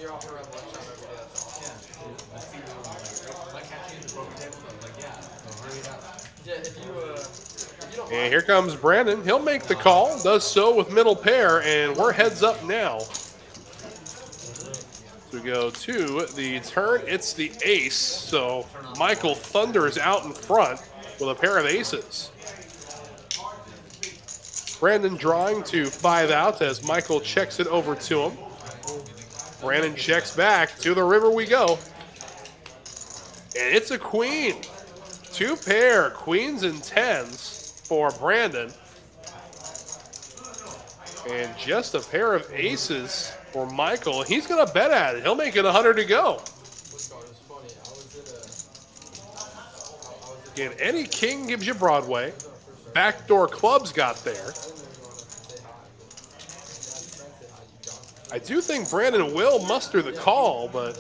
you're off around lunchtime every day. That's all. Yeah, if you don't And here comes Brandon. He'll make the call. Does so with middle pair, and we're heads up now. So we go to the turn. It's the ace. So Michael thunders out in front with a pair of aces. Brandon drawing to 5 out as Michael checks it over to him. Brandon checks back. To the river we go. And it's a queen. 2 pair, queens and 10s for Brandon. And just a pair of aces for Michael. He's going to bet at it. He'll make it 100 to go. Again, any king gives you Broadway. Backdoor clubs got there. I do think Brandon will muster the call, but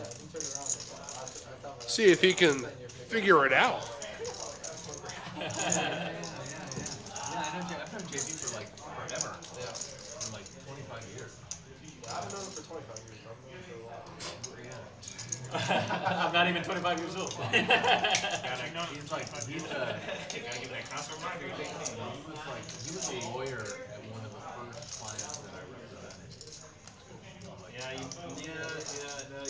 see if he can figure it out. Yeah, I've known JP for like forever. Yeah. For like 25 years. I've known him for 25 years. I'm I'm not even 25 years old. He's like, gotta give that constant reminder. He was a lawyer at one of the first clients that I represented.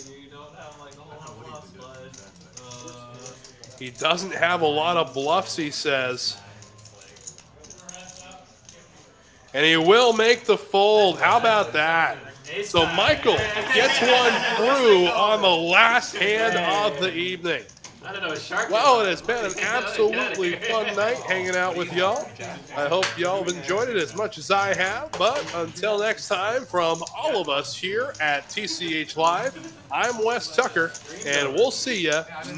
You don't have like a whole lot of bluffs, He doesn't have a lot of bluffs, he says. And he will make the fold. How about that? So Michael gets one through on the last hand of the evening. I don't know, a shark. Well, it has been an absolutely fun night hanging out with y'all. I hope y'all have enjoyed it as much as I have. But until next time, from all of us here at TCH Live, I'm Wes Tucker, and we'll see you next